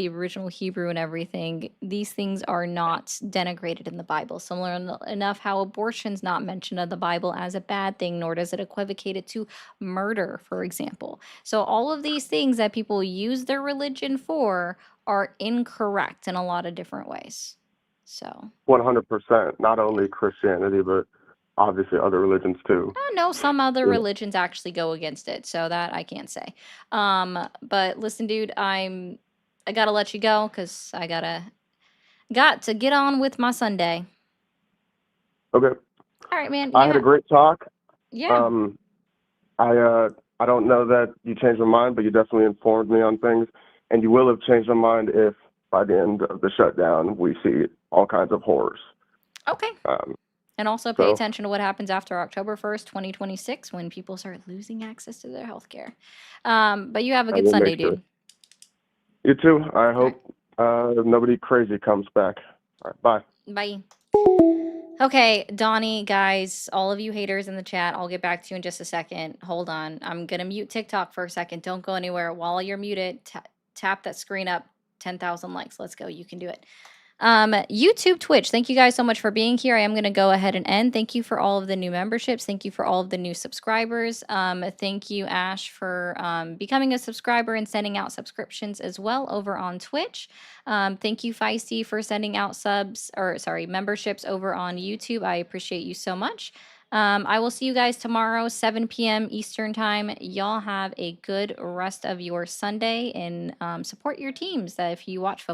original Hebrew and everything, these things are not denigrated in the Bible. Similar enough how abortion's not mentioned in the Bible as a bad thing, nor does it equivocate it to murder, for example. So all of these things that people use their religion for are incorrect in a lot of different ways. So 100%. Not only Christianity, but obviously other religions too. I know some other Yeah. religions actually go against it, so that I can't say. But listen, dude, I gotta let you go because I gotta got to get on with my Sunday. Okay. All right, man. I had a great talk. Yeah. I don't know that you changed my mind, but you definitely informed me on things, and you will have changed my mind if by the end of the shutdown we see all kinds of horrors. Okay. Um, And also pay so attention to what happens after October 1st, 2026, when people start losing access to their health care. But you have a I good will Sunday, make sure. dude. You too. I hope nobody crazy comes back. All right, bye. Bye. Okay, Donnie, guys, all of you haters in the chat, I'll get back to you in just a second. Hold on. I'm going to mute TikTok for a second. Don't go anywhere. While you're muted, tap that screen up. 10,000 likes. Let's go. You can do it. YouTube, Twitch, thank you guys so much for being here. I am going to go ahead and end. Thank you for all of the new memberships. Thank you for all of the new subscribers. Thank you, Ash, for becoming a subscriber and sending out subscriptions as well over on Twitch. Thank you, Feisty, for sending out memberships over on YouTube. I appreciate you so much. I will see you guys tomorrow, 7 p.m. Eastern time. Y'all have a good rest of your Sunday and support your teams if you watch football.